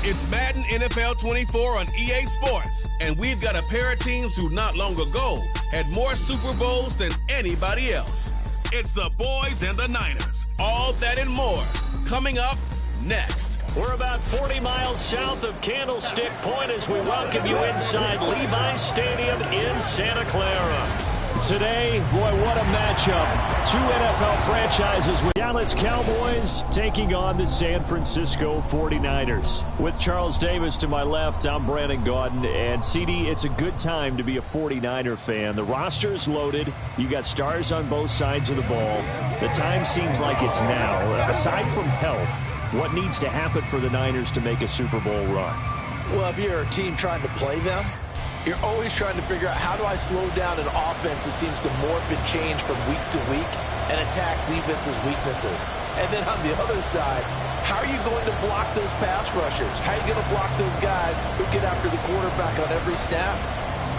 It's Madden NFL 24 on EA Sports, and we've got a pair of teams who not long ago had more Super Bowls than anybody else. It's the boys and the Niners. All that and more coming up next. We're about 40 miles south of Candlestick Point as we welcome you inside Levi's Stadium in Santa Clara. Today, boy, what a matchup. Two NFL franchises with Dallas Cowboys taking on the San Francisco 49ers. With Charles Davis to my left, I'm Brandon Gaudin. And CD, it's a good time to be a 49er fan. The roster is loaded. You got stars on both sides of the ball. The time seems like it's now. Aside from health, what needs to happen for the Niners to make a Super Bowl run? Well, if you're a team trying to play them, you're always trying to figure out how do I slow down an offense that seems to morph and change from week to week and attack defense's weaknesses. And then on the other side, how are you going to block those pass rushers? How are you going to block those guys who get after the quarterback on every snap?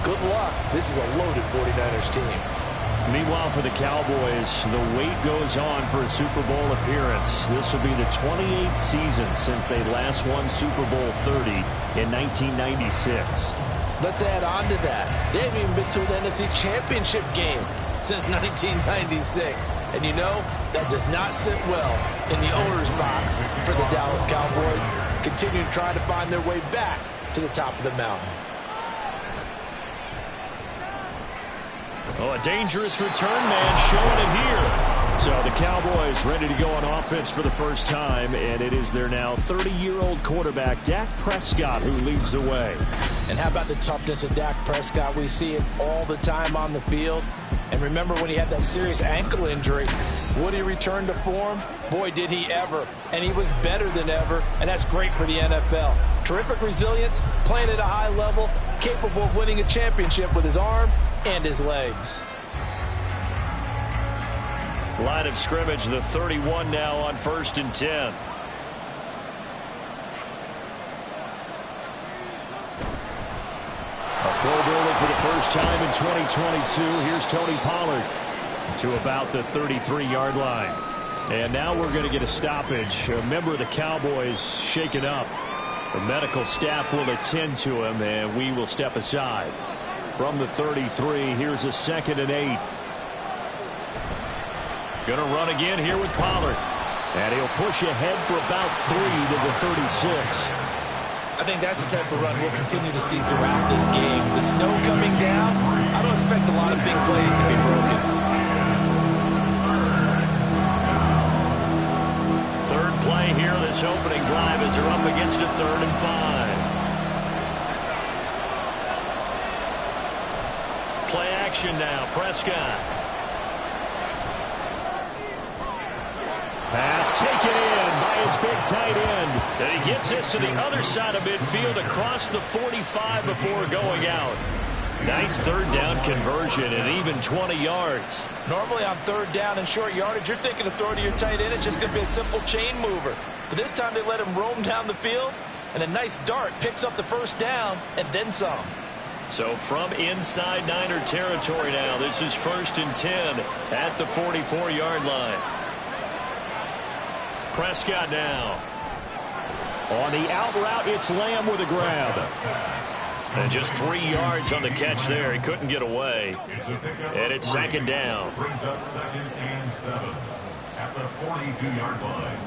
Good luck. This is a loaded 49ers team. Meanwhile, for the Cowboys, the wait goes on for a Super Bowl appearance. This will be the 28th season since they last won Super Bowl 30 in 1996. Let's add on to that. They haven't even been to an NFC Championship game since 1996. And you know, that does not sit well in the owner's box for the Dallas Cowboys, continuing trying to find their way back to the top of the mountain. Oh, a dangerous return man showing it here. So the Cowboys ready to go on offense for the first time, and it is their now 30-year-old quarterback, Dak Prescott, who leads the way. And how about the toughness of Dak Prescott? We see it all the time on the field. And remember when he had that serious ankle injury, would he return to form? Boy, did he ever. And he was better than ever, and that's great for the NFL. Terrific resilience, playing at a high level, capable of winning a championship with his arm and his legs. Line of scrimmage, the 31 now on 1st and 10. A Pro Bowler for the first time in 2022. Here's Tony Pollard to about the 33-yard line. And now we're going to get a stoppage. A member of the Cowboys shaken up. The medical staff will attend to him, and we will step aside. From the 33, here's a 2nd and 8. Going to run again here with Pollard. And he'll push ahead for about 3 to the 36. I think that's the type of run we'll continue to see throughout this game. The snow coming down, I don't expect a lot of big plays to be broken. Third play here, this opening drive as they're up against a 3rd and 5. Play action now, Prescott. Pass taken in by his big tight end. And he gets this to the other side of midfield across the 45 before going out. Nice 3rd down conversion and even 20 yards. Normally on 3rd down and short yardage, you're thinking of throwing to your tight end. It's just going to be a simple chain mover. But this time they let him roam down the field, and a nice dart picks up the 1st down and then some. So from inside Niner territory now, this is 1st and 10 at the 44-yard line. Prescott now. On the out route, it's Lamb with a grab. And just 3 yards on the catch there. He couldn't get away. And it's 2nd down. Brings up 2nd and 7 at the 42-yard line.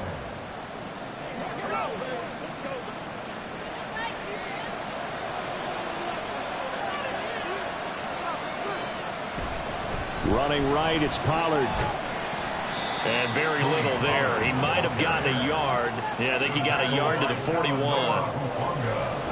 Running right, it's Pollard. And very little there. He might have gotten a yard. Yeah, I think he got a yard to the 41.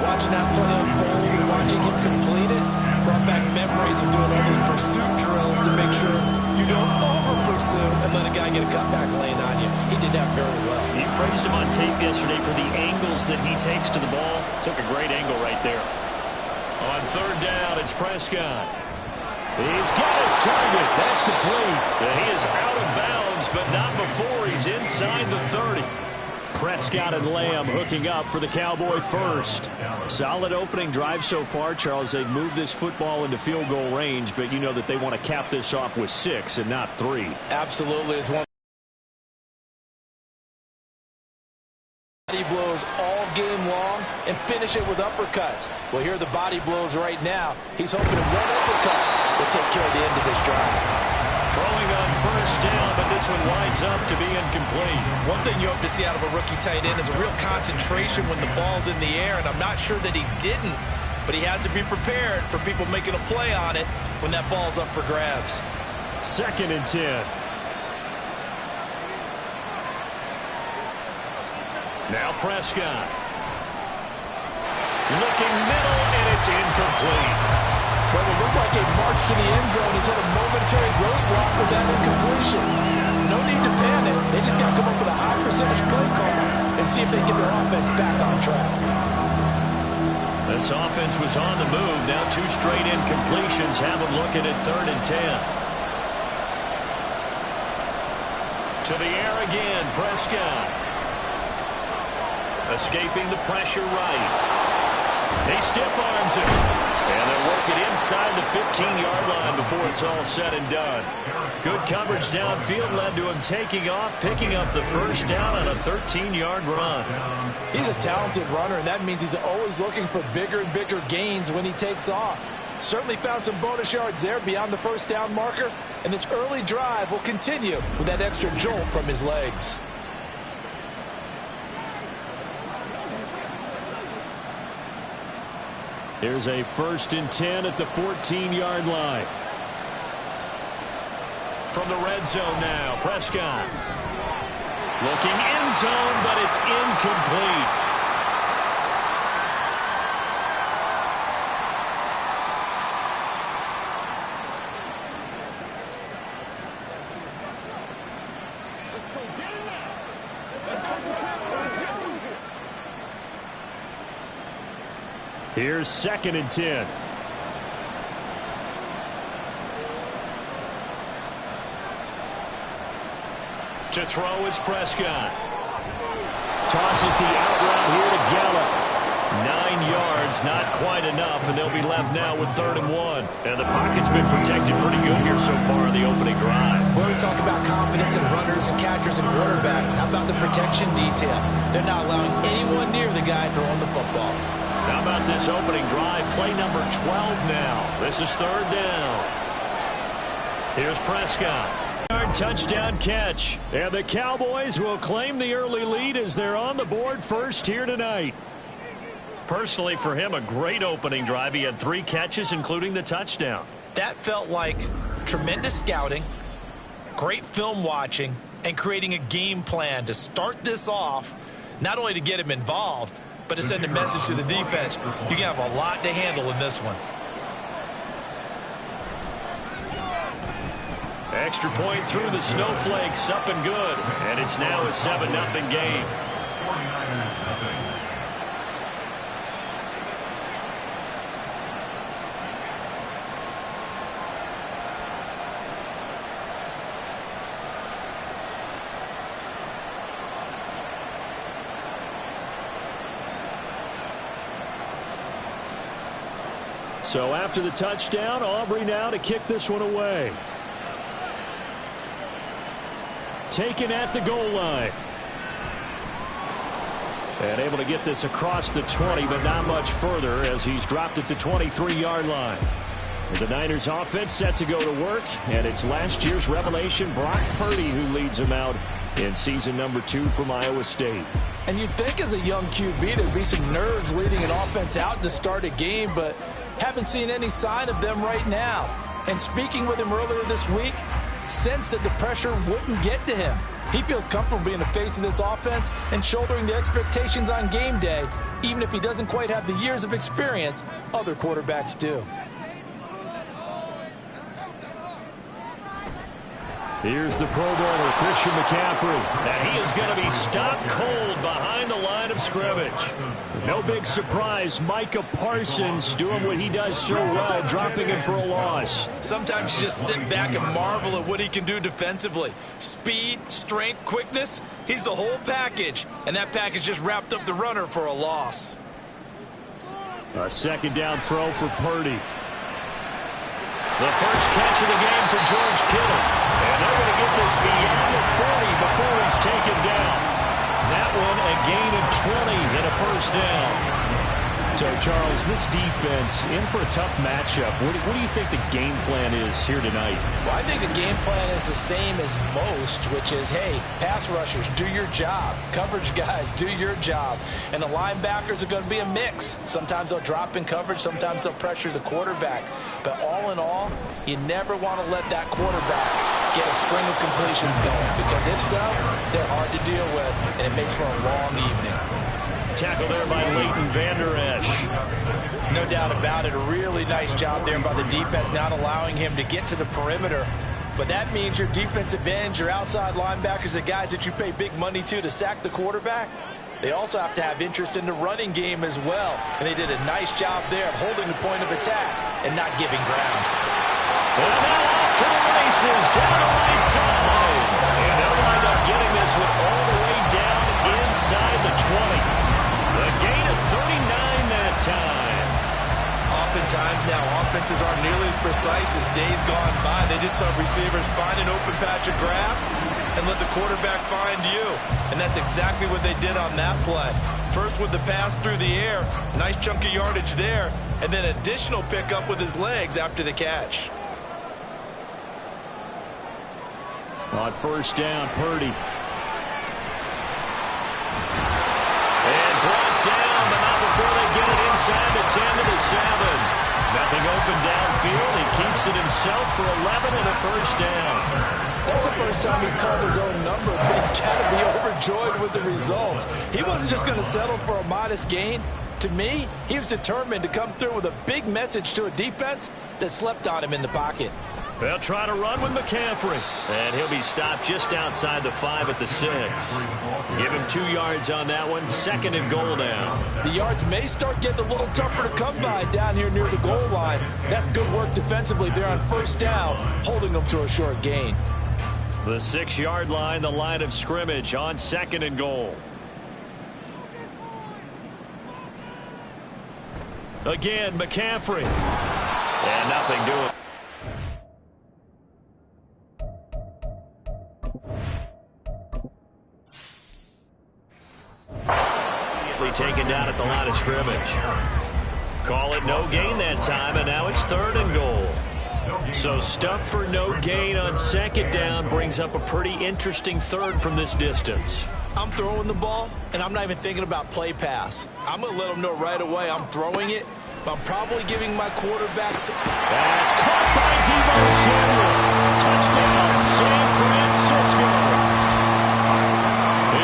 Watching that play unfold and watching him complete it brought back memories of doing all those pursuit drills to make sure you don't over-pursue and let a guy get a cutback lane on you. He did that very well. He praised him on tape yesterday for the angles that he takes to the ball. Took a great angle right there. On 3rd down, it's Prescott. He's got his target. That's complete. And he is out of bounds, but not before he's inside the 30. Prescott and Lamb hooking up for the Cowboy first. Solid opening drive so far, Charles. They've moved this football into field goal range, but you know that they want to cap this off with 6 and not 3. Absolutely. It's one. He blows all game long. and finish it with uppercuts. Well, here are the body blows right now. He's hoping that one uppercut will take care of the end of this drive. Throwing on first down, but this one winds up to be incomplete. One thing you hope to see out of a rookie tight end is a real concentration when the ball's in the air, and I'm not sure that he didn't, but he has to be prepared for people making a play on it when that ball's up for grabs. 2nd and 10. Now Prescott. Looking middle, and it's incomplete. Well, it looked like a march to the end zone. He's had a momentary roadblock with that incompletion. No need to panic. They just got to come up with a high percentage play call and see if they can get their offense back on track. This offense was on the move. Now 2 straight incompletions have them looking at 3rd and 10. To the air again, Prescott. Escaping the pressure right. He stiff arms him. And they'll work it inside the 15-yard line before it's all said and done. Good coverage downfield led to him taking off, picking up the first down on a 13-yard run. He's a talented runner, and that means he's always looking for bigger and bigger gains when he takes off. Certainly found some bonus yards there beyond the first down marker, and this early drive will continue with that extra jolt from his legs. Here's a 1st and 10 at the 14-yard line. From the red zone now, Prescott. Looking end zone, but it's incomplete. Here's 2nd and 10. To throw is Prescott. Tosses the out route here to Gallup. 9 yards, not quite enough, and they'll be left now with 3rd and 1. And the pocket's been protected pretty good here so far in the opening drive. We always talk about confidence in runners and catchers and quarterbacks. How about the protection detail? They're not allowing anyone near the guy throwing the football. How about this opening drive? Play number 12 now. This is 3rd down. Here's Prescott. Touchdown catch. And the Cowboys will claim the early lead as they're on the board first here tonight. Personally, for him, a great opening drive. He had 3 catches, including the touchdown. That felt like tremendous scouting, great film watching, and creating a game plan to start this off, not only to get him involved, but to send a message to the defense. You can have a lot to handle in this one. Extra point through the snowflakes, up and good. And it's now a 7-0 game. 49ers nothing. So after the touchdown, Aubrey now to kick this one away. Taken at the goal line. And able to get this across the 20, but not much further as he's dropped at the 23-yard line. The Niners offense set to go to work, and it's last year's revelation, Brock Purdy, who leads them out in season number 2 from Iowa State. And you'd think as a young QB there'd be some nerves leading an offense out to start a game, but haven't seen any sign of them right now. And speaking with him earlier this week, sensed that the pressure wouldn't get to him. He feels comfortable being the face of this offense and shouldering the expectations on game day, even if he doesn't quite have the years of experience other quarterbacks do. Here's the Pro Bowler, Christian McCaffrey. Now he is going to be stopped cold behind the line of scrimmage. No big surprise, Micah Parsons doing what he does so well, dropping him for a loss. Sometimes you just sit back and marvel at what he can do defensively. Speed, strength, quickness, he's the whole package. And that package just wrapped up the runner for a loss. A 2nd down throw for Purdy. The first catch of the game for George Kittle. And they're going to get this beyond the 40 before he's taken down. That one a gain of 20 and a first down. this defense in for a tough matchup. What do you think the game plan is here tonight? Well, I think the game plan is the same as most, which is, hey, pass rushers, do your job. Coverage guys, do your job. And the linebackers are going to be a mix. Sometimes they'll drop in coverage. Sometimes they'll pressure the quarterback. But all in all, you never want to let that quarterback get a string of completions going, because if so, they're hard to deal with, and it makes for a long evening. Tackle there by Leighton Vander Esch. No doubt about it. A really nice job there by the defense, not allowing him to get to the perimeter. But that means your defensive ends, your outside linebackers, the guys that you pay big money to sack the quarterback, they also have to have interest in the running game as well. And they did a nice job there of holding the point of attack and not giving ground. And now off to the races, down the right side. And they'll wind up getting this one all the way down inside the 20. A gain of 39 that time. Oftentimes now, offenses aren't nearly as precise as days gone by. They just saw receivers find an open patch of grass and let the quarterback find you. And that's exactly what they did on that play. First with the pass through the air, nice chunk of yardage there, and then additional pickup with his legs after the catch. On first down, Purdy. Before they get it inside the 10 to the 7. Nothing open downfield. He keeps it himself for 11 and a first down. That's the first time he's called his own number, but he's got to be overjoyed with the results. He wasn't just going to settle for a modest gain. To me, he was determined to come through with a big message to a defense that slept on him in the pocket. They'll try to run with McCaffrey. And he'll be stopped just outside the 5 at the 6. Give him 2 yards on that one. 2nd and goal now. The yards may start getting a little tougher to come by down here near the goal line. That's good work defensively there on first down, holding them to a short gain. The 6-yard line, the line of scrimmage on 2nd and goal. Again, McCaffrey. And nothing doing. Taken down at the line of scrimmage. Call it no gain that time, and now it's 3rd and goal. So stuff for no gain on 2nd down brings up a pretty interesting 3rd from this distance. I'm throwing the ball, and I'm not even thinking about play pass. I'm going to let them know right away I'm throwing it, but I'm probably giving my quarterback some... That's caught by Deebo Samuel. Touchdown, San Francisco.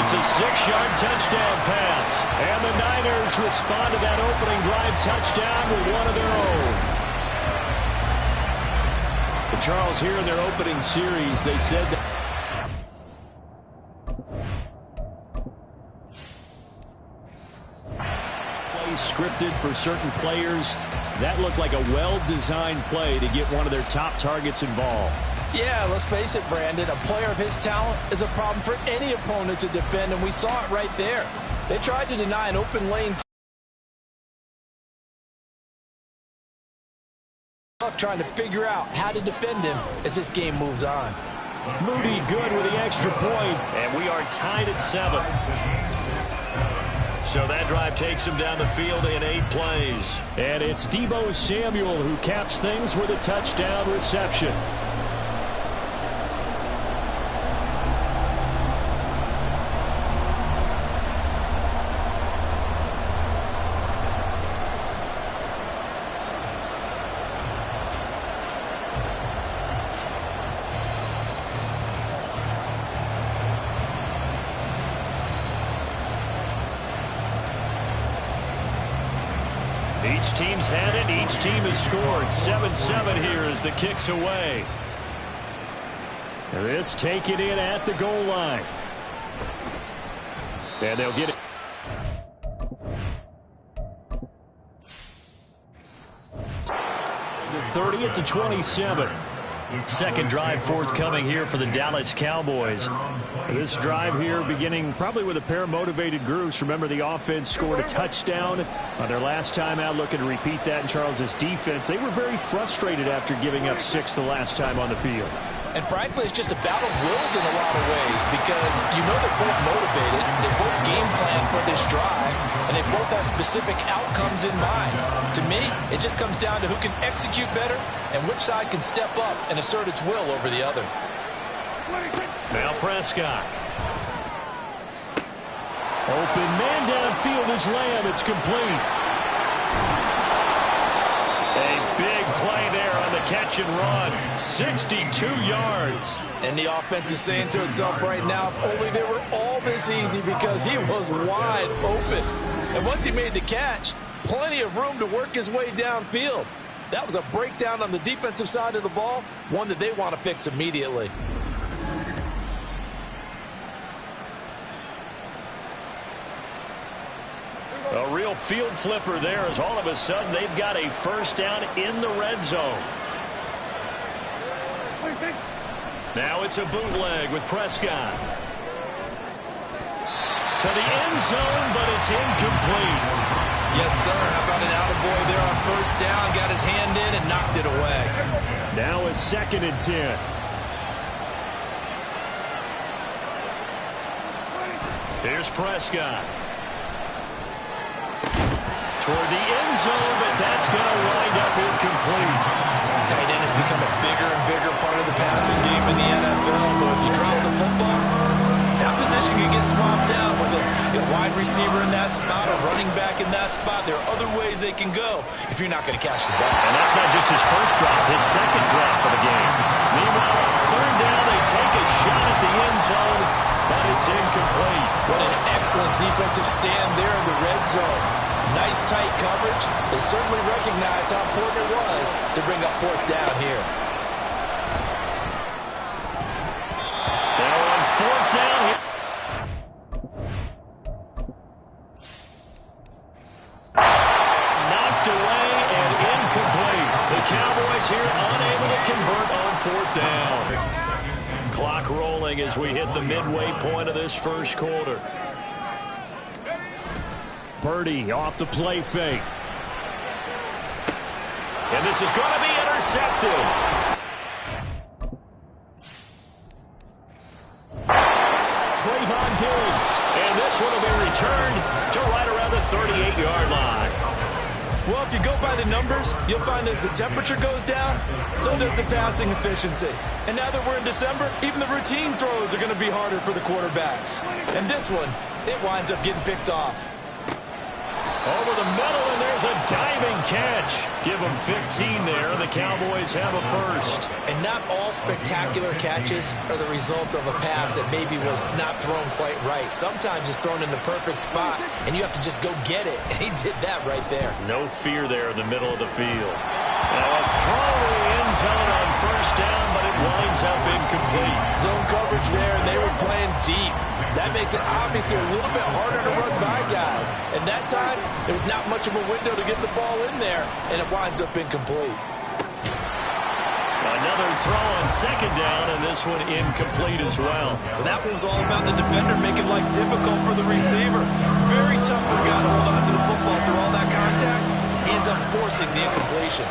It's a 6-yard touchdown pass. And the Niners respond to that opening drive touchdown with one of their own. But Charles, here in their opening series, they said that plays scripted for certain players. That looked like a well-designed play to get one of their top targets involved. Yeah, let's face it, Brandon. A player of his talent is a problem for any opponent to defend, and we saw it right there. They tried to deny an open lane. Trying to figure out how to defend him as this game moves on. Moody good with the extra point, and we are tied at 7. So that drive takes him down the field in 8 plays. And it's Deebo Samuel who caps things with a touchdown reception. Each team's had it. Each team has scored. 7-7 here as the kick's away. This taken in at the goal line. And they'll get it. The 30 to 27. Second drive forthcoming here for the Dallas Cowboys. This drive here beginning probably with a pair of motivated groups. Remember, the offense scored a touchdown on their last time out, looking to repeat that in Charles's defense. They were very frustrated after giving up 6 the last time on the field. And frankly, it's just a battle of wills in a lot of ways because you know they're both motivated, they both game plan for this drive, and they both have specific outcomes in mind. To me, it just comes down to who can execute better and which side can step up and assert its will over the other. Now Prescott. Open man downfield is Lamb. It's complete. A big play there on the catch and run. 62 yards. And the offense is saying to itself right now, if only they were all this easy, because he was wide open. And once he made the catch, plenty of room to work his way downfield. That was a breakdown on the defensive side of the ball, one that they want to fix immediately. A real field flipper there, as all of a sudden they've got a first down in the red zone. Now it's a bootleg with Prescott. To the end zone, but it's incomplete. Yes, sir. How about an attaboy there on first down? Got his hand in and knocked it away. Now it's 2nd and 10. Here's Prescott. Toward the end zone, but that's going to wind up incomplete. Tight end has become a bigger and bigger part of the passing game in the NFL, but if you drop the football, that position can get swapped out with a wide receiver in that spot, a running back in that spot. There are other ways they can go if you're not going to catch the ball. And that's not just his first drop, his second drop of the game. Meanwhile, on 3rd down, they take a shot at the end zone, but it's incomplete. What an excellent defensive stand there in the red zone. Nice tight coverage. They certainly recognized how important it was to bring up 4th down here. Now on 4th down here. Knocked away and incomplete. The Cowboys here unable to convert on 4th down. Clock rolling as we hit the midway point of this first quarter. Purdy off the play fake. And this is going to be intercepted. Trayvon Diggs. And this one will be returned to right around the 38-yard line. Well, if you go by the numbers, you'll find as the temperature goes down, so does the passing efficiency. And now that we're in December, even the routine throws are going to be harder for the quarterbacks. And this one, it winds up getting picked off. Over the middle, and there's a diving catch. Give them 15 there, and the Cowboys have a first. And not all spectacular catches are the result of a pass that maybe was not thrown quite right. Sometimes it's thrown in the perfect spot, and you have to just go get it. And he did that right there. No fear there in the middle of the field. Now a throw to the end zone on first down, but it winds up incomplete. Zone coverage there, and they were playing deep. That makes it obviously a little bit harder to run by guys. And that time, there was not much of a window to get the ball in there, and it winds up incomplete. Another throw on 2nd down, and this one incomplete as well. Well, that one was all about the defender making life difficult for the receiver. Very tough for a guy to hold on to the football through all that contact. He ends up forcing the incompletion.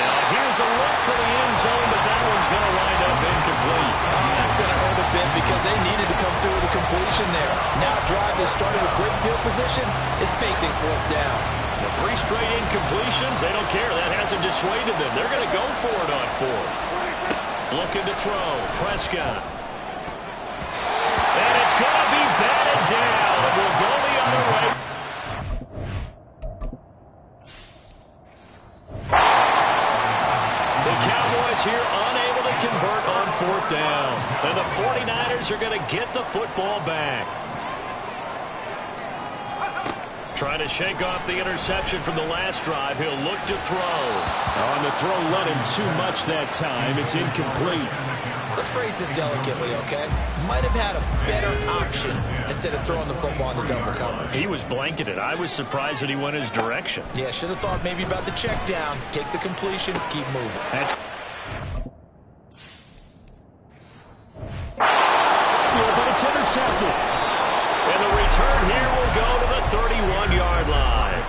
Now here's a look for the end zone, but that one's going to wind up incomplete. That's going to hurt a bit because they needed to come through with a completion there. Now a drive that started with great field position is facing 4th down. The 3 straight incompletions, they don't care. That hasn't dissuaded them. They're going to go for it on 4th. Looking to throw. Prescott. And it's going to be batted down. It will go the other way. The Cowboys here unable to convert on 4th down. And the 49ers are going to get the football back. Trying to shake off the interception from the last drive. He'll look to throw. On the throw, let him too much that time. It's incomplete. Let's phrase this delicately, okay? Might have had a better option instead of throwing the football into double coverage. He was blanketed. I was surprised that he went his direction. Yeah, should have thought maybe about the check down. Take the completion, keep moving. But it's intercepted. And the return here will go to the 31-yard line.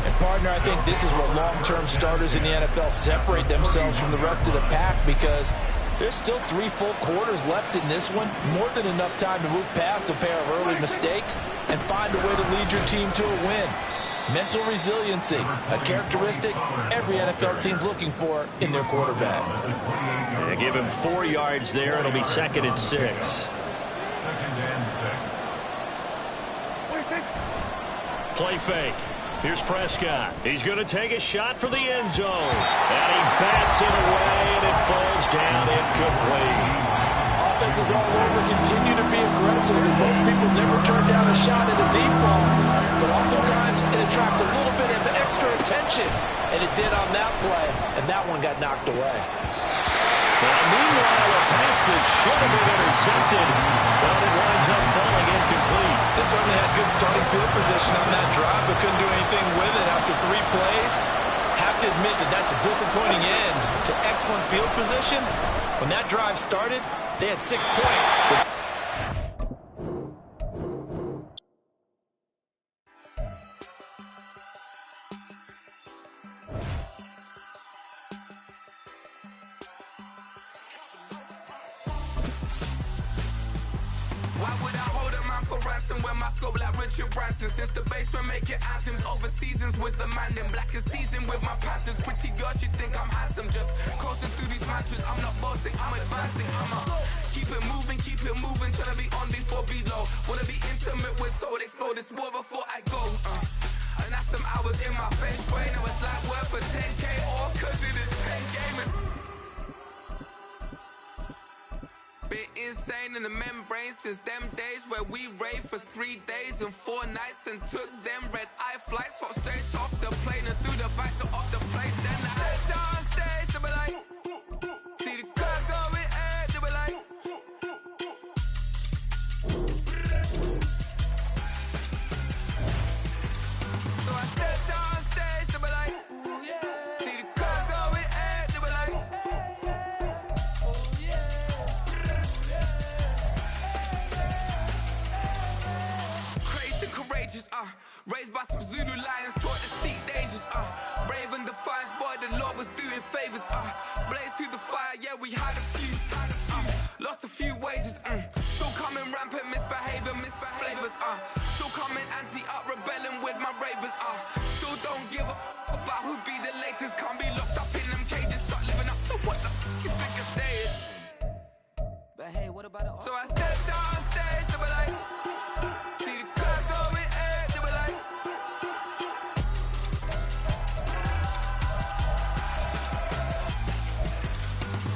And partner, I think this is where long-term starters in the NFL separate themselves from the rest of the pack, because there's still 3 full quarters left in this one. More than enough time to move past a pair of early mistakes and find a way to lead your team to a win. Mental resiliency, a characteristic every NFL team's looking for in their quarterback. They give him 4 yards there. It'll be 2nd and 6. 2nd and 6. Play fake. Here's Prescott. He's going to take a shot for the end zone. And he bats it away, and it falls down incomplete. Offenses all over continue to be aggressive, and most people never turn down a shot at a deep ball. But oftentimes, it attracts a little bit of extra attention. And it did on that play, and that one got knocked away. And meanwhile, a pass that should have been intercepted, but it winds up falling incomplete. This certainly had good starting field position on that drive, but couldn't do anything with it after 3 plays. Have to admit that that's a disappointing end to excellent field position. When that drive started, they had 6 points. Why would I hold a man for ransom when my scope like Richard Branson? Since the basement making anthems over seasons with the man in black is teasing with my panthers. Pretty girl, she think I'm handsome. Just coasting through these mantras. I'm not bossing, I'm advancing. I'ma keep it moving, trying to be on before below. Wanna be intimate with soul, explode this war before I go. And that's some hours in my feng shui. Now it's like worth for 10K or cause it is 10 gamers. Been insane in the membrane since them days where we raved for 3 days and 4 nights and took them red-eye flights, hot straight off the plane and through the back door of the place. Then I head down stage, they be like, see the crowd going ahead, they be like, so I step down stage, they be like, ooh yeah, see the crowd going ahead, they be like, oh yeah. Courageous, raised by some Zulu lions, taught to seek dangers, brave and defiant, boy, the Lord was doing favors, blaze through the fire, yeah, we had a few, lost a few wages, still coming rampant, misbehavior, flavors, still coming anti-up, rebelling with my ravers, still don't give up about who be the latest, can't be locked up in them cages, start living up to what the f*** you think it is. But hey, what about it? So I stepped on stage, they be like, see the crowd going ahead, they be like,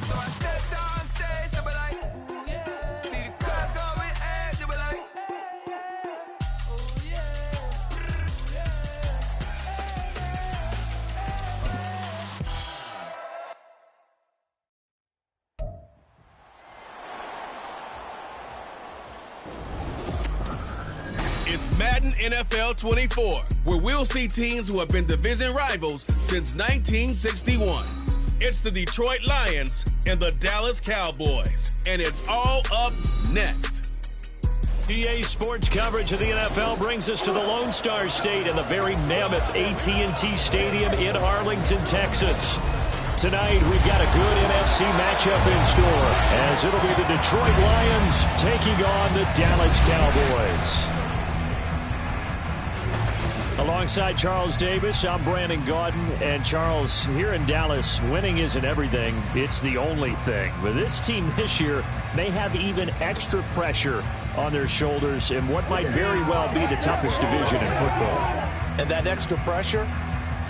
so I stepped on stage, they be like, ooh yeah, see the crowd going ahead, they be like, oh yeah, It's Madden NFL 24, where we'll see teams who have been division rivals since 1961. It's the Detroit Lions and the Dallas Cowboys, and it's all up next. EA Sports coverage of the NFL brings us to the Lone Star State in the very mammoth AT&T Stadium in Arlington, Texas. Tonight, we've got a good NFC matchup in store, as it'll be the Detroit Lions taking on the Dallas Cowboys. Alongside Charles Davis, I'm Brandon Gaudin. And Charles, here in Dallas, winning isn't everything. It's the only thing. But this team this year may have even extra pressure on their shoulders in what might very well be the toughest division in football. And that extra pressure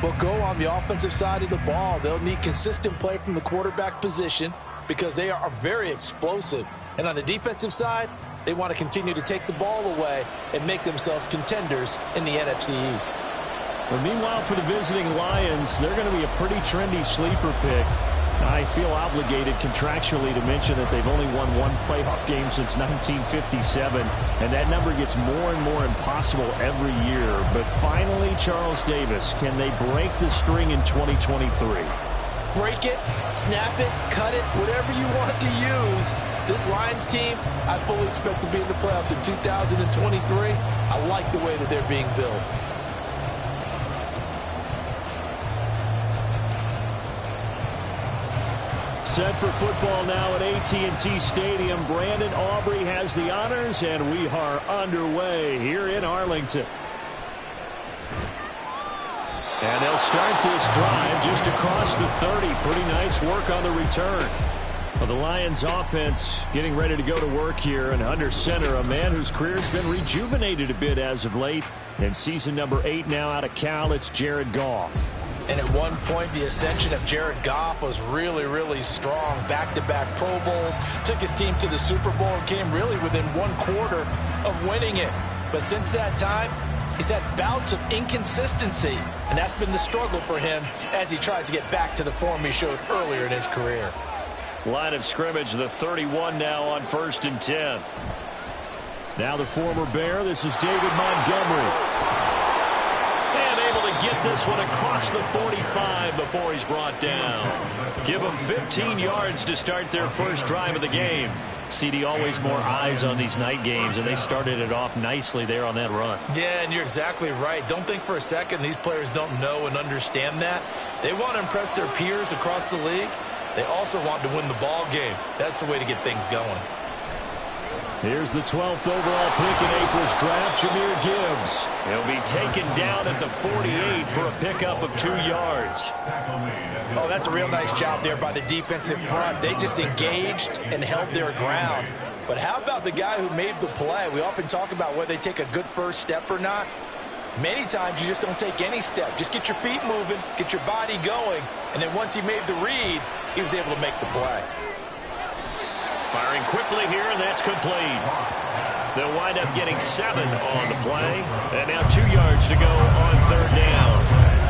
will go on the offensive side of the ball. They'll need consistent play from the quarterback position because they are very explosive. And on the defensive side, they want to continue to take the ball away and make themselves contenders in the NFC East. Well, meanwhile, for the visiting Lions, they're going to be a pretty trendy sleeper pick. I feel obligated contractually to mention that they've only won 1 playoff game since 1957, and that number gets more and more impossible every year. But finally, Charles Davis, can they break the string in 2023? Break it, snap it, cut it, whatever you want to use. This Lions team, I fully expect to be in the playoffs in 2023. I like the way that they're being built. Set for football now at AT&T Stadium. Brandon Aubrey has the honors, and we are underway here in Arlington. And they'll start this drive just across the 30. Pretty nice work on the return. Well, the Lions offense getting ready to go to work here, and under center, a man whose career's been rejuvenated a bit as of late. In season number 8 now out of Cal, it's Jared Goff. And at one point, the ascension of Jared Goff was really, really strong. Back-to-back Pro Bowls, took his team to the Super Bowl, and came really within 1/4 of winning it. But since that time, he's had bouts of inconsistency, and that's been the struggle for him as he tries to get back to the form he showed earlier in his career. Line of scrimmage, the 31 now on 1st and 10. Now the former Bear, this is David Montgomery. And able to get this one across the 45 before he's brought down. Give them 15 yards to start their first drive of the game. CD, always more eyes on these night games, and they started it off nicely there on that run. Yeah, and you're exactly right. Don't think for a second these players don't know and understand that. They want to impress their peers across the league. They also want to win the ball game. That's the way to get things going. Here's the 12th overall pick in April's draft, Jahmyr Gibbs. He'll be taken down at the 48 for a pickup of 2 yards. Oh, that's a real nice job there by the defensive front. They just engaged and held their ground. But how about the guy who made the play? We often talk about whether they take a good first step or not. Many times you just don't take any step. Just get your feet moving, get your body going, and then once he made the read, he was able to make the play. Firing quickly here, and that's complete. They'll wind up getting 7 on the play. And now 2 yards to go on 3rd down.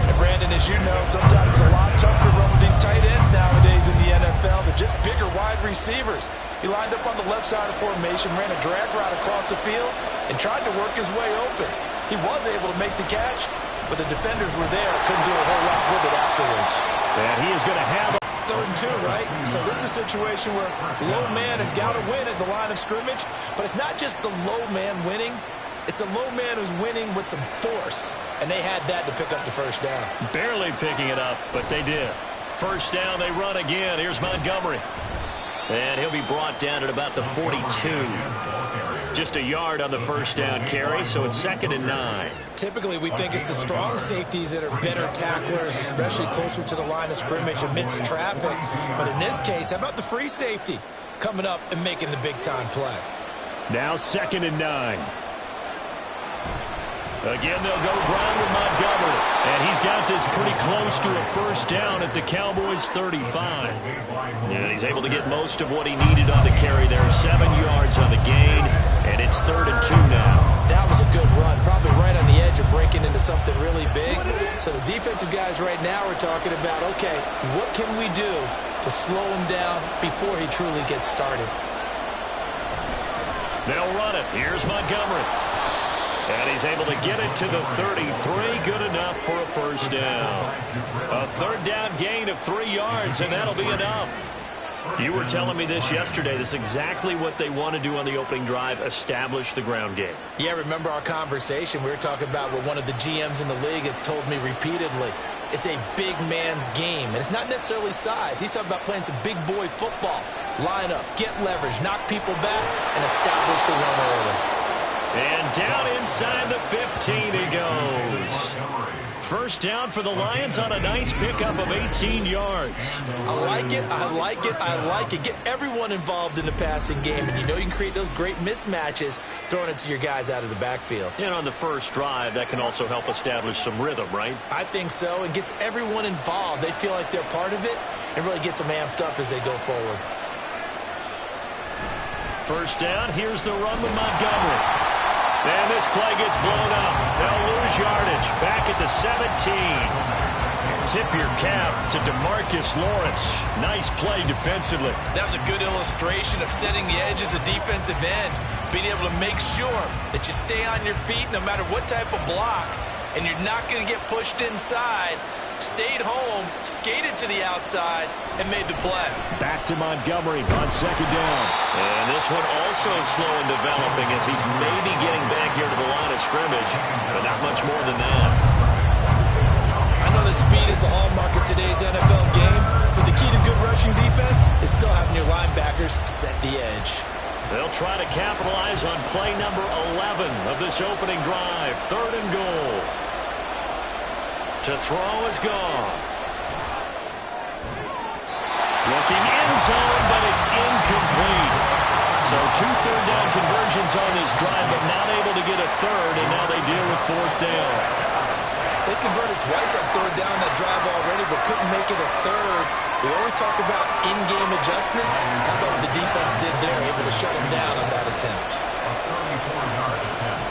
And Brandon, as you know, sometimes it's a lot tougher to run with these tight ends nowadays in the NFL. They're just bigger wide receivers. He lined up on the left side of formation, ran a drag route across the field, and tried to work his way open. He was able to make the catch, but the defenders were there. Couldn't do a whole lot with it afterwards. And he is going to have 3rd and 2, right? So this is a situation where low man has got to win at the line of scrimmage, but it's not just the low man winning. It's the low man who's winning with some force, and they had that to pick up the first down. Barely picking it up, but they did. First down, they run again. Here's Montgomery. And he'll be brought down at about the 42. Just a yard on the first down carry, so it's 2nd and 9. Typically, we think it's the strong safeties that are better tacklers, especially closer to the line of scrimmage amidst traffic. But in this case, how about the free safety coming up and making the big-time play? Now 2nd and 9. Again, they'll go ground with Montgomery. And he's got this pretty close to a first down at the Cowboys' 35. And he's able to get most of what he needed on the carry there. 7 yards on the gain, and it's 3rd and 2 now. That was a good run, probably right on the edge of breaking into something really big. So the defensive guys right now are talking about, okay, what can we do to slow him down before he truly gets started? They'll run it. Here's Montgomery. And he's able to get it to the 33. Good enough for a first down. A 3rd down gain of 3 yards, and that'll be enough. You were telling me this yesterday. This is exactly what they want to do on the opening drive, establish the ground game. Yeah, remember our conversation? We were talking about what one of the GMs in the league has told me repeatedly. It's a big man's game, and it's not necessarily size. He's talking about playing some big boy football. Line up, get leverage, knock people back, and establish the run early. And down inside the 15 he goes. First down for the Lions on a nice pickup of 18 yards. I like it, I like it, I like it. Get everyone involved in the passing game, and you know you can create those great mismatches throwing it to your guys out of the backfield. And on the first drive, that can also help establish some rhythm, right? I think so. It gets everyone involved. They feel like they're part of it and really gets them amped up as they go forward. First down, here's the run with Montgomery. And this play gets blown up. They'll lose yardage. Back at the 17. Tip your cap to DeMarcus Lawrence. Nice play defensively. That was a good illustration of setting the edge as a defensive end. Being able to make sure that you stay on your feet no matter what type of block. And you're not going to get pushed inside. Stayed home, skated to the outside, and made the play. Back to Montgomery on 2nd down. And this one also slow in developing as he's maybe getting back here to the line of scrimmage, but not much more than that. I know the speed is the hallmark of today's NFL game, but the key to good rushing defense Packers set the edge. They'll try to capitalize on play number 11 of this opening drive. 3rd and goal. To throw is Goff. Looking end zone, but it's incomplete. So 2 third-down conversions on this drive, but not able to get a third, and now they deal with 4th down. They converted twice on 3rd down that drive already, but couldn't make it a third. We always talk about in-game adjustments. How about what the defense did there, able to shut them down on that attempt. A 34-yard attempt.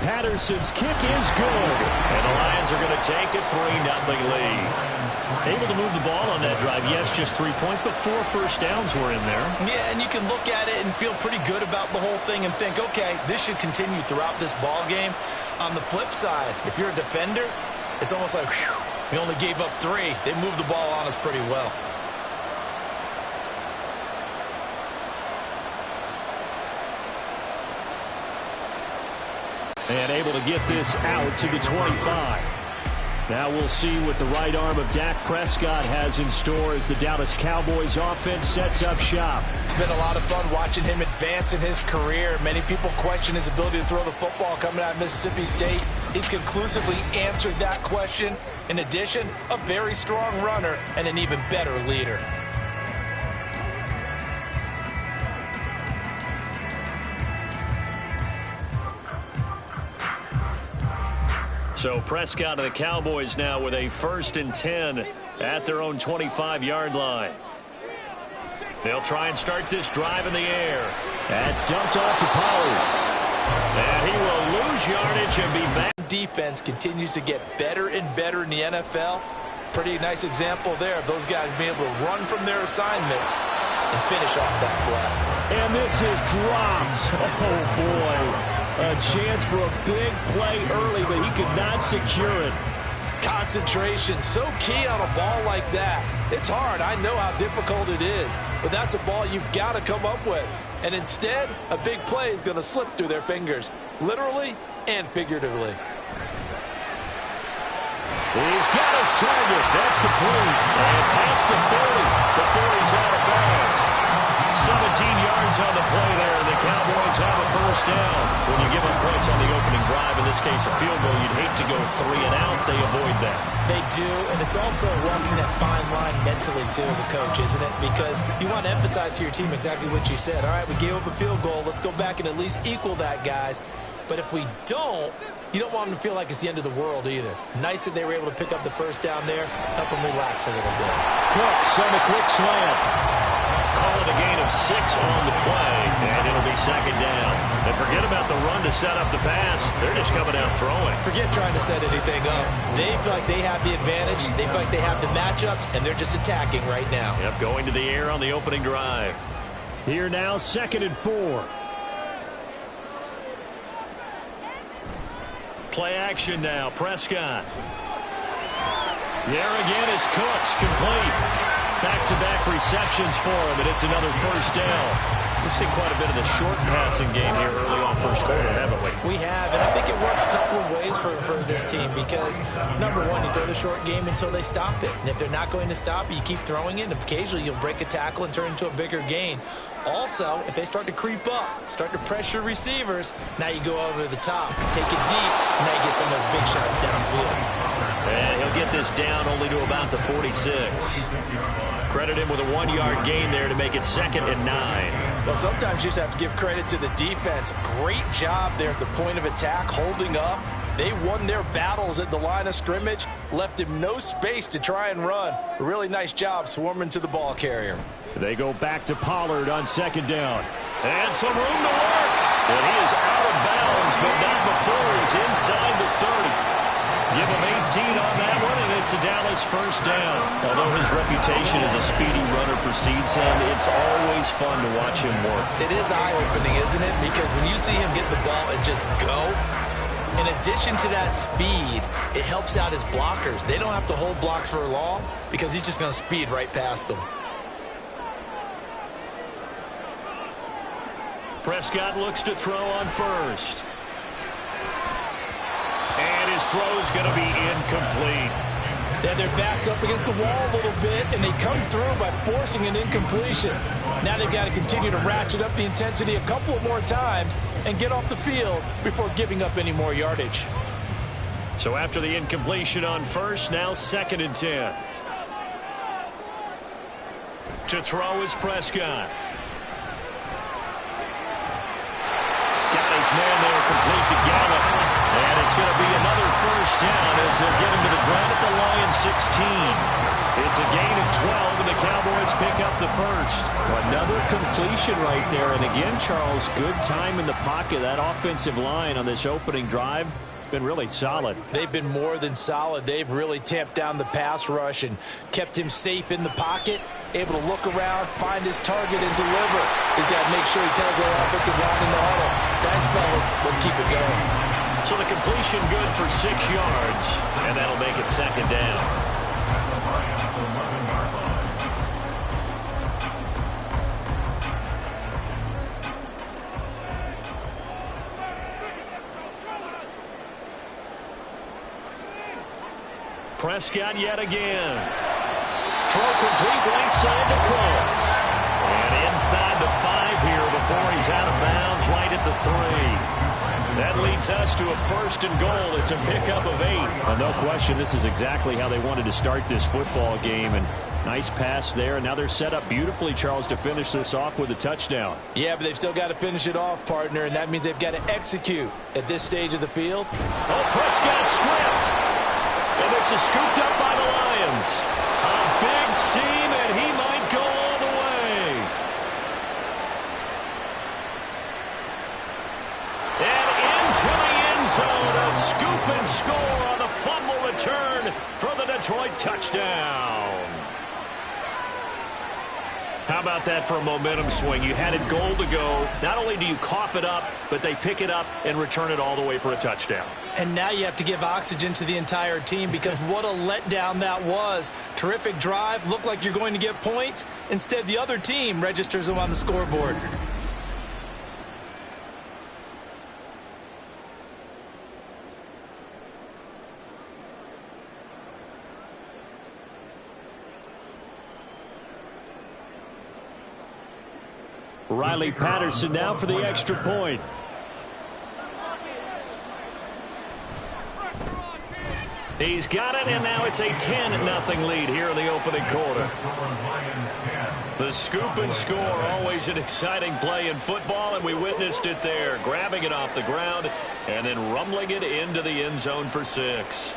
Patterson's kick is good, and the Lions are going to take a 3-0 lead. Able to move the ball on that drive. Yes, just 3 points, but 4 first downs were in there. Yeah, and you can look at it and feel pretty good about the whole thing and think, okay, this should continue throughout this ball game. On the flip side, if you're a defender, it's almost like, whew, we only gave up 3. They moved the ball on us pretty well. And able to get this out to the 25. Now we'll see what the right arm of Dak Prescott has in store as the Dallas Cowboys offense sets up shop. It's been a lot of fun watching him advance in his career. Many people question his ability to throw the football coming out of Mississippi State. He's conclusively answered that question. In addition, a very strong runner and an even better leader. So Prescott and the Cowboys now with a 1st and 10 at their own 25-yard line. They'll try and start this drive in the air. That's dumped off to Pollard. And he will lose yardage and be back. Defense continues to get better and better in the NFL. Pretty nice example there of those guys being able to run from their assignments and finish off that play. And this is dropped. Oh, boy. A chance for a big play early, but he could not secure it. Concentration, so key on a ball like that. It's hard. I know how difficult it is, but that's a ball you've got to come up with. And instead, a big play is going to slip through their fingers, literally and figuratively. He's got his target. That's complete. And past the 30 before he's out of bounds. 17 yards on the play there, and the Cowboys have a 1st down. When you give them points on the opening drive, in this case a field goal, you'd hate to go 3 and out. They avoid that. They do, and it's also walking that fine line mentally, too, as a coach, isn't it? Because you want to emphasize to your team exactly what you said. All right, we gave up a field goal. Let's go back and at least equal that, guys. But if we don't, you don't want them to feel like it's the end of the world either. Nice that they were able to pick up the 1st down there, help them relax a little bit. Cooks on the quick slant. Call it a gain of 6 on the play, and it'll be 2nd down. And forget about the run to set up the pass. They're just coming out throwing. Forget trying to set anything up. They feel like they have the advantage. They feel like they have the matchups, and they're just attacking right now. Yep, going to the air on the opening drive. Here now, 2nd and 4. Play action now, Prescott. There again is Cooks, complete. Back-to-back receptions for him, and it's another 1st down. We've seen quite a bit of the short passing game here early on first quarter, haven't we? We have, and I think it works a couple of ways for this team because, number one, you throw the short game until they stop it. And if they're not going to stop it, you keep throwing it, and occasionally you'll break a tackle and turn it into a bigger gain. Also, if they start to creep up, start to pressure receivers, now you go over the top, take it deep, and now you get some of those big shots downfield. And he'll get this down only to about the 46. Credit him with a 1-yard gain there to make it 2nd and 9. Well, sometimes you just have to give credit to the defense. Great job there at the point of attack, holding up. They won their battles at the line of scrimmage, left him no space to try and run. A really nice job swarming to the ball carrier. They go back to Pollard on 2nd down. And some room to work. And he is out of bounds, but not before he's inside the 30. Give him 18 on that one, and it's a Dallas 1st down. Although his reputation as a speedy runner precedes him, it's always fun to watch him work. It is eye-opening, isn't it? Because when you see him get the ball and just go, in addition to that speed, it helps out his blockers. They don't have to hold blocks for long because he's just going to speed right past them. Prescott looks to throw on 1st. And his throw is going to be incomplete. They have their backs up against the wall a little bit, and they come through by forcing an incompletion. Now they've got to continue to ratchet up the intensity a couple of more times and get off the field before giving up any more yardage. So after the incompletion on first, now 2nd and 10. To throw is Prescott. Got his man there, complete to Gallup. And it's going to be another first down as they'll get him to the ground at the Lions 16. It's a gain of 12, and the Cowboys pick up the first. Another completion right there. And again, Charles, good time in the pocket. That offensive line on this opening drive been really solid. They've been more than solid. They've really tamped down the pass rush and kept him safe in the pocket, able to look around, find his target, and deliver. He's got to make sure he tells that offensive line in the huddle, thanks, fellas. Let's keep it going. So the completion good for 6 yards, and that'll make it 2nd down. Prescott yet again. Throw complete right side to Colts. And inside the 5 here before he's out of bounds right at the 3. That leads us to a 1st and goal. It's a pickup of 8. Well, no question, this is exactly how they wanted to start this football game. And nice pass there. And now they're set up beautifully, Charles, to finish this off with a touchdown. Yeah, but they've still got to finish it off, partner, and that means they've got to execute at this stage of the field. Oh, Prescott stripped. And this is scooped up by the Lions. A big seam, and he might go all the way. And into the end zone, a scoop and score on the fumble return for the Detroit touchdown. How about that for a momentum swing? You had it goal to go. Not only do you cough it up, but they pick it up and return it all the way for a touchdown. And now you have to give oxygen to the entire team because what a letdown that was. Terrific drive. Looked like you're going to get points. Instead, the other team registers them on the scoreboard. Riley Patterson now for the extra point. He's got it, and now it's a 10-0 lead here in the opening quarter. The scoop and score, always an exciting play in football, and we witnessed it there. Grabbing it off the ground and then rumbling it into the end zone for 6.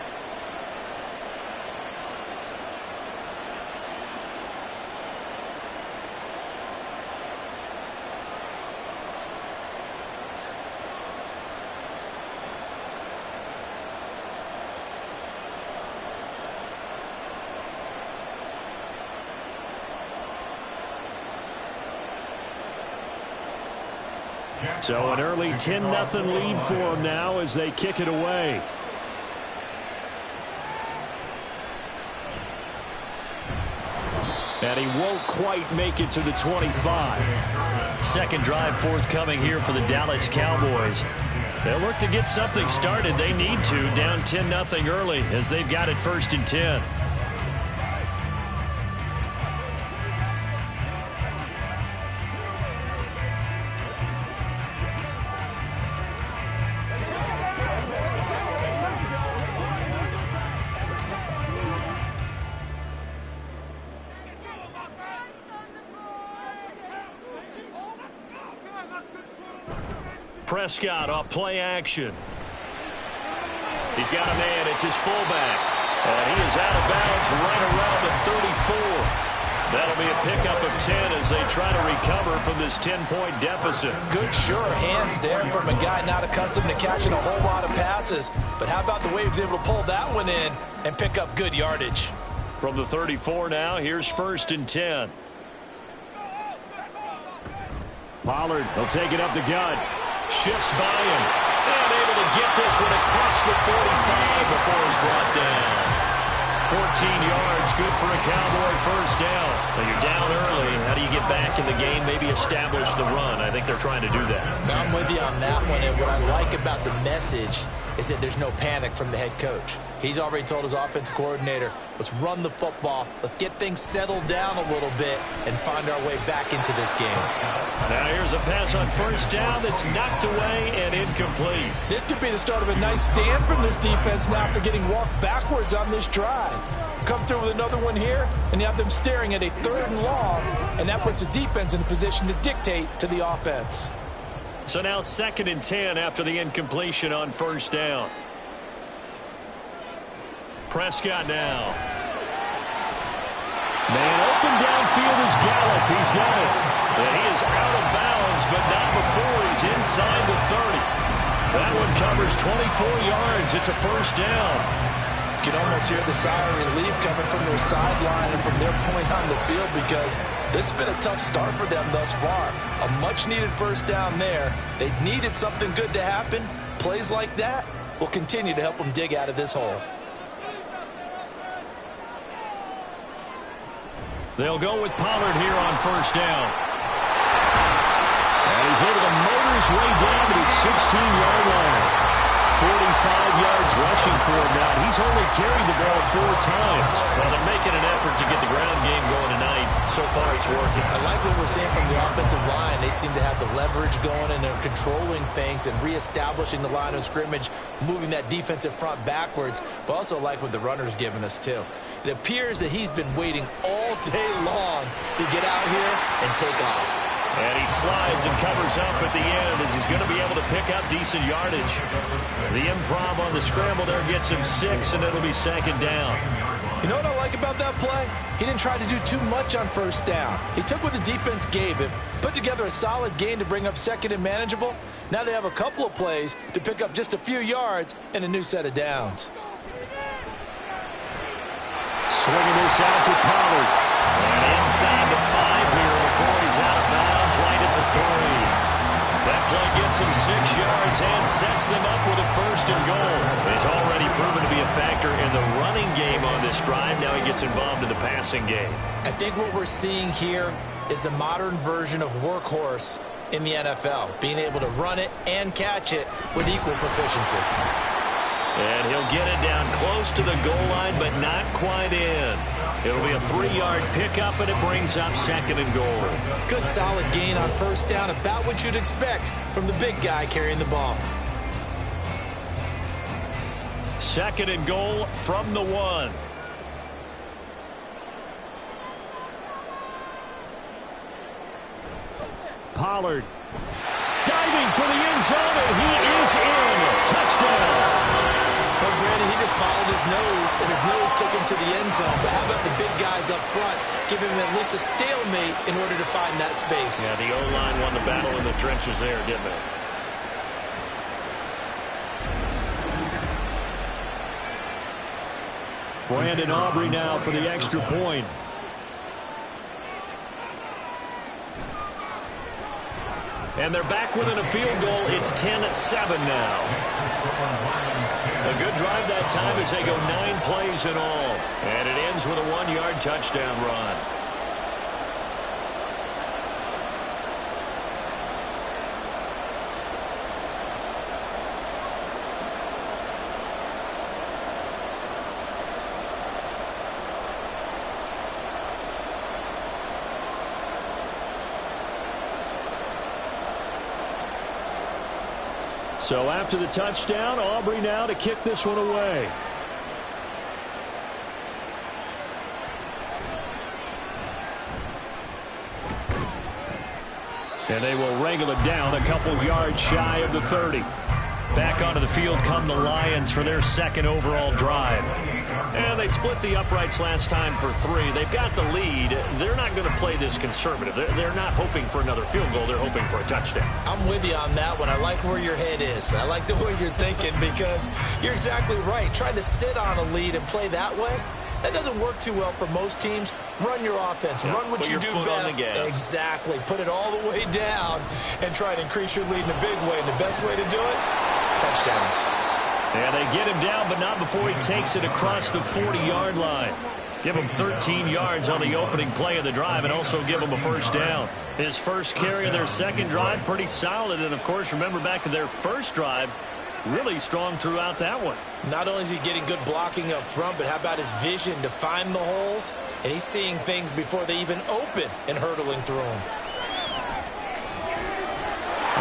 So an early 10-0 lead for them now as they kick it away. And he won't quite make it to the 25. Second drive forthcoming here for the Dallas Cowboys. They'll look to get something started. They need to, down 10-0 early as they've got it 1st and 10. Prescott off play action. He's got a man. It's his fullback. And he is out of bounds right around the 34. That'll be a pickup of 10 as they try to recover from this 10-point deficit. Good, sure hands there from a guy not accustomed to catching a whole lot of passes. But how about the way he was able to pull that one in and pick up good yardage? From the 34 now, here's 1st and 10. Pollard will take it up the gut. Shifts by him. And able to get this one across the 45 before he's brought down. 14 yards, good for a Cowboy first down. Now you're down early. How do you get back in the game? Maybe establish the run. I think they're trying to do that. I'm with you on that one. And what I like about the message is that there's no panic from the head coach. He's already told his offensive coordinator, let's run the football, let's get things settled down a little bit and find our way back into this game. Now here's a pass on first down that's knocked away and incomplete. This could be the start of a nice stand from this defense now after getting walked backwards on this drive. Come through with another one here, and you have them staring at a 3rd and long, and that puts the defense in a position to dictate to the offense. So now 2nd and 10 after the incompletion on first down. Prescott now. Man open downfield is Gallup. He's got it. And he is out of bounds, but not before he's inside the 30. That one covers 24 yards. It's a first down. You can almost hear the sigh of relief coming from their sideline and from their point on the field because this has been a tough start for them thus far. A much-needed first down there. They needed something good to happen. Plays like that will continue to help them dig out of this hole. They'll go with Pollard here on first down. And he's able to motor his way down to his 16-yard line. 45 yards rushing for him now. He's only carried the ball 4 times. Well, they're making an effort to get the ground game going tonight. So far, it's working. I like what we're seeing from the offensive line. They seem to have the leverage going, and they're controlling things and reestablishing the line of scrimmage, moving that defensive front backwards, but also like what the runner's giving us, too. It appears that he's been waiting all day long to get out here and take off. And he slides and covers up at the end as he's going to be able to pick up decent yardage. The improv on the scramble there gets him 6, and it'll be 2nd down. You know what I like about that play? He didn't try to do too much on first down. He took what the defense gave him, put together a solid gain to bring up 2nd and manageable. Now they have a couple of plays to pick up just a few yards and a new set of downs. Swinging this out for Pollard. And inside the 5 here before he's out of bounds right at the 3. That play gets him 6 yards and sets them up with a 1st and goal. He's already proven to be a factor in the running game on this drive. Now he gets involved in the passing game. I think what we're seeing here is the modern version of workhorse in the NFL, being able to run it and catch it with equal proficiency. And he'll get it down close to the goal line, but not quite in. It'll be a 3-yard pickup, and it brings up 2nd and goal. Good solid gain on first down, about what you'd expect from the big guy carrying the ball. 2nd and goal from the 1. Pollard diving for the end zone, and he is in. Touchdown. But Brandon, he just followed his nose, and his nose took him to the end zone. But how about the big guys up front, giving him at least a stalemate in order to find that space? Yeah, the O-line won the battle in the trenches there, didn't it? Brandon Aubrey now for the extra point. And they're back within a field goal. It's 10-7 now. A good drive that time as they go 9 plays in all. And it ends with a 1-yard touchdown run. So after the touchdown, Aubrey now to kick this one away. And they will wrangle it down a couple yards shy of the 30. Back onto the field come the Lions for their 2nd overall drive. And they split the uprights last time for 3. They've got the lead. They're not going to play this conservative. They're not hoping for another field goal. They're hoping for a touchdown. I'm with you on that one. I like where your head is. I like the way you're thinking because you're exactly right. Trying to sit on a lead and play that way, that doesn't work too well for most teams. Run your offense. Run what you do best. Exactly. Put it all the way down and try to increase your lead in a big way. And the best way to do it, touchdowns. And they get him down, but not before he takes it across the 40-yard line. Give him 13 yards on the opening play of the drive and also give him a 1st down. His first carry of their 2nd drive, pretty solid. And, of course, remember back to their first drive, really strong throughout that one. Not only is he getting good blocking up front, but how about his vision to find the holes? And he's seeing things before they even open and hurdling through them.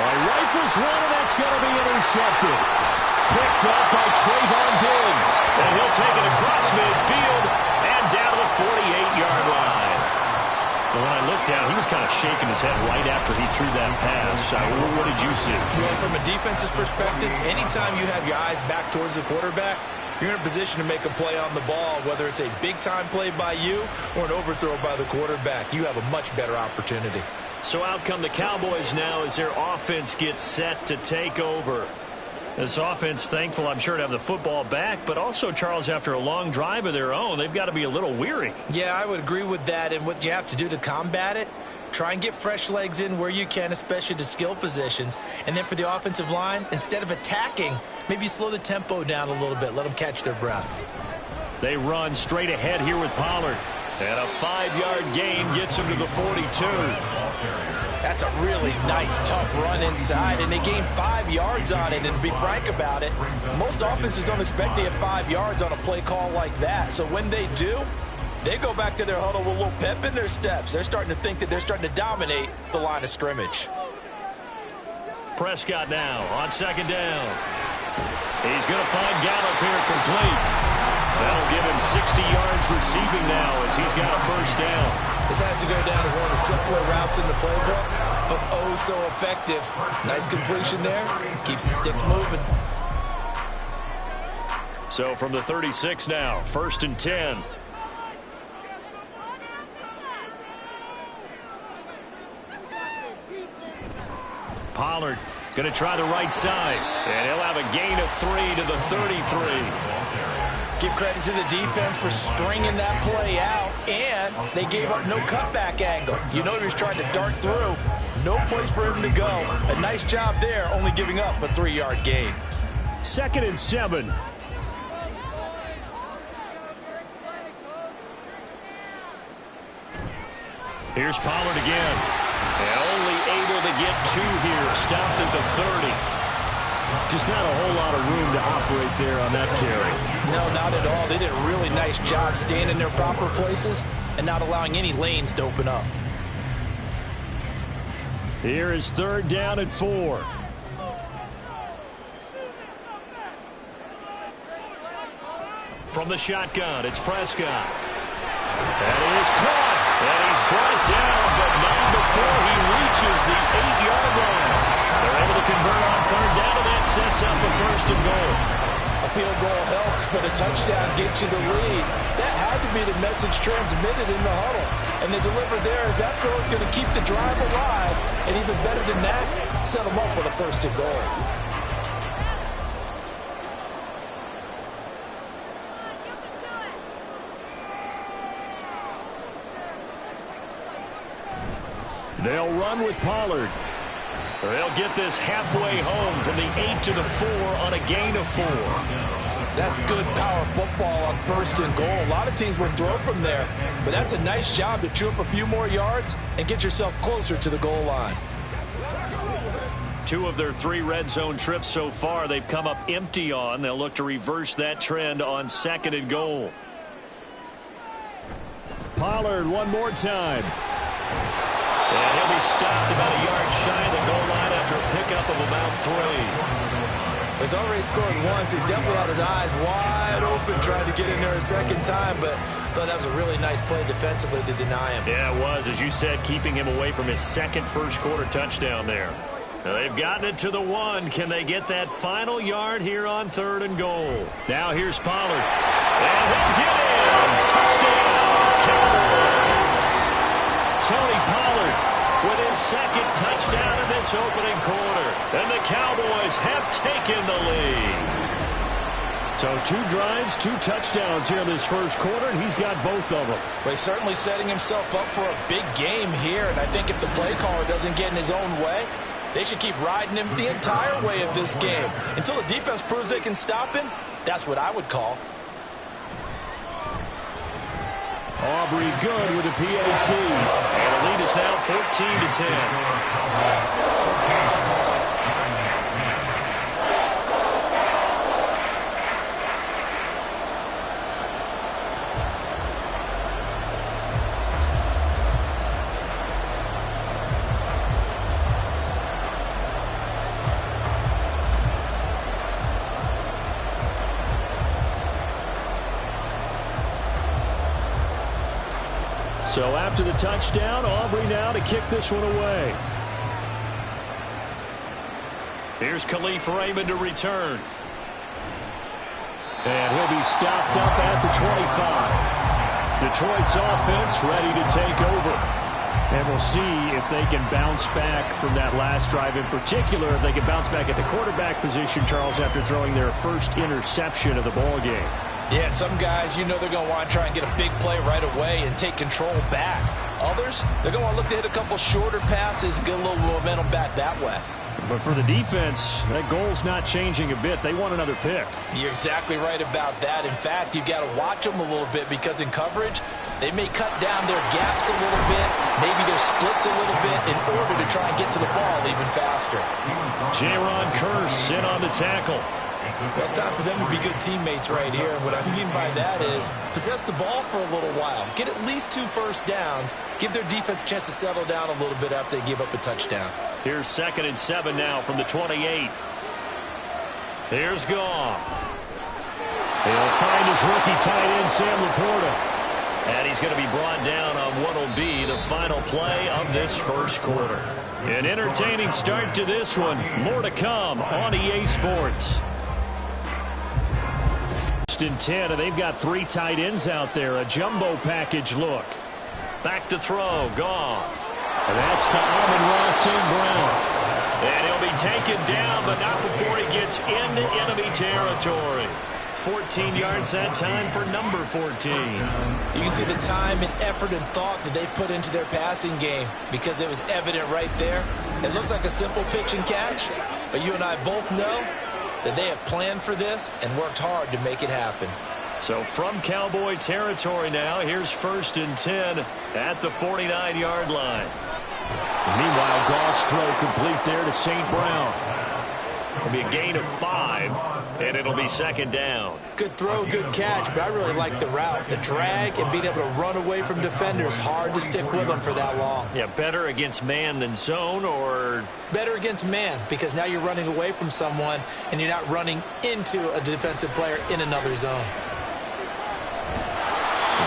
Rifles one, and that's going to be intercepted. Picked up by Trayvon Diggs. And he'll take it across midfield and down to the 48-yard line. But when I looked down, he was kind of shaking his head right after he threw that pass. What did you see? Well, from a defense's perspective, anytime you have your eyes back towards the quarterback, you're in a position to make a play on the ball, whether it's a big-time play by you or an overthrow by the quarterback. You have a much better opportunity. So out come the Cowboys now as their offense gets set to take over. This offense, thankful, I'm sure, to have the football back, but also, Charles, after a long drive of their own, they've got to be a little weary. Yeah, I would agree with that, and what you have to do to combat it, try and get fresh legs in where you can, especially to skill positions. And then for the offensive line, instead of attacking, maybe slow the tempo down a little bit, let them catch their breath. They run straight ahead here with Pollard. And a 5-yard gain gets him to the 42. That's a really nice, tough run inside, and they gained 5 yards on it. And to be frank about it, most offenses don't expect to get 5 yards on a play call like that. So when they do, they go back to their huddle with a little pep in their steps. They're starting to think that they're starting to dominate the line of scrimmage. Prescott now on second down. He's going to find Gallup here complete. That'll give him 60 yards receiving now as he's got a first down. This has to go down as one of the simpler routes in the playbook, but oh so effective. Nice completion there. Keeps the sticks moving. So from the 36 now, 1st and 10. Pollard going to try the right side, and he'll have a gain of 3 to the 33. Give credit to the defense for stringing that play out, and they gave up no cutback angle. You know he was trying to dart through. No place for him to go. A nice job there, only giving up a 3-yard gain. 2nd and 7. Here's Pollard again. And only able to get 2 here. Stopped at the 30. Just not a whole lot of room to operate there on that carry. No, not at all. They did a really nice job staying in their proper places and not allowing any lanes to open up. Here is 3rd down and 4. From the shotgun, it's Prescott. And he is caught. And he's brought down, but not before he reaches the 8-yard line. They're able to convert on 3rd down, and that sets up a 1st and goal. A field goal helps, but a touchdown gets you the lead. That had to be the message transmitted in the huddle. And they delivered there as that throw is going to keep the drive alive. And even better than that, set them up with a 1st and goal. They'll run with Pollard. They'll get this halfway home from the 8 to the 4 on a gain of 4. That's good power football on 1st and goal. A lot of teams would throw from there, but that's a nice job to chew up a few more yards and get yourself closer to the goal line. 2 of their 3 red zone trips so far they've come up empty on. They'll look to reverse that trend on 2nd and goal. Pollard one more time. And he'll be stopped about a yard shy of the goal line after a pickup of about 3. He's already scored once. He definitely had his eyes wide open trying to get in there a second time, but I thought that was a really nice play defensively to deny him. Yeah, it was, as you said, keeping him away from his 2nd first-quarter touchdown there. Now they've gotten it to the 1. Can they get that final yard here on 3rd and goal? Now here's Pollard. And he'll get in. Touchdown, Cowboys. Tony Pollard with his 2nd touchdown in this opening quarter. And the Cowboys have taken the lead. So 2 drives, 2 touchdowns here in this first quarter, and he's got both of them. But he's certainly setting himself up for a big game here. And I think if the play caller doesn't get in his own way, they should keep riding him the entire way of this game. Until the defense proves they can stop him, that's what I would call. Aubrey good with the PAT. And the lead is now 14-10. So after the touchdown, Aubrey now to kick this one away. Here's Khalif Raymond to return. And he'll be stopped up at the 25. Detroit's offense ready to take over. And we'll see if they can bounce back from that last drive in particular. If they can bounce back at the quarterback position, Charles, after throwing their first interception of the ball game. Yeah, and some guys, you know they're going to want to try and get a big play right away and take control back. Others, they're going to want to look to hit a couple shorter passes and get a little momentum back that way. But for the defense, that goal's not changing a bit. They want another pick. You're exactly right about that. In fact, you've got to watch them a little bit because in coverage, they may cut down their gaps a little bit, maybe their splits a little bit in order to try and get to the ball even faster. Jaron Kearse in on the tackle. Well, it's time for them to be good teammates right here. And what I mean by that is possess the ball for a little while. Get at least 2 first downs. Give their defense a chance to settle down a little bit after they give up a touchdown. Here's 2nd and 7 now from the 28. Here's Goff. He'll find his rookie tight end, Sam Laporta. And he's going to be brought down on what will be the final play of this first quarter. An entertaining start to this one. More to come on EA Sports. And 10, and they've got 3 tight ends out there. A jumbo package look. Back to throw. Goff. And that's to Amon-Ra St. Brown. And he'll be taken down, but not before he gets into enemy territory. 14 yards that time for number 14. You can see the time and effort and thought that they put into their passing game because it was evident right there. It looks like a simple pitch and catch, but you and I both know that they have planned for this and worked hard to make it happen. So from Cowboy territory now, here's 1st and 10 at the 49-yard line. And meanwhile, Goff's throw complete there to St. Brown. It'll be a gain of 5, and it'll be 2nd down. Good throw, good catch, but I really like the route. The drag and being able to run away from defenders, hard to stick with them for that long. Yeah, better against man than zone, or? Better against man, because now you're running away from someone, and you're not running into a defensive player in another zone.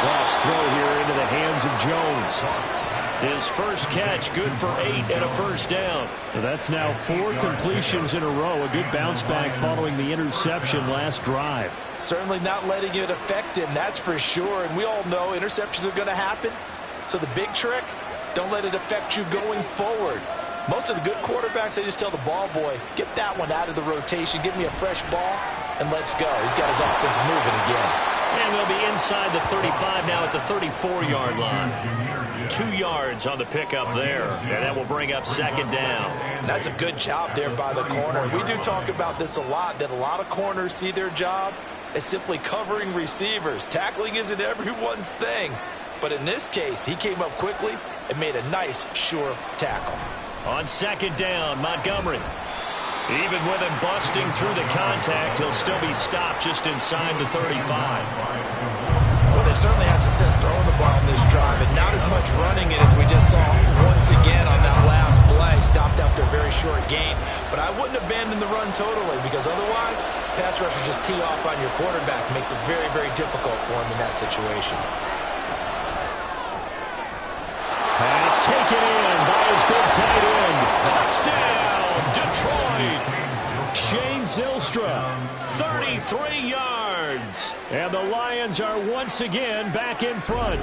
Goff's throw here into the hands of Jones. His first catch, good for 8 and a first down. So that's now 4 completions in a row. A good bounce back following the interception last drive. Certainly not letting it affect him, that's for sure. And we all know interceptions are going to happen. So the big trick, don't let it affect you going forward. Most of the good quarterbacks, they just tell the ball boy, get that one out of the rotation, give me a fresh ball, and let's go. He's got his offense moving again. And they'll be inside the 35 now at the 34-yard line. 2 yards on the pickup there. And that will bring up 2nd down. That's a good job there by the corner. We do talk about this a lot, that a lot of corners see their job as simply covering receivers. Tackling isn't everyone's thing. But in this case, he came up quickly and made a nice, sure tackle. On 2nd down, Montgomery. Even with him busting through the contact, he'll still be stopped just inside the 35. Well, they've certainly had success throwing the ball in this drive, and not as much running it as we just saw once again on that last play. Stopped after a very short gain. But I wouldn't abandon the run totally, because otherwise, pass rushers just tee off on your quarterback. Makes it very, very difficult for him in that situation. Pass taken in by his big tight end. Touchdown, Detroit. Shane Zylstra, 33 yards. And the Lions are once again back in front.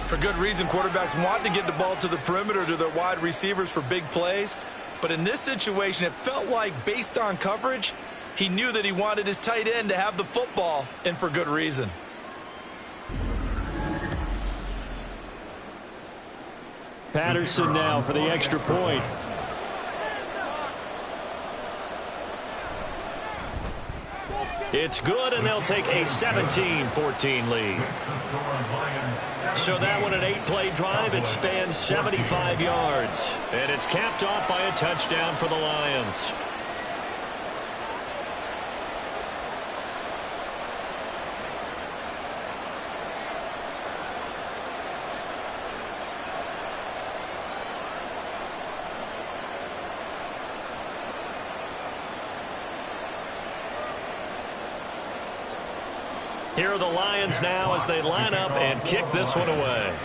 For good reason, quarterbacks want to get the ball to the perimeter to their wide receivers for big plays. But in this situation, it felt like, based on coverage, he knew that he wanted his tight end to have the football, and for good reason. Patterson now for the extra point. It's good, and they'll take a 17-14 lead. So that one, an 8-play drive. It spans 75 yards. And it's capped off by a touchdown for the Lions. Here are the Lions now as they line up and kick this one away.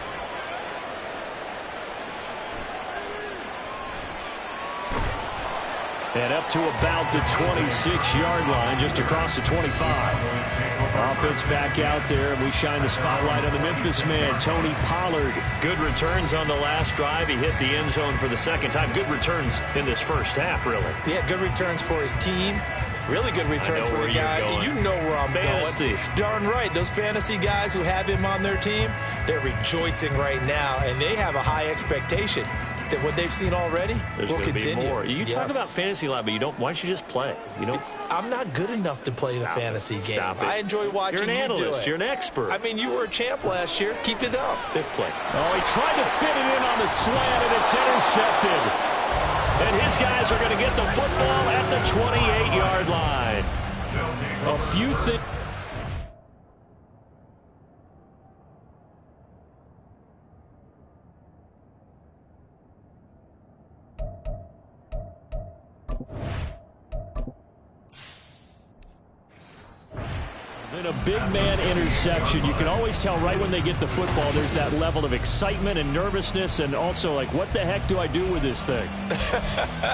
And up to about the 26-yard line, just across the 25. Offense back out there, and we shine the spotlight on the Memphis man, Tony Pollard. Good returns on the last drive. He hit the end zone for the second time. Good returns in this first half, really. Yeah, good returns for his team. Really good returns for the guy. You know where I'm going. Darn right. Those fantasy guys who have him on their team, they're rejoicing right now, and they have a high expectation that what they've seen already will continue. Be more. You talk about fantasy a lot, but you don't. Why don't you just play? You know, I'm not good enough to play the fantasy game. I enjoy watching you do it. You're an analyst. You're an expert. I mean, you were a champ last year. Keep it up. Fifth play. Oh, he tried to fit it in on the slant, and it's intercepted. And his guys are going to get the football at the 28-yard line. A few things. In a big man interception, you can always tell right when they get the football, there's that level of excitement and nervousness, and also like, what the heck do I do with this thing?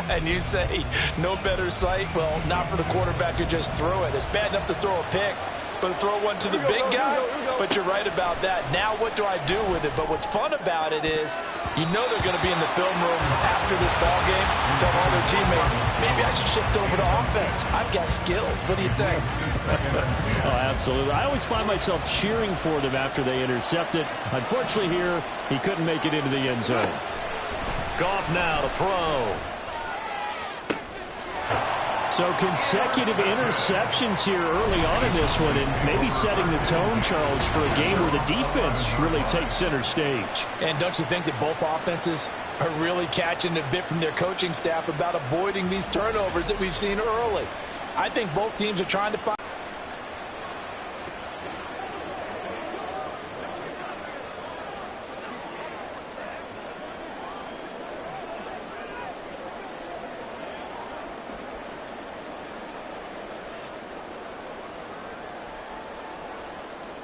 And you say, no better sight? Well, not for the quarterback who just threw it. It's bad enough to throw a pick, but throw one to the big guy? But you're right about that. Now what do I do with it? But what's fun about it is, you know they're going to be in the film room after this ball game, tell all their teammates, maybe I should shift over to offense. I've got skills. What do you think? Oh, absolutely. I always find myself cheering for them after they intercept it. Unfortunately here, he couldn't make it into the end zone. Goff now to throw. So consecutive interceptions here early on in this one, and maybe setting the tone, Charles, for a game where the defense really takes center stage. And don't you think that both offenses are really catching a bit from their coaching staff about avoiding these turnovers that we've seen early? I think both teams are trying to find.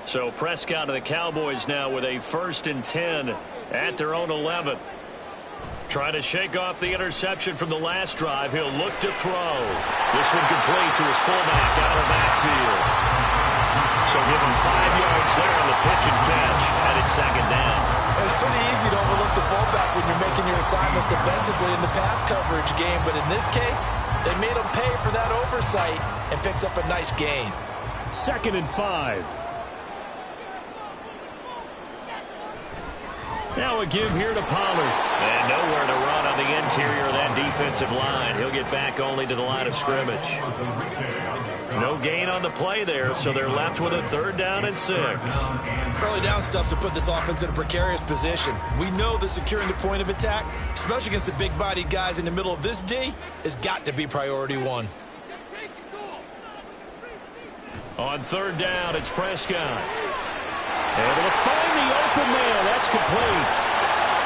So Prescott and the Cowboys now with a 1st and 10 at their own 11. Trying to shake off the interception from the last drive. He'll look to throw. This one complete to his fullback out of the backfield. So give him 5 yards there on the pitch and catch. And it's 2nd down. It's pretty easy to overlook the fullback when you're making your assignments defensively in the pass coverage game. But in this case, they made him pay for that oversight and picks up a nice gain. 2nd and 5. Now a give here to Pollard. And nowhere to run on the interior of that defensive line. He'll get back only to the line of scrimmage. No gain on the play there, so they're left with a 3rd down and 6. Early down stuff to put this offense in a precarious position. We know that securing the point of attack, especially against the big-bodied guys in the middle of this D, has got to be priority 1. On 3rd down, it's Prescott. Able to find the open man. That's complete.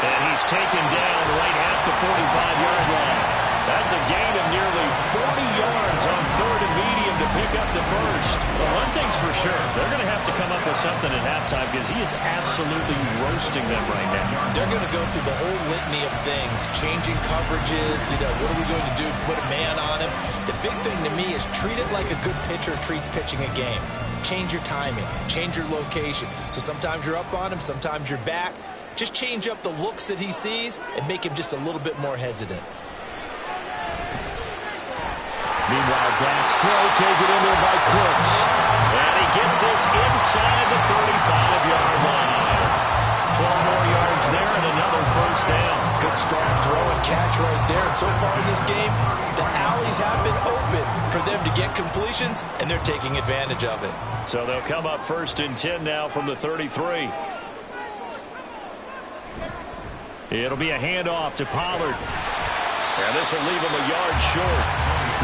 And he's taken down right at the 45-yard line. That's a gain of nearly 40 yards on 3rd and medium to pick up the 1st. Well, one thing's for sure. They're going to have to come up with something at halftime because he is absolutely roasting them right now. They're going to go through the whole litany of things, changing coverages, what are we going to do to put a man on him? The big thing to me is treat it like a good pitcher treats pitching a game. Change your timing, change your location. So sometimes you're up on him, sometimes you're back. Just change up the looks that he sees and make him just a little bit more hesitant. Meanwhile, Dak's throw taken in there by Cooks. And he gets this inside the 35-yard line. 12 more yards there and another 1st down. Good strong throw and catch right there. And so far in this game, the alleys have been open for them to get completions, and they're taking advantage of it. So they'll come up 1st and 10 now from the 33. It'll be a handoff to Pollard. And this will leave him a yard short.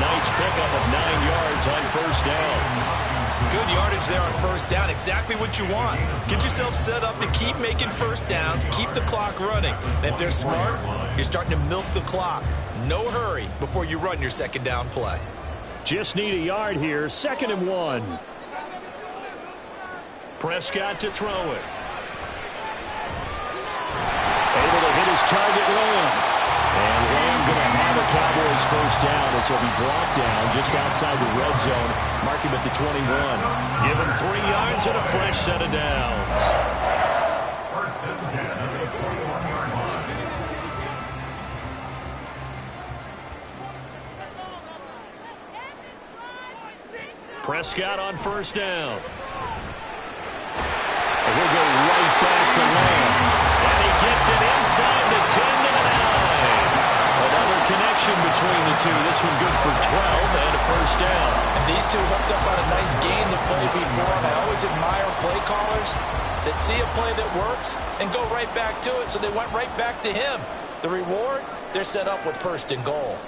Nice pickup of 9 yards on 1st down. Good yardage there on 1st down. Exactly what you want. Get yourself set up to keep making 1st downs, keep the clock running. And if they're smart, you're starting to milk the clock. No hurry before you run your 2nd down play. Just need a yard here. 2nd and 1. Prescott to throw it. Able to hit his target, Lamb. And Lamb going to have a Cowboys first down as he'll be brought down just outside the red zone. Mark him at the 21. Give him 3 yards and a fresh set of downs. First and 10 at the 41-yard line. Prescott on first down. And he'll go right back to Lamb. And he gets it inside the 10 to the 9. Another connection between the two. This one good for 12 and a first down. And these two hooked up on a nice game to play before. And I always admire play callers that see a play that works and go right back to it. So they went right back to him. The reward, they're set up with first and goal.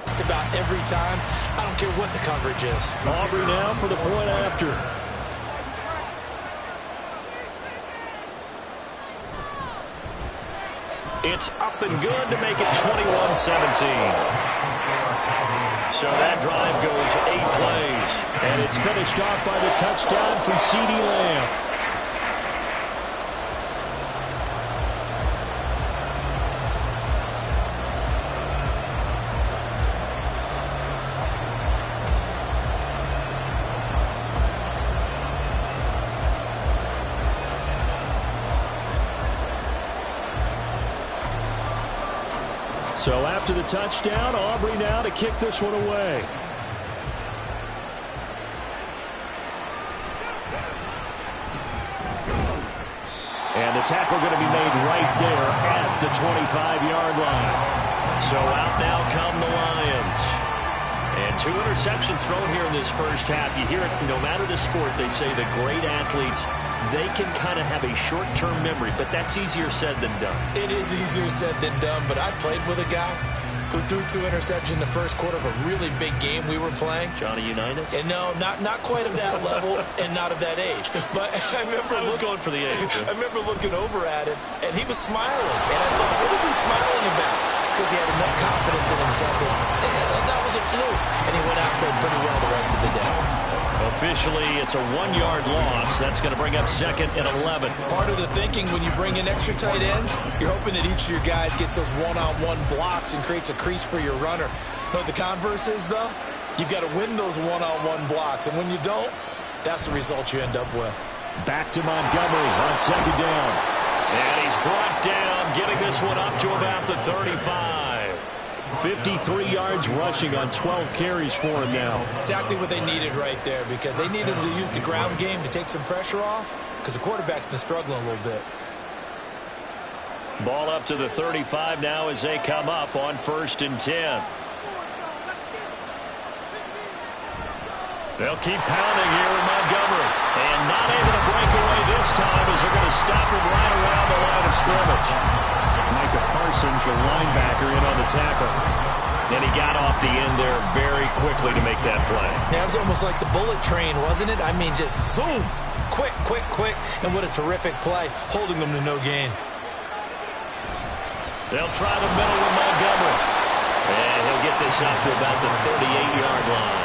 Just about every time. I don't care what the coverage is. Aubrey now for the point after. It's up and good to make it 21-17. So that drive goes 8 plays. And it's finished off by the touchdown from CeeDee Lamb. So after the touchdown, Aubrey now to kick this one away. And the tackle going to be made right there at the 25-yard line. So out now come the Lions. And 2 interceptions thrown here in this first half. You hear it, no matter the sport, they say the great athletes, they can kind of have a short-term memory, but that's easier said than done. It is easier said than done, but I played with a guy who threw 2 interceptions in the first quarter of a really big game we were playing. Johnny Unitas? And no, not quite of that level and not of that age. But I remember going for the age. I remember looking over at him, and he was smiling. And I thought, what is he smiling about? It's because he had enough confidence in himself that was a fluke. And he went out and played pretty well the rest of the day. Officially, it's a 1-yard loss. That's going to bring up 2nd and 11. Part of the thinking when you bring in extra tight ends, you're hoping that each of your guys gets those one-on-one blocks and creates a crease for your runner. You know what the converse is, though? You've got to win those one-on-one blocks, and when you don't, that's the result you end up with. Back to Montgomery on 2nd down. And he's brought down, getting this one up to about the 35. 53 yards rushing on 12 carries for him now. Exactly what they needed right there, because they needed to use the ground game to take some pressure off, because the quarterback's been struggling a little bit. Ball up to the 35 now as they come up on 1st and 10. They'll keep pounding here with Montgomery. And not able to break away this time as they're going to stop him right around the line of scrimmage. Micah Parsons, the linebacker, in on the tackle. And he got off the end there very quickly to make that play. Yeah, it was almost like the bullet train, wasn't it? I mean, just zoom. Quick, quick, quick. And what a terrific play, holding them to no gain. They'll try the middle with Montgomery. And he'll get this out to about the 38-yard line.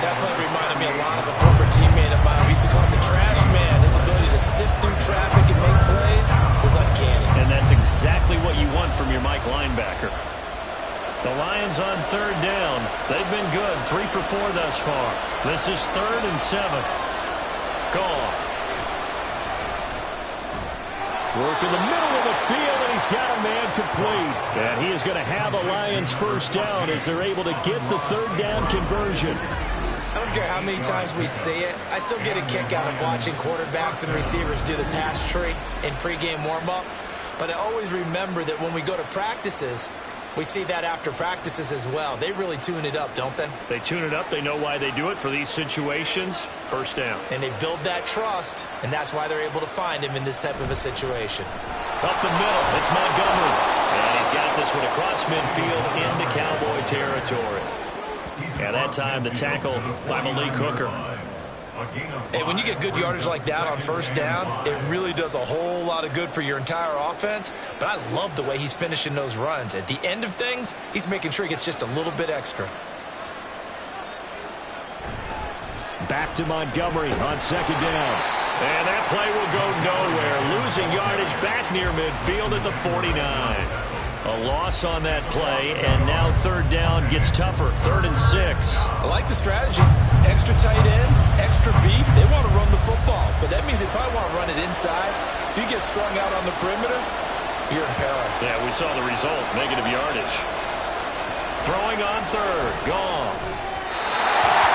That play reminded me a lot of a former teammate of mine. We used to call him the trash man. His ability to sift through traffic and make plays was uncanny. And that's exactly what you want from your Mike linebacker. The Lions on 3rd down. They've been good. 3 for 4 thus far. This is 3rd and 7. Gone. Work in the middle of the field, and he's got a man complete. And he is going to have a Lions first down as they're able to get the 3rd down conversion. I don't care how many times we see it. I still get a kick out of watching quarterbacks and receivers do the pass tree in pregame warm-up. But I always remember that when we go to practices, we see that after practices as well. They really tune it up, don't they? They tune it up. They know why they do it for these situations. First down. And they build that trust, and that's why they're able to find him in this type of a situation. Up the middle, it's Montgomery. And he's got this one across midfield into Cowboy territory. And that time, the tackle by Malik Hooker. Hey, when you get good yardage like that on first down, it really does a whole lot of good for your entire offense. But I love the way he's finishing those runs. At the end of things, he's making sure he gets just a little bit extra. Back to Montgomery on second down. And that play will go nowhere. Losing yardage back near midfield at the 49. A loss on that play, and now third down gets tougher. 3rd and 6. I like the strategy. Extra tight ends, extra beef. They want to run the football, but that means they probably want to run it inside. If you get strung out on the perimeter, you're in peril. Yeah, we saw the result. Negative yardage. Throwing on third. Goff.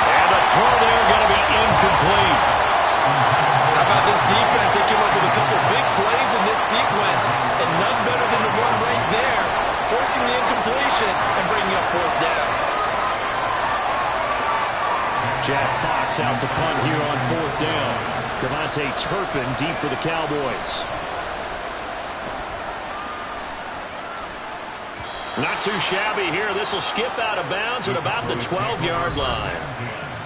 And the throw there going to be incomplete. How about this defense? They came up with a couple big plays in this sequence, and none better than the one right there, forcing the incompletion and bringing up 4th down. Jack Fox out to punt here on 4th down. Devontae Turpin deep for the Cowboys. Not too shabby here. This will skip out of bounds at about the 12-yard line.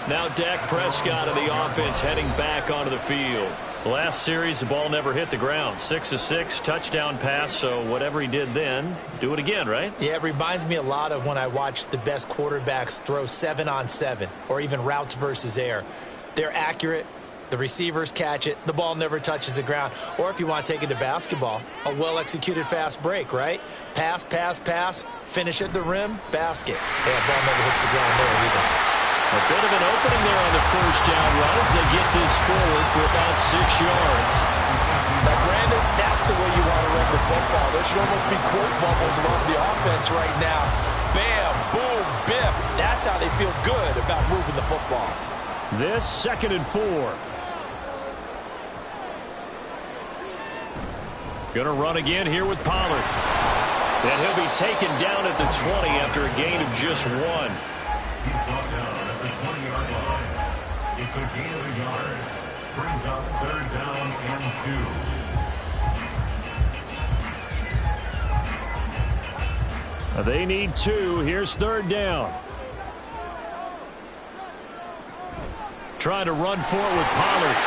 Now Dak Prescott of the offense heading back onto the field. Last series, the ball never hit the ground. 6 of 6, touchdown pass, so whatever he did then, do it again, right? Yeah, it reminds me a lot of when I watch the best quarterbacks throw 7-on-7 or even routes versus air. They're accurate. The receivers catch it. The ball never touches the ground. Or if you want to take it to basketball, a well-executed fast break, right? Pass, pass, pass, finish at the rim, basket. Yeah, ball never hits the ground there either. A bit of an opening there on the first down run as they get this forward for about 6 yards. Now, Brandon, that's the way you want to run the football. There should almost be quote bubbles above the offense right now. Bam, boom, biff. That's how they feel good about moving the football. This 2nd and 4. Going to run again here with Pollard. And he'll be taken down at the 20 after a gain of just 1. He's brought down at the 20-yard line. It's a gain of a yard. Brings up 3rd down and 2. They need 2. Here's 3rd down. Trying to run for it with Pollard.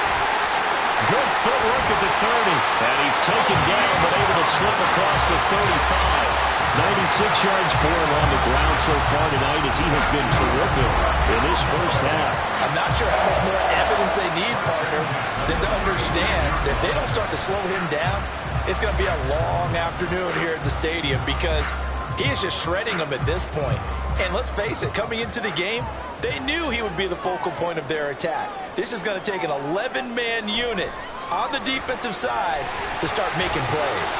Good footwork at the 30. And he's taken down, but able to slip across the 35. 96 yards for him on the ground so far tonight as he has been terrific in this first half. I'm not sure how much more evidence they need, partner, than to understand that if they don't start to slow him down, it's going to be a long afternoon here at the stadium because he is just shredding them at this point. And let's face it, coming into the game, they knew he would be the focal point of their attack. This is going to take an 11-man unit on the defensive side to start making plays.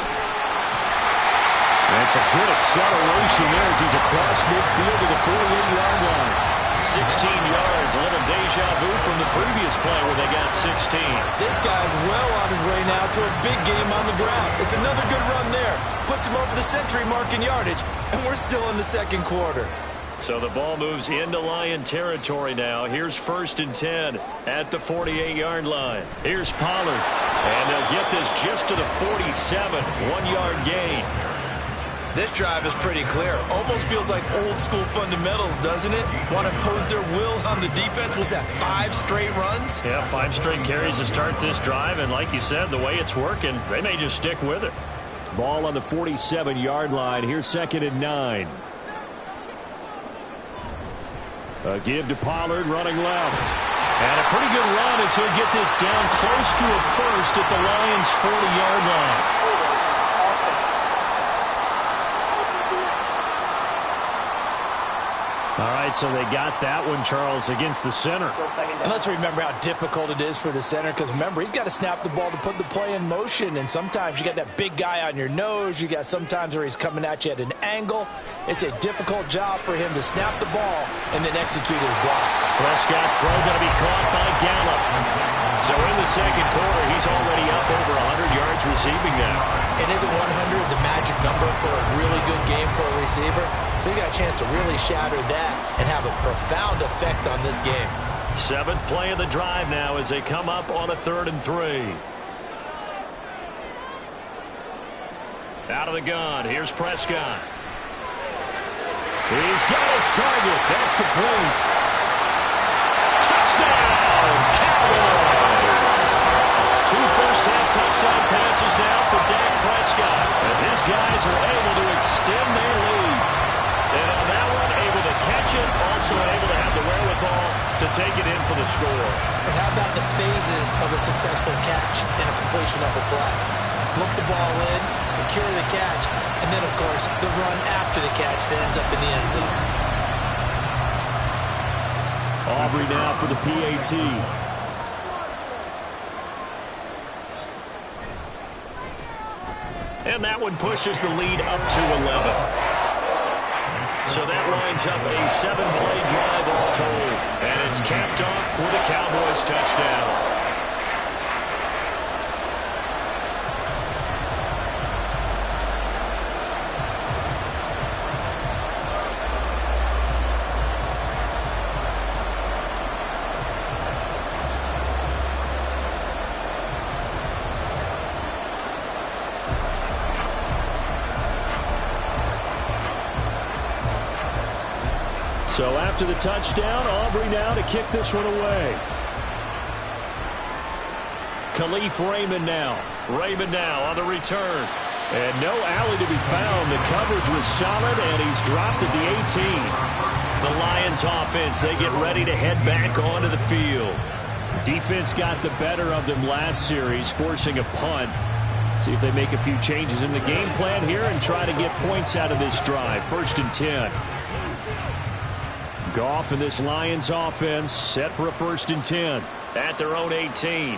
That's a good acceleration there as he's across midfield to the 48-yard line. 16 yards, a little deja vu from the previous play where they got 16. This guy's well on his way now to a big game on the ground. It's another good run there. Puts him over the century mark in yardage, and we're still in the 2nd quarter. So the ball moves into Lion territory now. Here's 1st and 10 at the 48-yard line. Here's Pollard, and they'll get this just to the 47, 1-yard gain. This drive is pretty clear. Almost feels like old-school fundamentals, doesn't it? Want to impose their will on the defense? Was that 5 straight runs? Yeah, 5 straight carries to start this drive, and like you said, the way it's working, they may just stick with it. Ball on the 47-yard line. Here's 2nd and 9. A give to Pollard running left. And a pretty good run as he'll get this down close to a first at the Lions' 40-yard line. All right, so they got that one, Charles, against the center. And let's remember how difficult it is for the center because, remember, he's got to snap the ball to put the play in motion. And sometimes you got that big guy on your nose. You got sometimes where he's coming at you at an angle. It's a difficult job for him to snap the ball and then execute his block. Prescott's throw going to be caught by Gallup. So in the 2nd quarter, he's already up over 100 yards receiving now. And isn't 100 the magic number for a really good game for a receiver? So you got a chance to really shatter that and have a profound effect on this game. 7th play of the drive now as they come up on a 3rd and 3. Out of the gun, here's Prescott. He's got his target. That's complete. Touchdown, Cowboys! 2 first-half touchdown passes now for Dak Prescott as his guys are able to extend their lead. And on that one, able to catch it, also able to have the wherewithal to take it in for the score. And how about the phases of a successful catch and a completion of a play? Look the ball in, secure the catch, and then, of course, the run after the catch that ends up in the end zone. Aubrey now for the PAT. And that one pushes the lead up to 11. So that lines up a 7-play drive all told. And it's capped off with a Cowboys touchdown. So after the touchdown, Aubrey now to kick this one away. Khalif Raymond now. Raymond now on the return. And no alley to be found. The coverage was solid, and he's dropped at the 18. The Lions offense, they get ready to head back onto the field. Defense got the better of them last series, forcing a punt. See if they make a few changes in the game plan here and try to get points out of this drive. 1st and 10. Goff and this Lions offense set for a 1st and 10 at their own 18.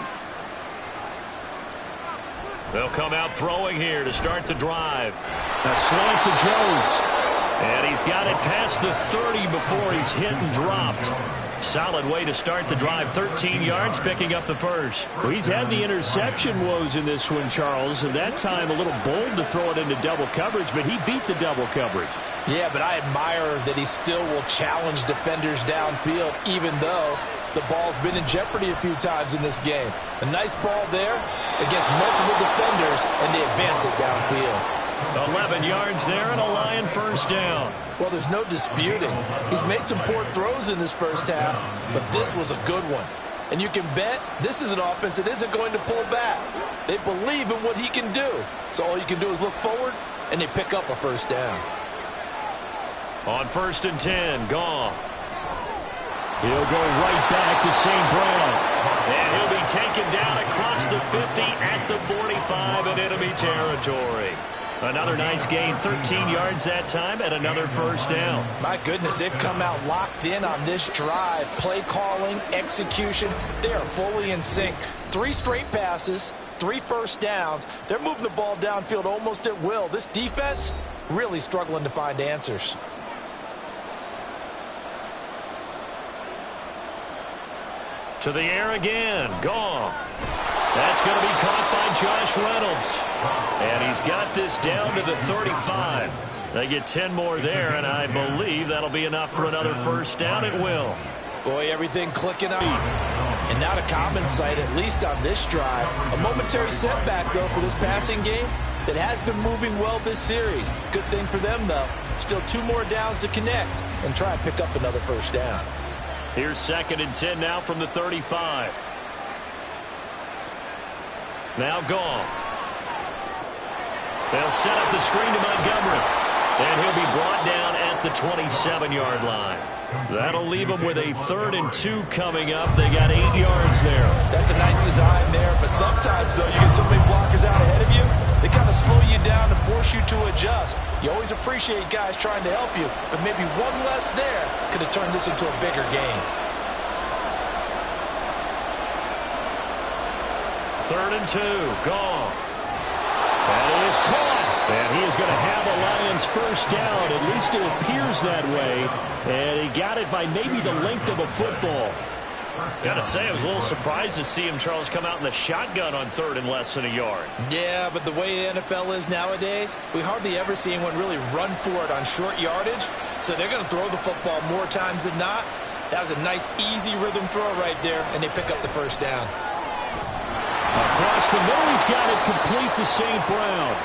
They'll come out throwing here to start the drive. A slant to Jones. And he's got it past the 30 before he's hit and dropped. Solid way to start the drive. 13 yards, picking up the first. Well, he's had the interception woes in this one, Charles. And that time a little bold to throw it into double coverage, but he beat the double coverage. Yeah, but I admire that he still will challenge defenders downfield, even though the ball's been in jeopardy a few times in this game. A nice ball there against multiple defenders, and they advance it downfield. 11 yards there and a Lion 1st down. Well, there's no disputing. He's made some poor throws in this first half, but this was a good one. And you can bet this is an offense that isn't going to pull back. They believe in what he can do. So all you can do is look forward, and they pick up a 1st down. On 1st and 10, Goff. He'll go right back to St. Brown. And he'll be taken down across the 50 at the 45 in enemy territory. Another nice gain, 13 yards that time, and another 1st down. My goodness, they've come out locked in on this drive. Play calling, execution, they are fully in sync. 3 straight passes, 3 1st downs. They're moving the ball downfield almost at will. This defense really struggling to find answers. To the air again, Goff. That's going to be caught by Josh Reynolds. And he's got this down to the 35. They get 10 more there, and I believe that'll be enough for another 1st down. It will. Boy, everything clicking up. And not a common sight, at least on this drive. A momentary setback, though, for this passing game that has been moving well this series. Good thing for them, though. Still 2 more downs to connect and try and pick up another 1st down. Here's 2nd and 10 now from the 35. Now Goff. They'll set up the screen to Montgomery. And he'll be brought down at the 27-yard line. That'll leave them with a 3rd and 2 coming up. They got 8 yards there. That's a nice design there, but sometimes, though, you get so many blockers out ahead of you, they kind of slow you down and force you to adjust. You always appreciate guys trying to help you, but maybe one less there could have turned this into a bigger game. 3rd and 2, Goff. And he is caught. And he is going to have a Lions 1st down. At least it appears that way. And he got it by maybe the length of a football. Gotta say, I was a little surprised to see him, Charles, come out in the shotgun on 3rd and less than a yard. Yeah, but the way the NFL is nowadays, we hardly ever see anyone really run for it on short yardage. So they're going to throw the football more times than not. That was a nice, easy rhythm throw right there, and they pick up the 1st down. Across the middle, he's got it complete to St. Brown.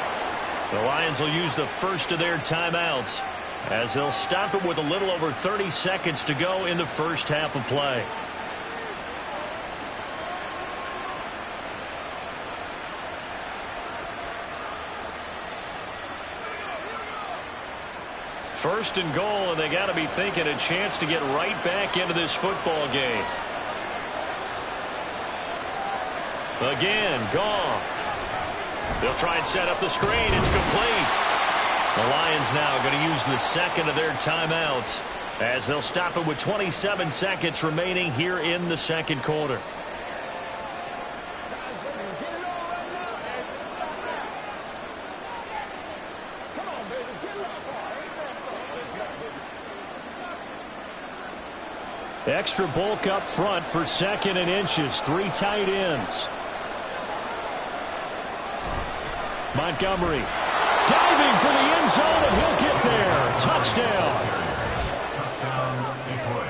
The Lions will use the first of their timeouts as they'll stop it with a little over 30 seconds to go in the first half of play. First and goal, and they got to be thinking a chance to get right back into this football game. Again, Goff. They'll try and set up the screen. It's complete. The Lions now going to use the second of their timeouts as they'll stop it with 27 seconds remaining here in the second quarter. Extra bulk up front for second and inches. 3 tight ends. Montgomery diving for the end zone, and he'll get there. Touchdown.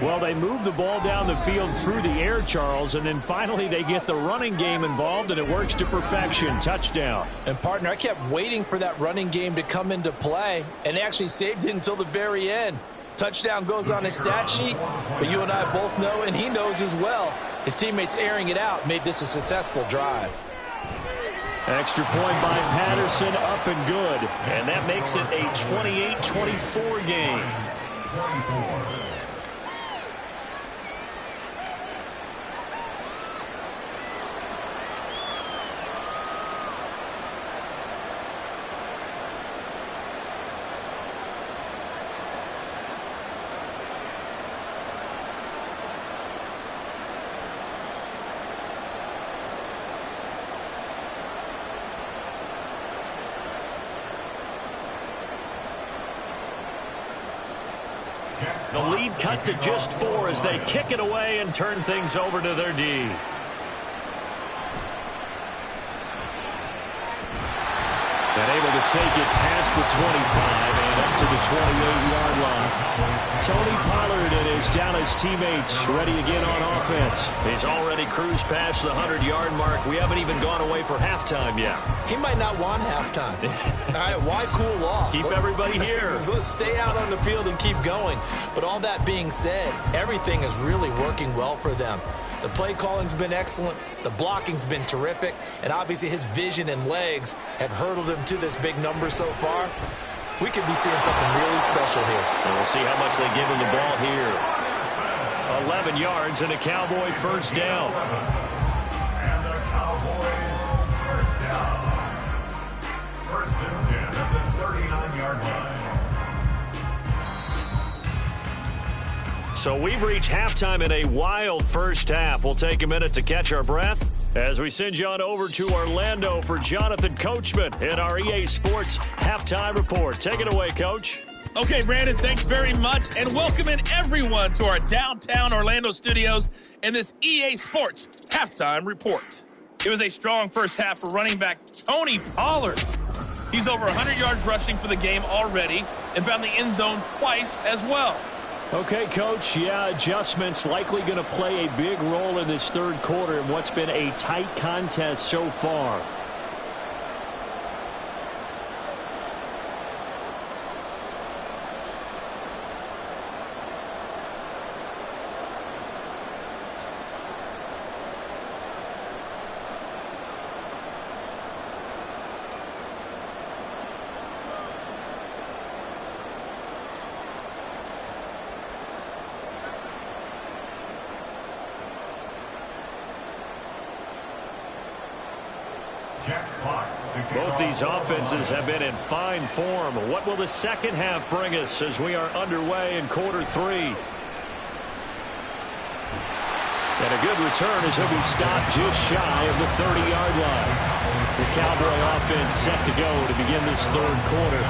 Well, they move the ball down the field through the air, Charles, and then finally they get the running game involved, and it works to perfection. Touchdown. And, partner, I kept waiting for that running game to come into play, and they actually saved it until the very end. Touchdown goes on his stat sheet, but you and I both know, and he knows as well, his teammates airing it out made this a successful drive. Extra point by Patterson, up and good. And that makes it a 28-24 game. The lead cut to just 4 as they kick it away and turn things over to their D. And able to take it past the 25 and up to the 28-yard line. Tony Pollard and his Dallas teammates ready again on offense. He's already cruised past the 100-yard mark. We haven't even gone away for halftime yet. He might not want halftime. All right, why cool off? Keep everybody here. Let's stay out on the field and keep going. But all that being said, everything is really working well for them. The play calling's been excellent. The blocking's been terrific. And obviously his vision and legs have hurdled him to this big number so far. We could be seeing something really special here. And we'll see how much they give him the ball here. 11 yards and a Cowboy first down. And the Cowboys first down. First and 10 at the 39-yard line. So we've reached halftime in a wild first half. We'll take a minute to catch our breath as we send you on over to Orlando for Jonathan Coachman in our EA Sports Halftime Report. Take it away, Coach. Okay, Brandon, thanks very much, and welcome in everyone to our downtown Orlando studios in this EA Sports Halftime Report. It was a strong first half for running back Tony Pollard. He's over 100 yards rushing for the game already and found the end zone twice as well. Okay, Coach, adjustments likely going to play a big role in this third quarter in what's been a tight contest so far. Both these offenses have been in fine form. What will the second half bring us as we are underway in quarter 3? And a good return as he'll be stopped just shy of the 30-yard line. The Cowboy offense set to go to begin this third quarter.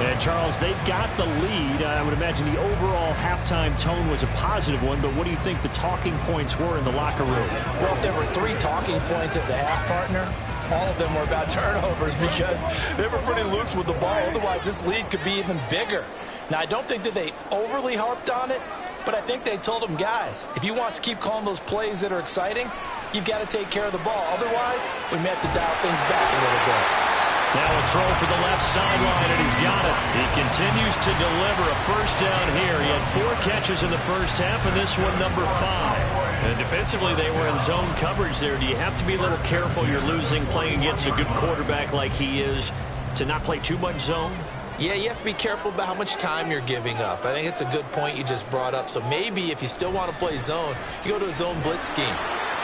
And, Charles, they've got the lead. I would imagine the overall halftime tone was a positive one, but what do you think the talking points were in the locker room? Well, if there were 3 talking points at the half, partner, all of them were about turnovers because they were pretty loose with the ball. Otherwise, this lead could be even bigger. Now, I don't think that they overly harped on it, but I think they told them, guys, if you want to keep calling those plays that are exciting, you've got to take care of the ball. Otherwise, we may have to dial things back a little bit. Now a throw for the left sideline, and he's got it. He continues to deliver a first down here. He had 4 catches in the first half, and this one number 5. And defensively, they were in zone coverage there. Do you have to be a little careful? You're losing playing against a good quarterback like he is to not play too much zone? Yeah, you have to be careful about how much time you're giving up. I think it's a good point you just brought up. So maybe if you still want to play zone, you go to a zone blitz scheme.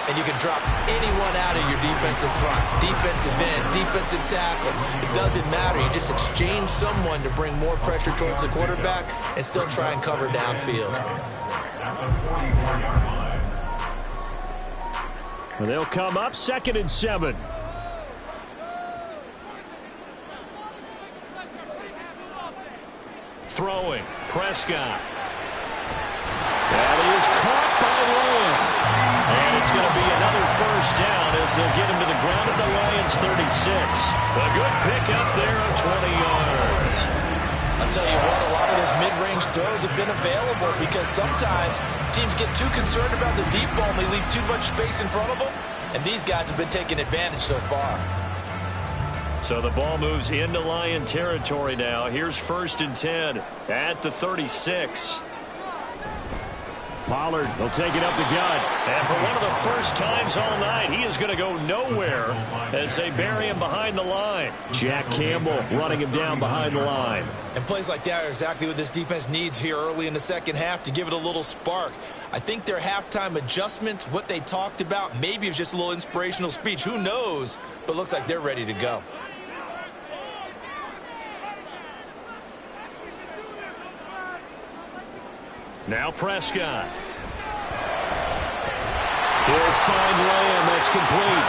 And you can drop anyone out of your defensive front. Defensive end, defensive tackle. It doesn't matter. You just exchange someone to bring more pressure towards the quarterback and still try and cover downfield. Well, they'll come up 2nd and 7. Throwing, Prescott. That is caught by Lamb. And it's going to be another first down as they'll get him to the ground at the Lions' 36. A good pickup there of 20 yards. I'll tell you what, a lot of those mid-range throws have been available because sometimes teams get too concerned about the deep ball and they leave too much space in front of them. And these guys have been taking advantage so far. So the ball moves into Lion territory now. Here's 1st and 10 at the 36. Pollard will take it up the gut. And for one of the first times all night, he is going to go nowhere as they bury him behind the line. Jack Campbell running him down behind the line. And plays like that are exactly what this defense needs here early in the second half to give it a little spark. I think their halftime adjustments, what they talked about, maybe it was just a little inspirational speech. Who knows? But looks like they're ready to go. Now Prescott. He'll find Lamb. That's complete.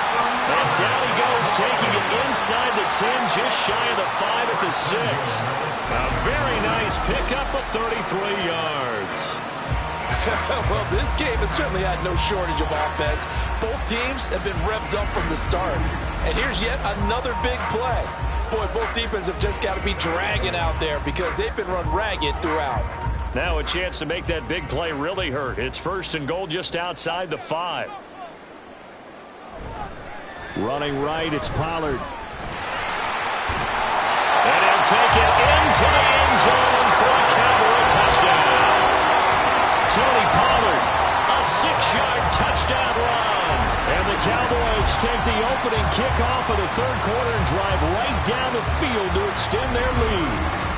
And down he goes, taking it inside the 10, just shy of the 5 at the 6. A very nice pickup of 33 yards. Well, this game has certainly had no shortage of offense. Both teams have been revved up from the start. And here's yet another big play. Boy, both defenses have just got to be dragging out there because they've been run ragged throughout. Now a chance to make that big play really hurt. It's 1st and goal just outside the 5. Running right, it's Pollard. And he'll take it into the end zone for a Cowboy touchdown. Tony Pollard, a 6-yard touchdown run. And the Cowboys take the opening kickoff of the 3rd quarter and drive right down the field to extend their lead.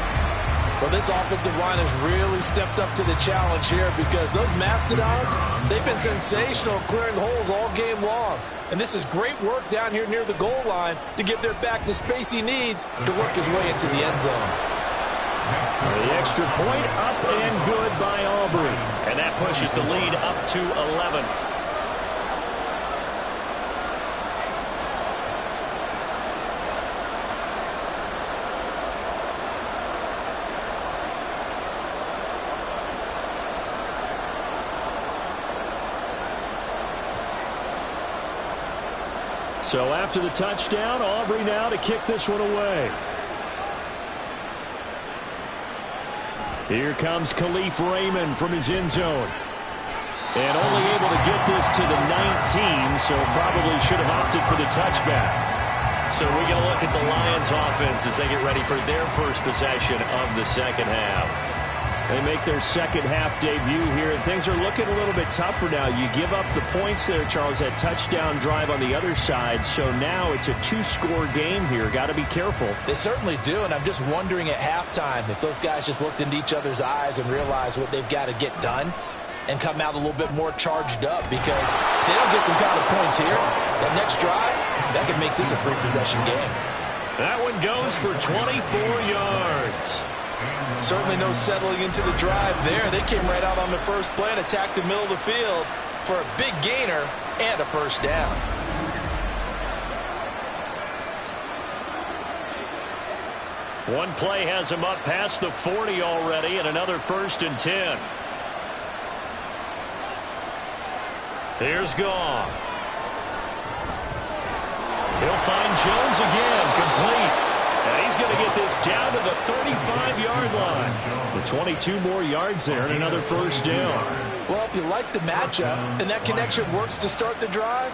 Well, this offensive line has really stepped up to the challenge here because those Mastodons, they've been sensational clearing holes all game long. And this is great work down here near the goal line to give their back the space he needs to work his way into the end zone. The extra point up and good by Aubrey. And that pushes the lead up to 11. So after the touchdown, Aubrey now to kick this one away. Here comes Khalif Raymond from his end zone. And only able to get this to the 19, so probably should have opted for the touchback. So we're going to look at the Lions offense as they get ready for their first possession of the second half. They make their second half debut here, and things are looking a little bit tougher now. You give up the points there, Charles, that touchdown drive on the other side. So now it's a 2-score game here. Got to be careful. They certainly do, and I'm just wondering at halftime if those guys just looked into each other's eyes and realized what they've got to get done and come out a little bit more charged up, because if they don't get some kind of points here, that next drive, that could make this a free-possession game. That one goes for 24 yards. Certainly no settling into the drive there. They came right out on the first play and attacked the middle of the field for a big gainer and a first down. One play has him up past the 40 already, and another 1st and 10. Here's Goff. He'll find Jones again, complete. And he's going to get this down to the 35-yard line. The 22 more yards there and another first down. Well, if you like the matchup and that connection works to start the drive,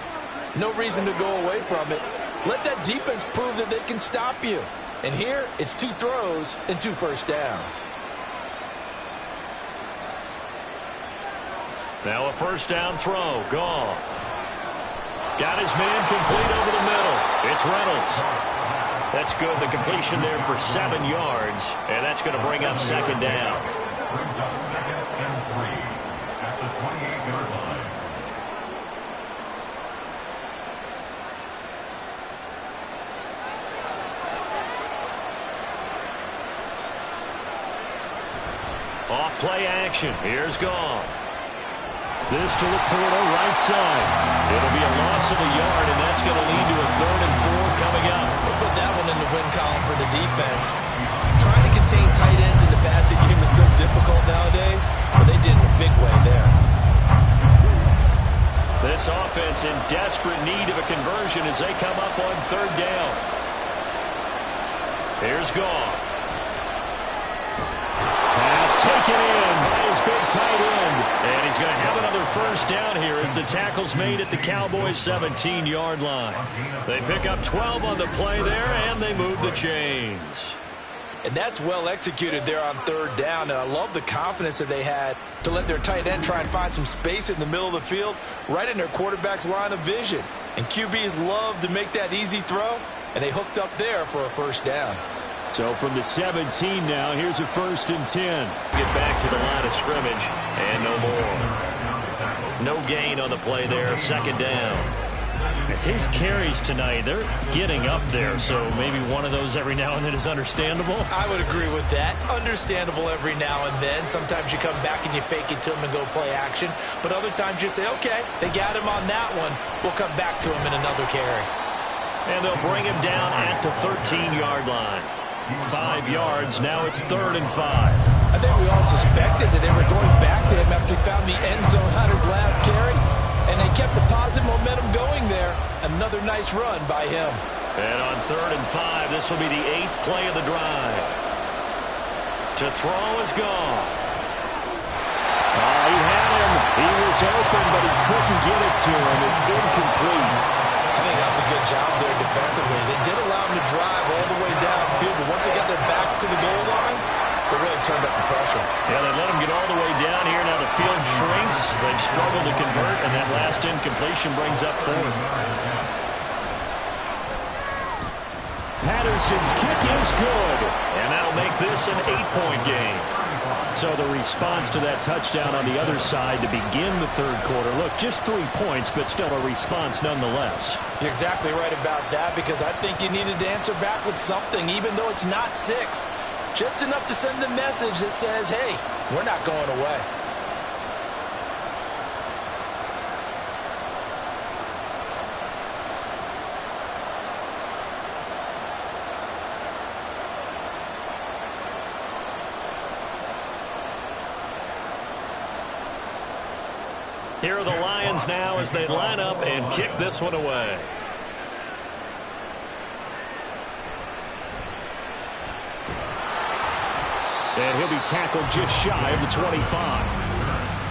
no reason to go away from it. Let that defense prove that they can stop you. And here, it's 2 throws and 2 first downs. Now a first down throw. Goff. Got his man complete over the middle. It's Reynolds. That's good. The completion there for 7 yards, and that's going to bring up second down. Brings up 2nd and 3 at the 28-yard line. Off play action. Here's Goff. This to Laporta, right side. It'll be a loss of a yard, and that's going to lead to a 3rd and 4 coming up. We'll put that one in the win column for the defense. Trying to contain tight ends in the passing game is so difficult nowadays, but they did in a big way there. This offense in desperate need of a conversion as they come up on 3rd down. Here's Goff. Pass taken in by his big tight end. And he's going to have another 1st down here as the tackle's made at the Cowboys' 17-yard line. They pick up 12 on the play there, and they move the chains. And that's well executed there on 3rd down. And I love the confidence that they had to let their tight end try and find some space in the middle of the field, right in their quarterback's line of vision. And QBs love to make that easy throw, and they hooked up there for a 1st down. So from the 17 now, here's a 1st and 10. Get back to the line of scrimmage, and no more. No gain on the play there, 2nd down. His carries tonight, they're getting up there, so maybe one of those every now and then is understandable. I would agree with that. Understandable every now and then. Sometimes you come back and you fake it to him and go play action. But other times you say, okay, they got him on that one. We'll come back to him in another carry. And they'll bring him down at the 13-yard line. 5 yards, now it's 3rd and 5. I think we all suspected that they were going back to him after he found the end zone on his last carry, and they kept the positive momentum going there. Another nice run by him. And on 3rd and 5, this will be the 8th play of the drive. To throw is Goff. He had him. He was open, but he couldn't get it to him. It's incomplete. I think that was a good job there defensively. They did allow him to drive all the way downfield, but once they got their backs to the goal line, they really turned up the pressure. Yeah, they let him get all the way down here. Now the field shrinks. They've struggled to convert, and that last incompletion brings up 4th. Patterson's kick is good, and that'll make this an 8-point game. So the response to that touchdown on the other side to begin the 3rd quarter. Look, just 3 points, but still a response nonetheless. You're exactly right about that, because I think you needed to answer back with something, even though it's not 6. Just enough to send a message that says, hey, we're not going away. Here are the Lions now as they line up and kick this one away. And he'll be tackled just shy of the 25.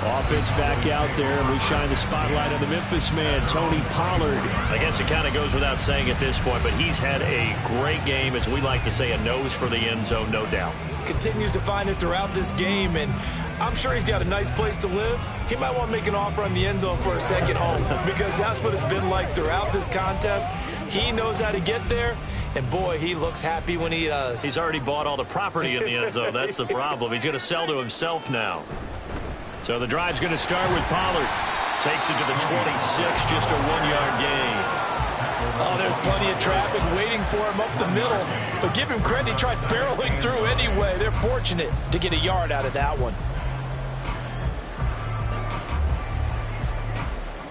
Offense back out there, and we shine the spotlight on the Memphis man, Tony Pollard. I guess it kind of goes without saying at this point, but he's had a great game, as we like to say, a nose for the end zone, no doubt. Continues to find it throughout this game, and I'm sure he's got a nice place to live. He might want to make an offer on the end zone for a second home, because that's what it's been like throughout this contest. He knows how to get there, and boy, he looks happy when he does. He's already bought all the property in the end zone. That's the problem. He's going to sell to himself now. So the drive's going to start with Pollard. Takes it to the 26, just a 1-yard gain. Oh, there's plenty of traffic waiting for him up the middle. But give him credit, he tried barreling through anyway. They're fortunate to get a yard out of that one.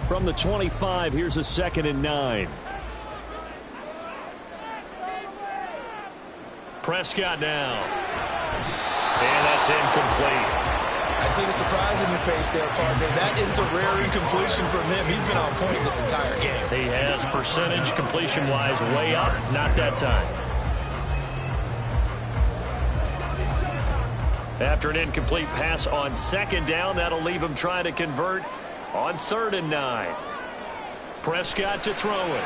From the 25, here's a 2nd and 9. Prescott now. And that's incomplete. I see the surprise in your face there, partner. That is a rare incompletion from him. He's been on point this entire game. He has percentage completion-wise way up. Not that time. After an incomplete pass on 2nd down, that'll leave him trying to convert on 3rd and 9. Prescott to throw it.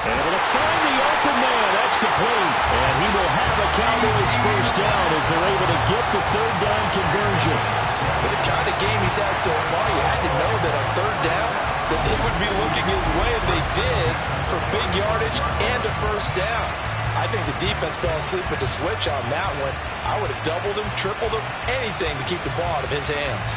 Able to find the open man. That's complete. And he will have a Cowboys 1st down as they're able to get the 3rd down conversion. With the kind of game he's had so far, you had to know that on 3rd down, that they would be looking his way, and they did, for big yardage and a first down. I think the defense fell asleep at the switch on that one. I would have doubled him, tripled him, anything to keep the ball out of his hands.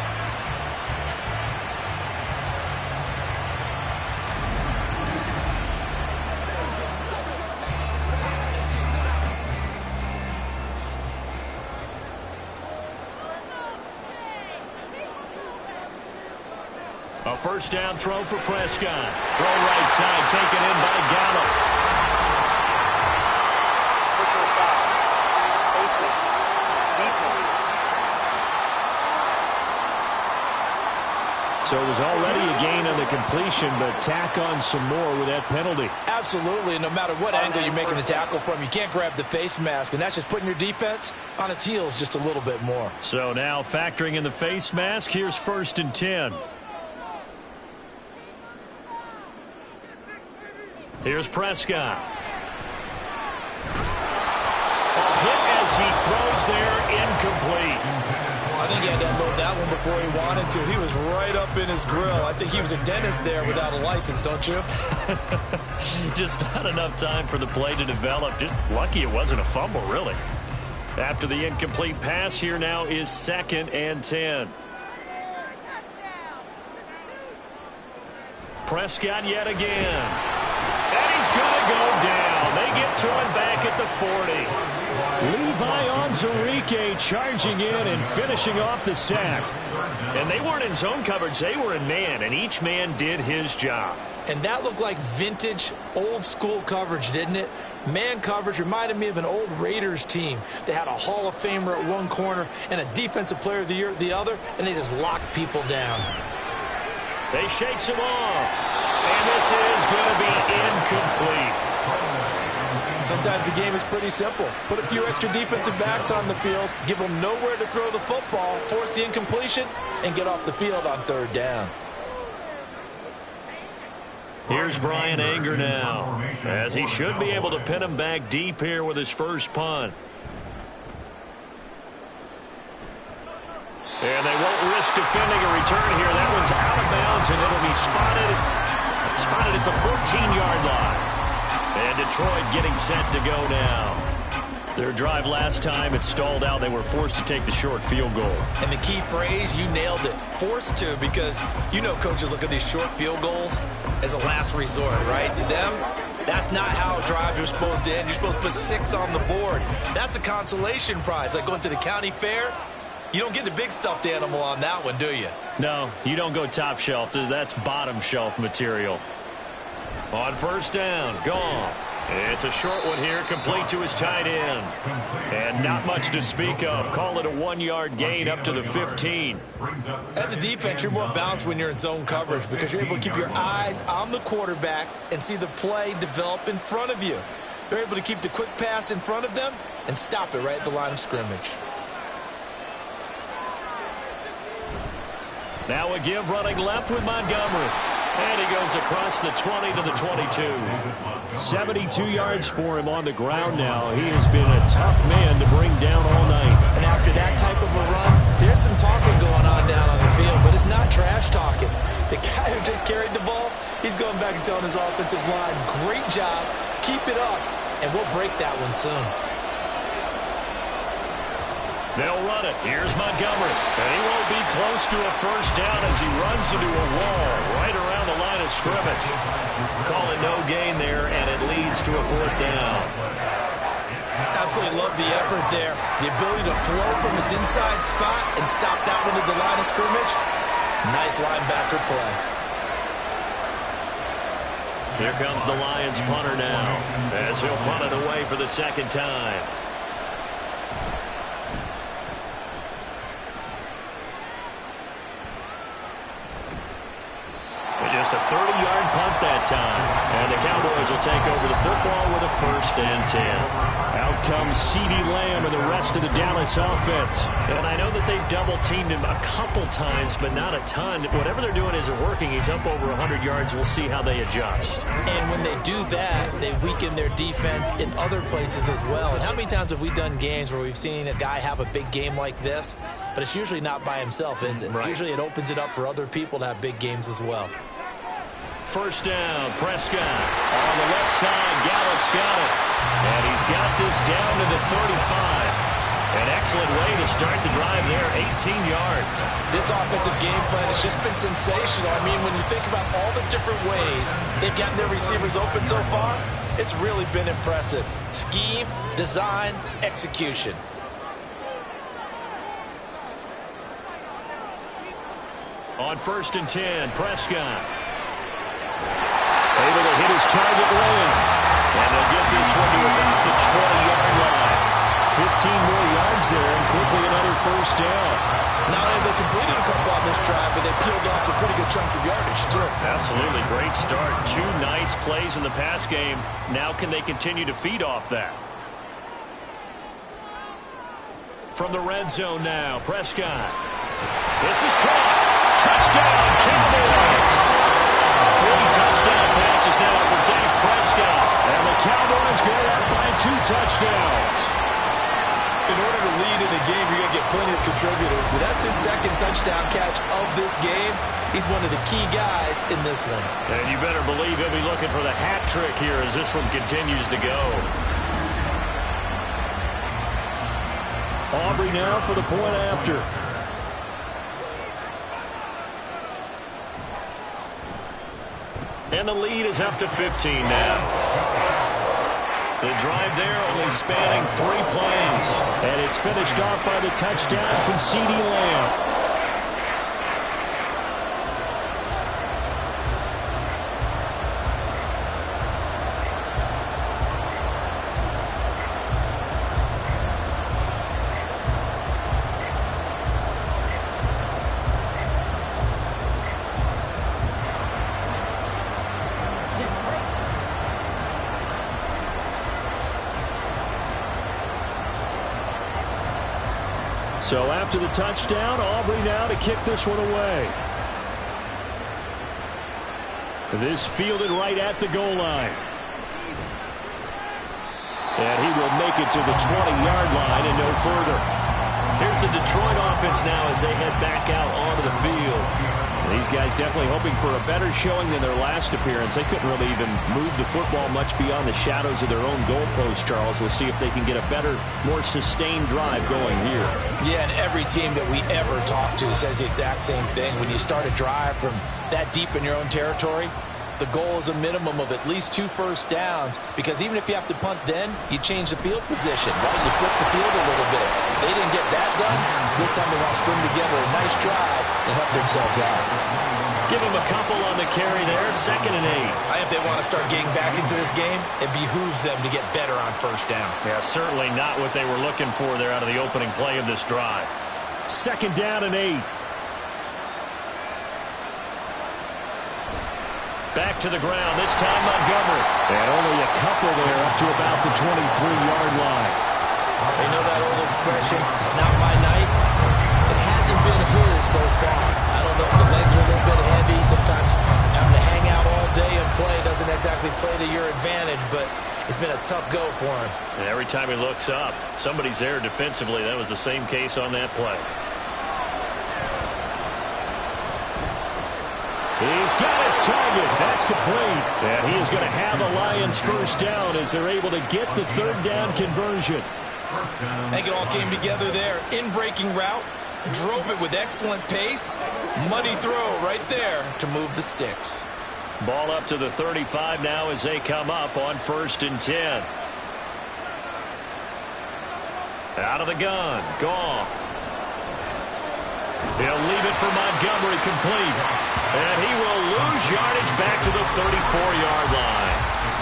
A first down throw for Prescott. Throw right side, taken in by Gallup. So it was already a gain on the completion, but tack on some more with that penalty. Absolutely, and no matter what angle you're making the tackle from, you can't grab the face mask, and that's just putting your defense on its heels just a little bit more. So now factoring in the face mask, here's 1st and 10. Here's Prescott. A hit as he throws there, incomplete. I think he had to unload that one before he wanted to. He was right up in his grill. I think he was a dentist there without a license, don't you? Just not enough time for the play to develop. Just lucky it wasn't a fumble, really. After the incomplete pass, here now is 2nd and 10. Prescott yet again. And he's going to go down. They get to him back at the 40. Levi Onwuzurike charging in and finishing off the sack. And they weren't in zone coverage. They were in man, and each man did his job. And that looked like vintage, old-school coverage, didn't it? Man coverage reminded me of an old Raiders team. They had a Hall of Famer at one corner and a Defensive Player of the Year at the other, and they just locked people down. They shakes him off. And this is going to be incomplete. Sometimes the game is pretty simple. Put a few extra defensive backs on the field, give them nowhere to throw the football, force the incompletion, and get off the field on 3rd down. Here's Brian Anger now, as he should be able to pin him back deep here with his first punt. And they won't risk defending a return here. That one's out of bounds, and it'll be spotted at the 14-yard line. And Detroit getting set to go now. Their drive last time, it stalled out. They were forced to take the short field goal. And the key phrase, you nailed it, forced to, because you know coaches look at these short field goals as a last resort, right? To them, that's not how drives are supposed to end. You're supposed to put 6 on the board. That's a consolation prize. Like going to the county fair, you don't get the big stuffed animal on that one, do you? No, you don't go top shelf. That's bottom shelf material. On 1st down, Goff. It's a short one here, complete to his tight end. And not much to speak of. Call it a 1-yard gain up to the 15. As a defense, you're more balanced when you're in zone coverage because you're able to keep your eyes on the quarterback and see the play develop in front of you. They're able to keep the quick pass in front of them and stop it right at the line of scrimmage. Now a give running left with Montgomery. And he goes across the 20 to the 22. 72 yards for him on the ground now. He has been a tough man to bring down all night. And after that type of a run, there's some talking going on down on the field, but it's not trash talking. The guy who just carried the ball, he's going back and telling his offensive line, great job, keep it up, and we'll break that one soon. They'll run it. Here's Montgomery. And he won't be close to a first down as he runs into a wall right around the line of scrimmage. Calling no gain there, and it leads to a 4th down. Absolutely love the effort there. The ability to flow from his inside spot and stop that one at the line of scrimmage. Nice linebacker play. Here comes the Lions punter now, as he'll punt it away for the 2nd time. Just a 30-yard punt that time. And the Cowboys will take over the football with a 1st and 10. Out comes CeeDee Lamb and the rest of the Dallas offense. And I know that they've double-teamed him a couple times, but not a ton. Whatever they're doing isn't working. He's up over 100 yards. We'll see how they adjust. And when they do that, they weaken their defense in other places as well. And how many times have we done games where we've seen a guy have a big game like this, but it's usually not by himself, is it? Right. Usually it opens it up for other people to have big games as well. First down, Prescott on the left side. Gallup's got it. And he's got this down to the 35. An excellent way to start the drive there, 18 yards. This offensive game plan has just been sensational. I mean, when you think about all the different ways they've gotten their receivers open so far, it's really been impressive. Scheme, design, execution. On 1st and 10, Prescott. Able to hit his target lane. And they'll get this one to about the 20-yard line. 15 more yards there, and quickly another first down. Not only have they completed a couple on this drive, but they peeled off some pretty good chunks of yardage, too. Absolutely. Great start. 2 nice plays in the pass game. Now can they continue to feed off that? From the red zone now, Prescott. This is caught. Touchdown, Cowboys. 3 touchdown passes now for Dak Prescott. And the Cowboys go up by 2 touchdowns. In order to lead in a game, you're going to get plenty of contributors, but that's his 2nd touchdown catch of this game. He's one of the key guys in this one. And you better believe he'll be looking for the hat trick here as this one continues to go. Aubrey now for the point after. And the lead is up to 15 now. The drive there only spanning 3 plays. And it's finished off by the touchdown from CeeDee Lamb. So after the touchdown, Aubrey now to kick this one away. This fielded right at the goal line. And he will make it to the 20-yard line and no further. Here's the Detroit offense now as they head back out onto the field. These guys definitely hoping for a better showing than their last appearance. They couldn't really even move the football much beyond the shadows of their own goalpost, Charles. We'll see if they can get a better, more sustained drive going here. Yeah, and every team that we ever talk to says the exact same thing. When you start a drive from that deep in your own territory, the goal is a minimum of at least 2 first downs, because even if you have to punt then, you change the field position, right? You flip the field a little bit. They didn't get that done. This time they want to string together a nice drive and help themselves out. Give them a couple on the carry there, 2nd and 8. If they want to start getting back into this game, it behooves them to get better on first down. Yeah, certainly not what they were looking for there out of the opening play of this drive. 2nd down and 8. Back to the ground, this time Montgomery. And only a couple there up to about the 23-yard line. They know that old expression, it's not my night. It hasn't been his so far. I don't know if the legs are a little bit heavy. Sometimes having to hang out all day and play doesn't exactly play to your advantage, but it's been a tough go for him. And every time he looks up, somebody's there defensively. That was the same case on that play. He's got his target. That's complete. And he is going to have the Lions first down as they're able to get the 3rd down conversion. I think it all came together there. In-breaking route, drove it with excellent pace. Money throw right there to move the sticks. Ball up to the 35 now as they come up on 1st and 10. Out of the gun, Goff. He'll leave it for Montgomery, complete. And he will lose yardage back to the 34-yard line.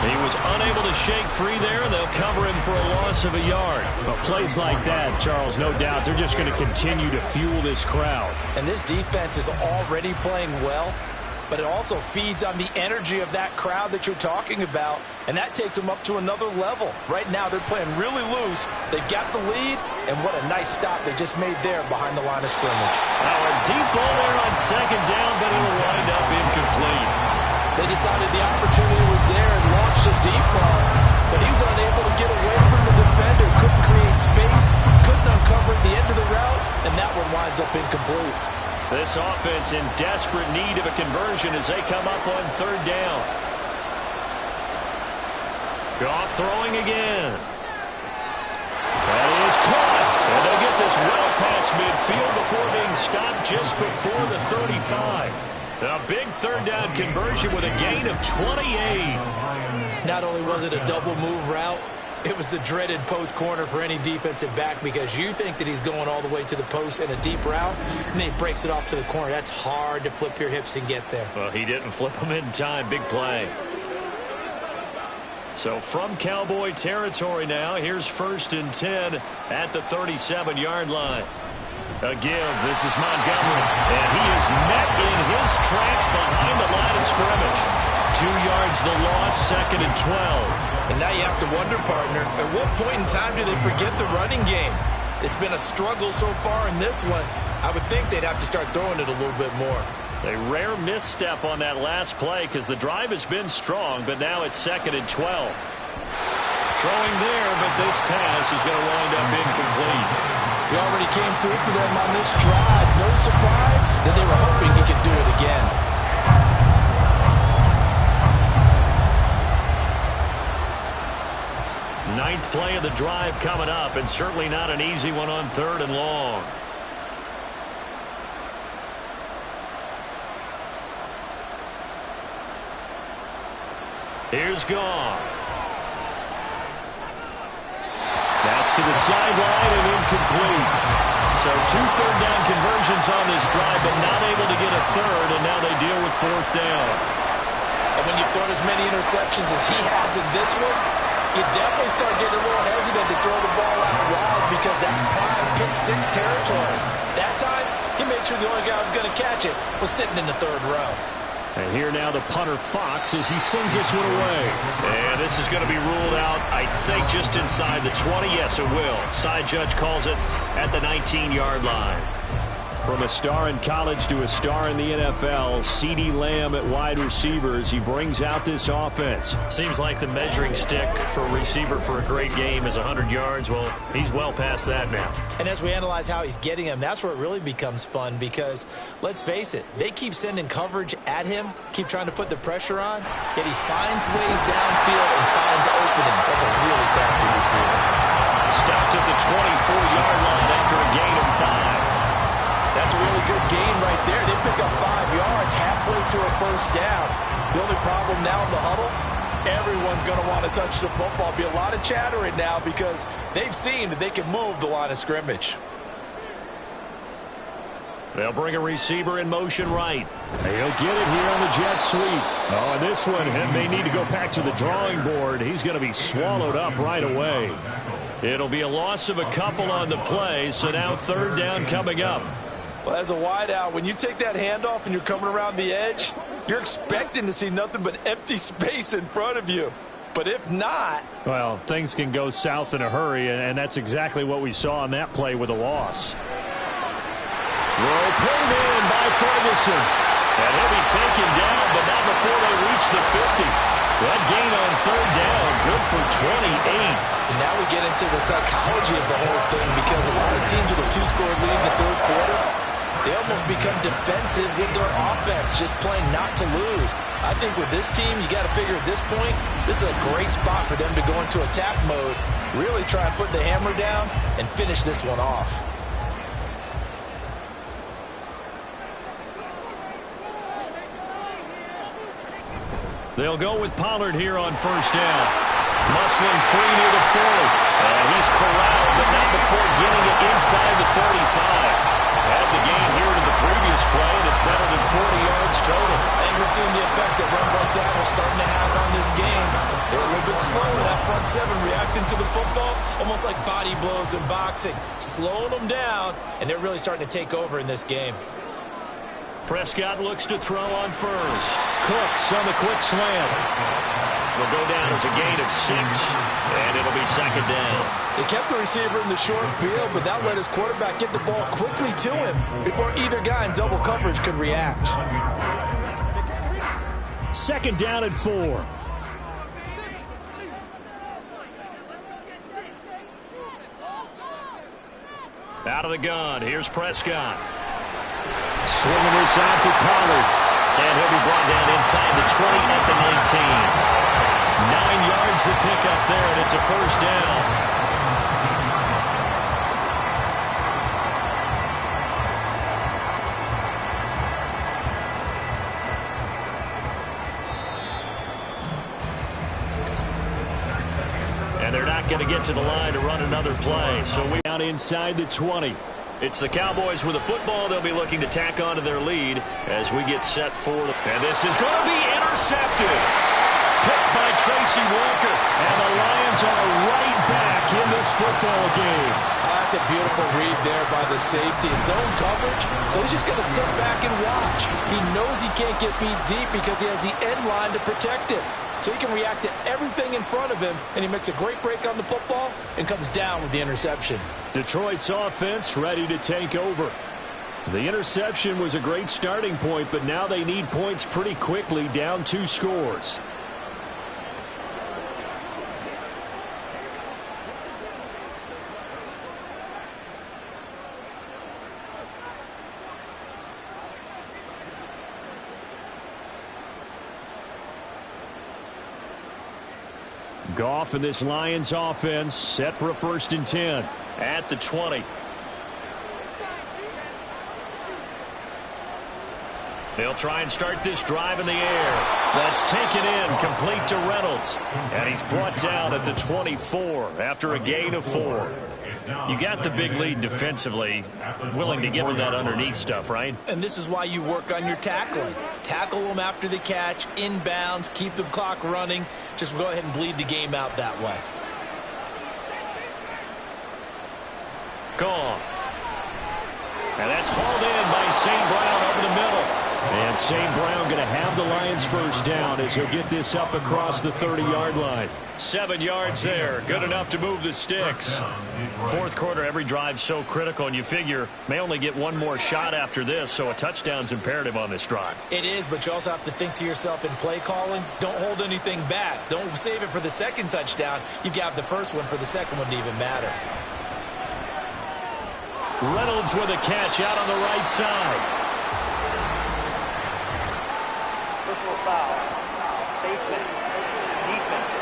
He was unable to shake free there, and they'll cover him for a loss of a yard. Well, plays like that, Charles, no doubt, they're just going to continue to fuel this crowd. And this defense is already playing well, but it also feeds on the energy of that crowd that you're talking about, and that takes them up to another level. Right now, they're playing really loose. They've got the lead, and what a nice stop they just made there behind the line of scrimmage. Now a deep ball there on 2nd down, but it'll wind up incomplete. They decided the opportunity was there and launched a deep ball, but he was unable to get away from the defender, couldn't create space, couldn't uncover at the end of the route, and that one winds up incomplete. This offense in desperate need of a conversion as they come up on third down. Goff throwing again. That is caught. And they get this well past midfield before being stopped just before the 35. A big third down conversion with a gain of 28. Not only was it a double move route, it was the dreaded post corner for any defensive back because you think that he's going all the way to the post in a deep route, and then he breaks it off to the corner. That's hard to flip your hips and get there. Well, he didn't flip him in time. Big play. So from Cowboy territory now, here's 1st and 10 at the 37-yard line. A give. This is Montgomery. And he is met in his tracks behind the line of scrimmage. 2 yards the loss, 2nd and 12. And now you have to wonder, partner, at what point in time do they forget the running game? It's been a struggle so far in this one. I would think they'd have to start throwing it a little bit more. A rare misstep on that last play because the drive has been strong, but now it's 2nd and 12. Throwing there, but this pass is going to wind up incomplete. He already came through for them on this drive. No surprise that they were hoping he could do it again. Ninth play of the drive coming up, and certainly not an easy one on 3rd and long. Here's Goff. That's to the sideline and incomplete. So 2 third down conversions on this drive, but not able to get a third, and now they deal with 4th down. And when you've thrown as many interceptions as he has in this one, you definitely start getting a little hesitant to throw the ball out wide because that's prime pick 6 territory. That time, he made sure the only guy who was going to catch it was sitting in the 3rd row. And here now the punter Fox as he sends this one away. And this is going to be ruled out, I think, just inside the 20. Yes, it will. Side judge calls it at the 19-yard line. From a star in college to a star in the NFL, CeeDee Lamb at wide receivers. He brings out this offense. Seems like the measuring stick for a receiver for a great game is 100 yards. Well, he's well past that now. And as we analyze how he's getting them, that's where it really becomes fun because, let's face it, they keep sending coverage at him, keep trying to put the pressure on, yet he finds ways downfield and finds openings. That's a really crafty receiver. Stopped at the 24-yard line after a gain of 5. That's a really good gain right there. They pick up 5 yards halfway to a 1st down. The only problem now in the huddle, everyone's going to want to touch the football. Be a lot of chattering now because they've seen that they can move the line of scrimmage. They'll bring a receiver in motion right. He'll get it here on the jet sweep. Oh, and this one may need to go back to the drawing board. He's going to be swallowed up right away. It'll be a loss of a couple on the play, so now 3rd down coming up. Well, as a wideout, when you take that handoff and you're coming around the edge, you're expecting to see nothing but empty space in front of you. But if not... Well, things can go south in a hurry, and that's exactly what we saw on that play with a loss. Throw pulled in by Ferguson. And he'll be taken down, but not before they reach the 50. That gain on 3rd down, good for 28. And now we get into the psychology of the whole thing because a lot of teams with a 2-score lead in the 3rd quarter, they almost become defensive with their offense, just playing not to lose. I think with this team, you got to figure at this point, this is a great spot for them to go into attack mode, really try and put the hammer down and finish this one off. They'll go with Pollard here on 1st down. Muscling free near the 40. And he's corralled, but not before getting it inside the 35. Had the gain here to the previous play, and it's better than 40 yards total. I think we're seeing the effect that runs like that are starting to have on this game. They're a little bit slow in that front 7 reacting to the football, almost like body blows in boxing, slowing them down, and they're really starting to take over in this game. Prescott looks to throw on 1st. Cooks on the quick slant. Will go down as a gain of 6, and it'll be 2nd down. They kept the receiver in the short field, but that let his quarterback get the ball quickly to him before either guy in double coverage could react. 2nd down and 4. Out of the gun, here's Prescott. Swinging this out for Pollard. And he'll be brought down inside the 20 at the 19. 9 yards to pick up there, and it's a first down. And they're not going to get to the line to run another play. So we out inside the 20. It's the Cowboys with a football. They'll be looking to tack on to their lead as we get set for the... And this is going to be intercepted. Picked by Tracy Walker. And the Lions are right back in this football game. That's a beautiful read there by the safety. Zone coverage, so he's just going to sit back and watch. He knows he can't get beat deep because he has the end line to protect him. So he can react to everything in front of him, and he makes a great break on the football and comes down with the interception. Detroit's offense ready to take over. The interception was a great starting point, but now they need points pretty quickly, down 2 scores. Goff and this Lions offense set for a 1st and 10 at the 20. They'll try and start this drive in the air. That's taken in, complete to Reynolds. And he's brought down at the 24 after a gain of 4. You got the big lead defensively, willing to give him that underneath stuff, right? And this is why you work on your tackling. Tackle them after the catch, inbounds, keep the clock running. Just go ahead and bleed the game out that way. Gone. And that's hauled in by St. Brown over the middle. And St. Brown going to have the Lions first down as he'll get this up across the 30-yard line. 7 yards there. Good enough to move the sticks. 4th quarter, every drive's so critical, and you figure may only get one more shot after this, so a touchdown's imperative on this drive. It is, but you also have to think to yourself in play calling, don't hold anything back. Don't save it for the 2nd touchdown. You got the 1st one for the 2nd one to even matter. Reynolds with a catch out on the right side. Personal foul. Safety. Defense.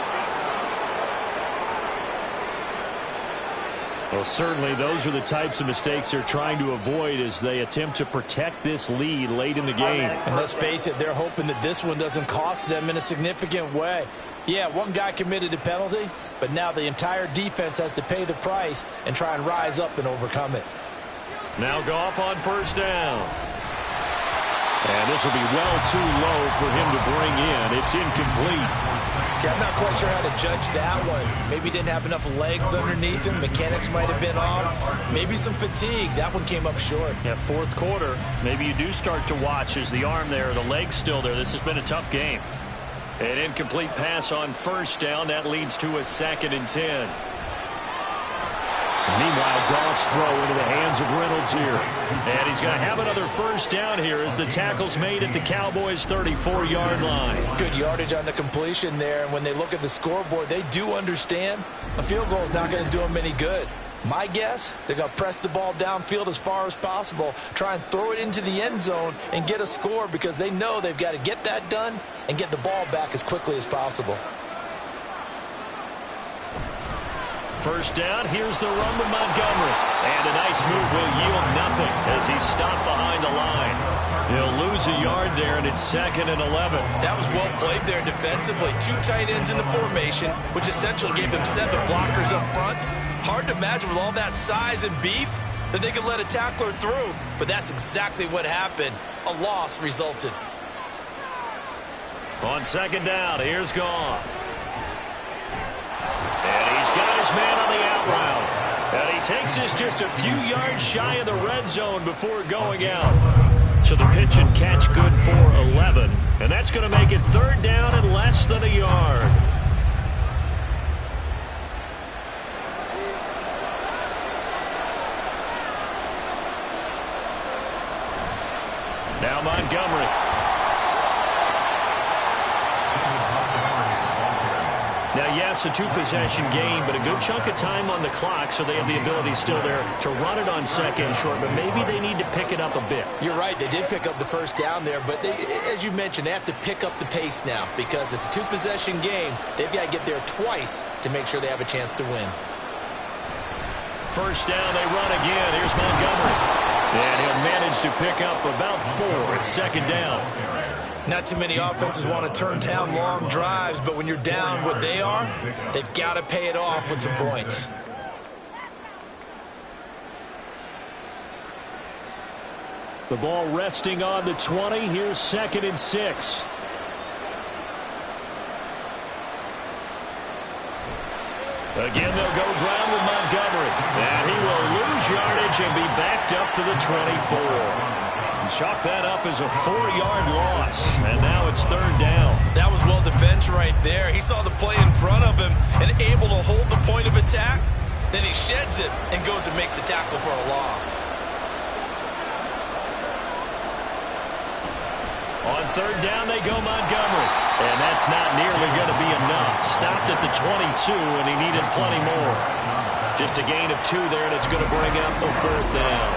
Well, certainly those are the types of mistakes they're trying to avoid as they attempt to protect this lead late in the game. And let's face it, they're hoping that this one doesn't cost them in a significant way. Yeah, one guy committed a penalty, but now the entire defense has to pay the price and try and rise up and overcome it. Now Goff on 1st down. And this will be well too low for him to bring in. It's incomplete. Yeah, I'm not quite sure how to judge that one. Maybe didn't have enough legs underneath him. Mechanics might have been off. Maybe some fatigue. That one came up short. Yeah, 4th quarter. Maybe you do start to watch as the arm there, the leg's still there. This has been a tough game. An incomplete pass on 1st down. That leads to a 2nd and 10. Meanwhile, Goff's throw into the hands of Reynolds here. And he's going to have another 1st down here as the tackle's made at the Cowboys' 34-yard line. Good yardage on the completion there. And when they look at the scoreboard, they do understand a field goal is not going to do them any good. My guess, they're going to press the ball downfield as far as possible, try and throw it into the end zone and get a score because they know they've got to get that done and get the ball back as quickly as possible. 1st down, here's the run to Montgomery. And a nice move will yield nothing as he's stopped behind the line. He'll lose a yard there, and it's 2nd and 11. That was well played there defensively. 2 tight ends in the formation, which essentially gave them 7 blockers up front. Hard to imagine with all that size and beef that they could let a tackler through. But that's exactly what happened. A loss resulted. On 2nd down, here's Goff. And he's got his man on the out route. And he takes this just a few yards shy of the red zone before going out. So the pitch and catch good for 11. And that's going to make it 3rd down and less than a yard. Now Montgomery. Now, yes, yes, a two-possession game, but a good chunk of time on the clock, so they have the ability still there to run it on second and short, but maybe they need to pick it up a bit. You're right. They did pick up the first down there, but as you mentioned, they have to pick up the pace now because it's a two-possession game. They've got to get there twice to make sure they have a chance to win. First down, they run again. Here's Montgomery. And he'll manage to pick up about 4 at second down. Not too many offenses want to turn down long drives, but when you're down what they are, they've got to pay it off with some points. The ball resting on the 20. Here's 2nd and 6. Again, they'll go ground with Montgomery. And he will lose yardage and be backed up to the 24. Chalk that up as a 4-yard loss. And now it's 3rd down. That was well defense right there. He saw the play in front of him and able to hold the point of attack. Then he sheds it and goes and makes a tackle for a loss. On 3rd down, they go Montgomery. And that's not nearly going to be enough. Stopped at the 22, and he needed plenty more. Just a gain of 2 there, and it's going to bring up a 4th down.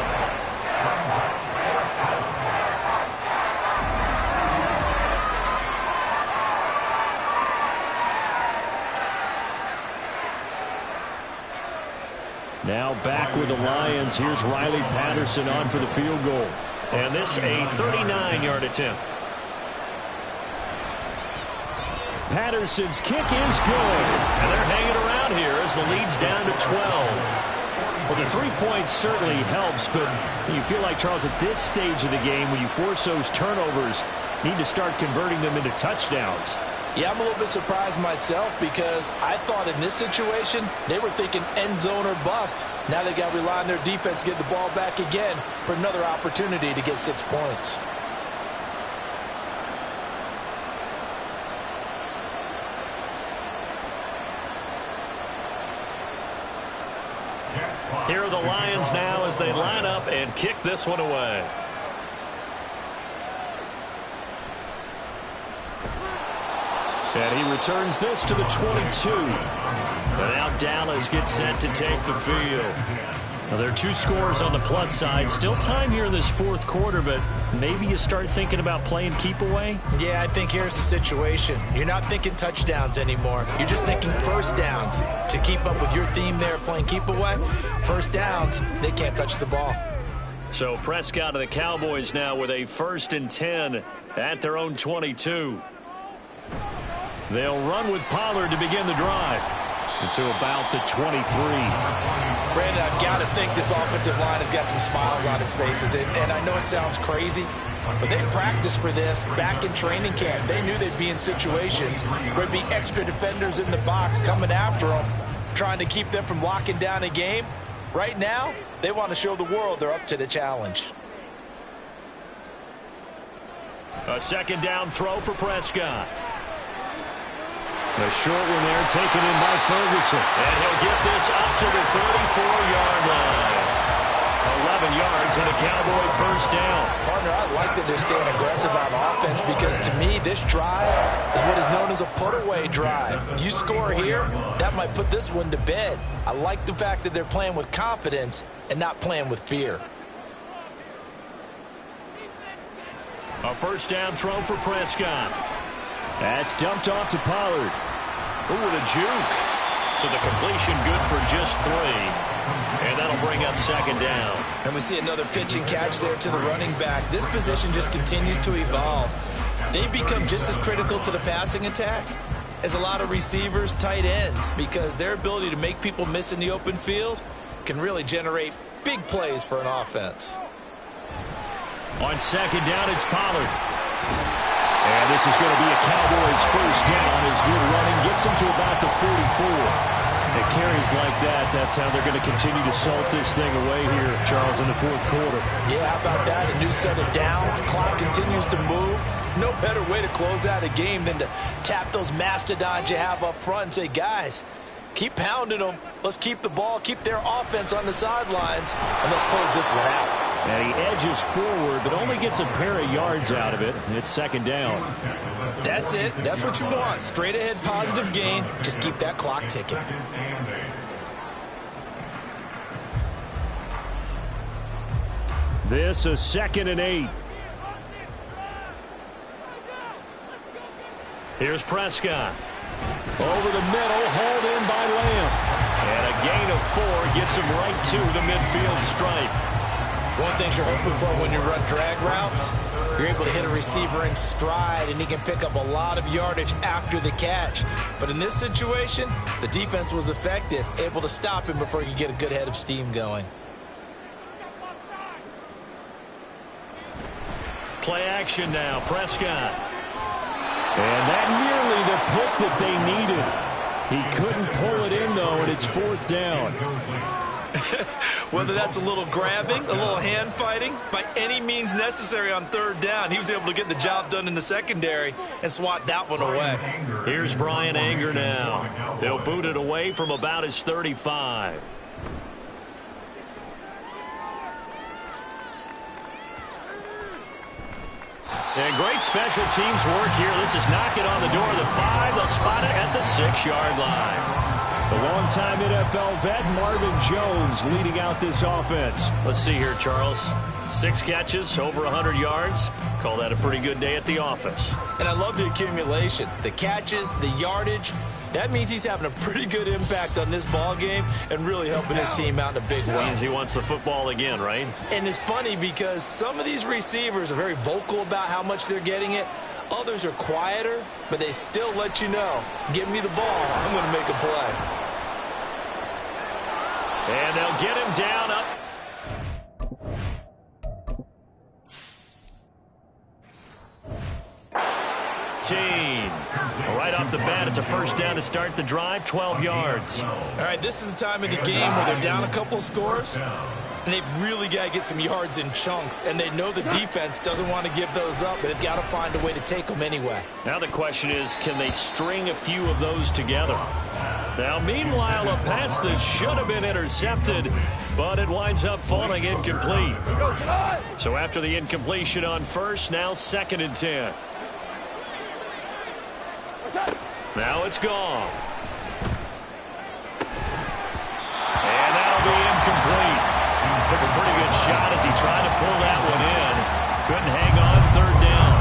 Now back with the Lions. Here's Riley Patterson on for the field goal. And this a 39-yard attempt. Patterson's kick is good. And they're hanging around here as the lead's down to 12. Well, the 3 points certainly helps, but you feel like, Charles, at this stage of the game, when you force those turnovers, need to start converting them into touchdowns. Yeah, I'm a little bit surprised myself because I thought in this situation they were thinking end zone or bust. Now they got to rely on their defense to get the ball back again for another opportunity to get 6 points. Here are the Lions now as they line up and kick this one away. And he returns this to the 22. And now Dallas gets set to take the field. Now there are 2 scores on the plus side. Still time here in this 4th quarter, but maybe you start thinking about playing keep away? Yeah, I think here's the situation. You're not thinking touchdowns anymore. You're just thinking first downs. To keep up with your theme there, playing keep away, first downs, they can't touch the ball. So Prescott of the Cowboys now with a 1st and 10 at their own 22. They'll run with Pollard to begin the drive to about the 23. Brandon, I've got to think this offensive line has got some smiles on its faces. And I know it sounds crazy, but they practiced for this back in training camp. They knew they'd be in situations where there'd be extra defenders in the box coming after them, trying to keep them from locking down a game. Right now, they want to show the world they're up to the challenge. A 2nd down throw for Prescott. A short one there taken in by Ferguson. And he'll get this up to the 34-yard line. 11 yards and a Cowboy 1st down. Partner, I like that they're staying aggressive on offense because to me, this drive is what is known as a put-away drive. You score here, that might put this one to bed. I like the fact that they're playing with confidence and not playing with fear. A 1st down throw for Prescott. That's dumped off to Pollard. Ooh, with a juke. So the completion good for just 3. And that'll bring up 2nd down. And we see another pitch and catch there to the running back. This position just continues to evolve. They become just as critical to the passing attack as a lot of receivers, tight ends, because their ability to make people miss in the open field can really generate big plays for an offense. On 2nd down, it's Pollard. And this is going to be a Cowboys 1st down as good running gets them to about the 44. And carries like that, that's how they're going to continue to salt this thing away here, Charles, in the 4th quarter. Yeah, how about that? A new set of downs. Clock continues to move. No better way to close out a game than to tap those mastodons you have up front and say, guys, keep pounding them. Let's keep the ball, keep their offense on the sidelines, and let's close this one out. And he edges forward, but only gets a pair of yards out of it. It's 2nd down. That's it. That's what you want. Straight ahead, positive gain. Just keep that clock ticking. This is 2nd and 8. Here's Prescott. Over the middle, hauled in by Lamb. And a gain of 4 gets him right to the midfield stripe. One thing you're hoping for when you run drag routes, you're able to hit a receiver in stride, and he can pick up a lot of yardage after the catch. But in this situation, the defense was effective, able to stop him before he could get a good head of steam going. Play action now, Prescott. And that nearly the pick that they needed. He couldn't pull it in, though, and it's 4th down. Whether that's a little grabbing, a little hand fighting, by any means necessary on 3rd down, he was able to get the job done in the secondary and swat that one away. Here's Brian Anger now. They'll boot it away from about his 35. And great special teams work here. This is knocking on the door of the 5. They'll spot it at the 6-yard line. The longtime NFL vet Marvin Jones leading out this offense. Let's see here, Charles. 6 catches, over 100 yards. Call that a pretty good day at the office. And I love the accumulation. The catches, the yardage. That means he's having a pretty good impact on this ball game and really helping his team out in a big way. Means he wants the football again, right? And it's funny because some of these receivers are very vocal about how much they're getting it. Others are quieter, but they still let you know, give me the ball, I'm going to make a play. And they'll get him down up. Right off the bat, it's a 1st down to start the drive, 12 yards. All right, this is the time of the game where they're down a couple of scores, and they've really got to get some yards in chunks, and they know the defense doesn't want to give those up, but they've got to find a way to take them anyway. Now the question is, can they string a few of those together? Now, meanwhile, a pass that should have been intercepted, but it winds up falling incomplete. So after the incompletion on 1st, now 2nd and 10. Now it's gone. And that'll be incomplete. Took a pretty good shot as he tried to pull that one in. Couldn't hang on 3rd down.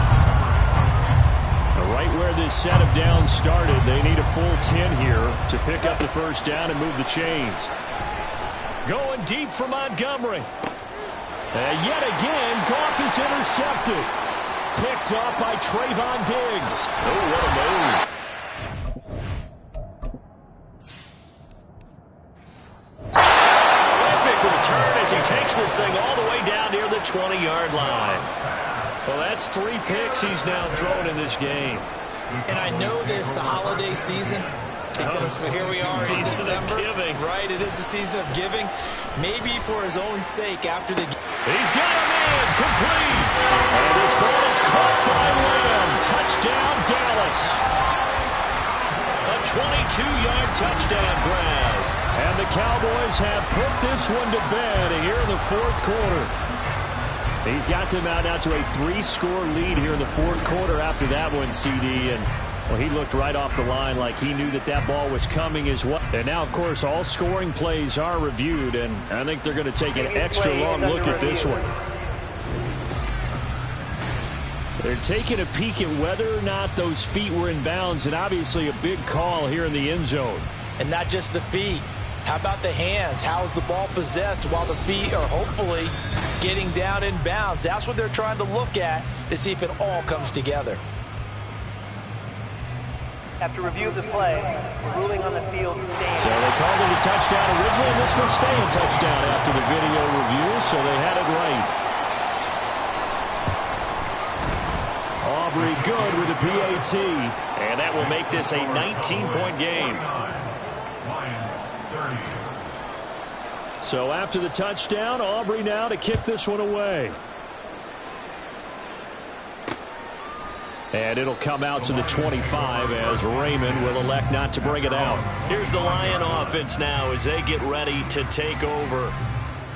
Right where this set of downs started, they need a full 10 here to pick up the 1st down and move the chains. Going deep for Montgomery. And yet again, Goff is intercepted. Picked off by Trayvon Diggs. Oh, what a move. Terrific return as he takes this thing all the way down near the 20-yard line. Well, that's 3 picks he's now thrown in this game. And I know this, the holiday season, because here we are in December. Right, it is the season of giving. Maybe for his own sake after the game. He's got him in, complete. And this ball is caught by Lamb. Touchdown, Dallas. A 22-yard touchdown grab. And the Cowboys have put this one to bed here in the 4th quarter. He's got them out now to a 3-score lead here in the 4th quarter after that one, CD. And well, he looked right off the line like he knew that that ball was coming as well. And now, of course, all scoring plays are reviewed, and I think they're going to take an extra long look at this one. They're taking a peek at whether or not those feet were in bounds, and obviously a big call here in the end zone. And not just the feet. How about the hands? How is the ball possessed while the feet are hopefully getting down in bounds? That's what they're trying to look at to see if it all comes together. After review of the play, ruling on the field stands. So they called it a touchdown originally, and this will stay a touchdown after the video review, so they had it right. Aubrey good with a PAT, and that will make this a 19-point game. So after the touchdown, Aubrey now to kick this one away. And it'll come out to the 25 as Raymond will elect not to bring it out. Here's the Lion offense now as they get ready to take over.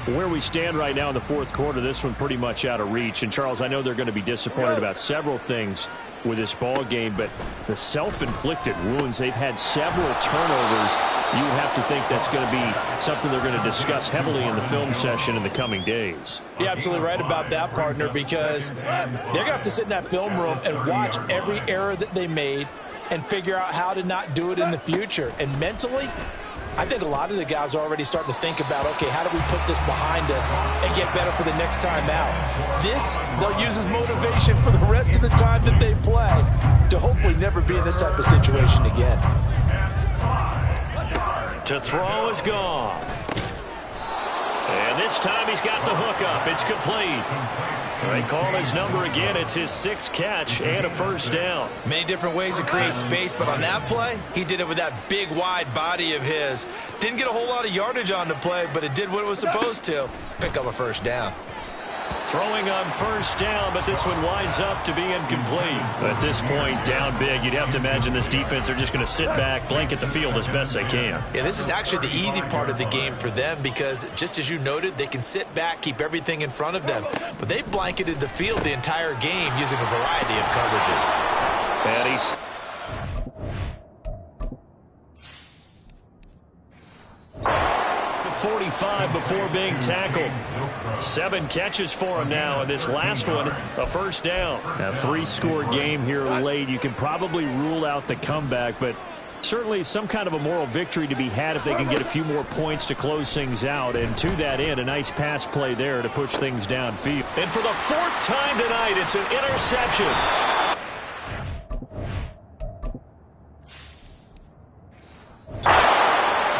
Where we stand right now in the 4th quarter, this one pretty much out of reach. And, Charles, I know they're going to be disappointed about several things with this ball game, but the self-inflicted wounds, they've had several turnovers. You would have to think that's going to be something they're going to discuss heavily in the film session in the coming days. You're absolutely right about that, partner, because they're going to have to sit in that film room and watch every error that they made and figure out how to not do it in the future. And mentally, I think a lot of the guys are already starting to think about, okay, how do we put this behind us and get better for the next time out? This, they'll use as motivation for the rest of the time that they play to hopefully never be in this type of situation again. To throw is gone. And this time he's got the hook up. It's complete. They call his number again. It's his 6th catch and a first down. Many different ways to create space, but on that play, he did it with that big, wide body of his. Didn't get a whole lot of yardage on the play, but it did what it was supposed to. Pick up a first down. Throwing on first down, but this one winds up to be incomplete. At this point, down big, you'd have to imagine this defense are just going to sit back, blanket the field as best they can. Yeah, this is actually the easy part of the game for them because, just as you noted, they can sit back, keep everything in front of them. But they blanketed the field the entire game using a variety of coverages. And he's 45 before being tackled. 7 catches for him now, and this last one, a first down. A 3-score game here late. You can probably rule out the comeback, but certainly some kind of a moral victory to be had if they can get a few more points to close things out. And to that end, a nice pass play there to push things downfield. And for the 4th time tonight, it's an interception.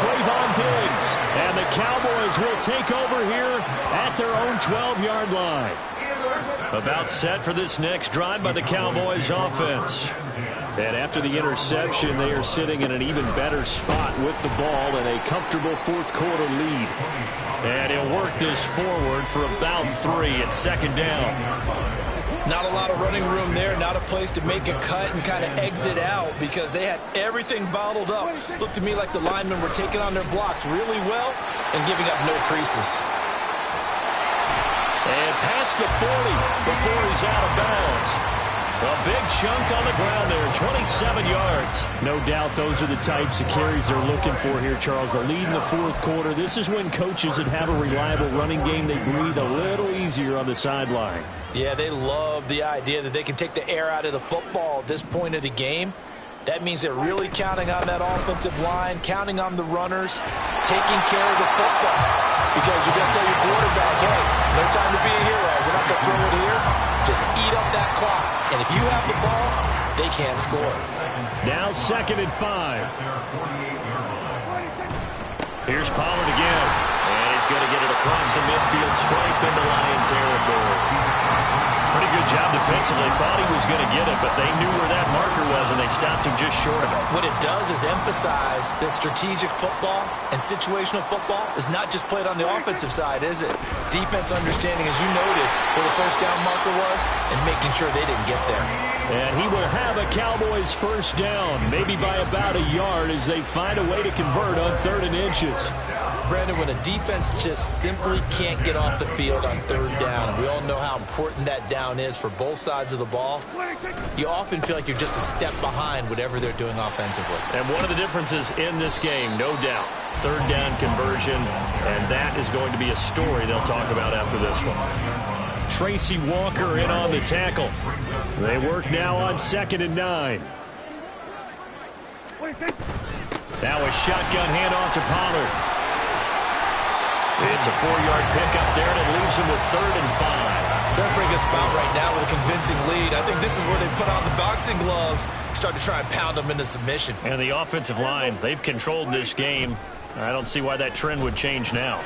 Trayvon Diggs, and the Cowboys will take over here at their own 12-yard line. About set for this next drive by the Cowboys offense. And after the interception, they are sitting in an even better spot with the ball and a comfortable 4th quarter lead. And he'll work this forward for about 3 at 2nd down. Not a lot of running room there, not a place to make a cut and kind of exit out because they had everything bottled up. Looked to me like the linemen were taking on their blocks really well and giving up no creases. And past the 40 before he's out of bounds. A big chunk on the ground there, 27 yards. No doubt those are the types of carries they're looking for here, Charles. The lead in the 4th quarter. This is when coaches that have a reliable running game, they breathe a little easier on the sideline. Yeah, they love the idea that they can take the air out of the football at this point of the game. That means they're really counting on that offensive line, counting on the runners, taking care of the football. Because you're going to tell your quarterback, hey, no time to be a hero. We're not going to throw it here. Just eat up that clock. And if you have the ball, they can't score. Now 2nd and 5. Here's Pollard again. And he's going to get it across the midfield stripe into Lion territory. Pretty good job defensively. Thought he was going to get it, but they knew where that marker was, and they stopped him just short of it. What it does is emphasize that strategic football and situational football is not just played on the offensive side, is it? Defense understanding, as you noted, where the first down marker was and making sure they didn't get there. And he will have a Cowboys first down, maybe by about a yard as they find a way to convert on 3rd and inches. Brandon, when a defense just simply can't get off the field on 3rd down, and we all know how important that down is for both sides of the ball, you often feel like you're just a step behind whatever they're doing offensively. And one of the differences in this game, no doubt, 3rd down conversion, and that is going to be a story they'll talk about after this one. Tracy Walker in on the tackle. They work now on 2nd and 9. Now a shotgun handoff to Pollard. It's a 4-yard pickup there, and it leaves him with 3rd and 5. They're bringing us about right now with a convincing lead. I think this is where they put on the boxing gloves, start to try and pound them into submission. And the offensive line, they've controlled this game. I don't see why that trend would change now.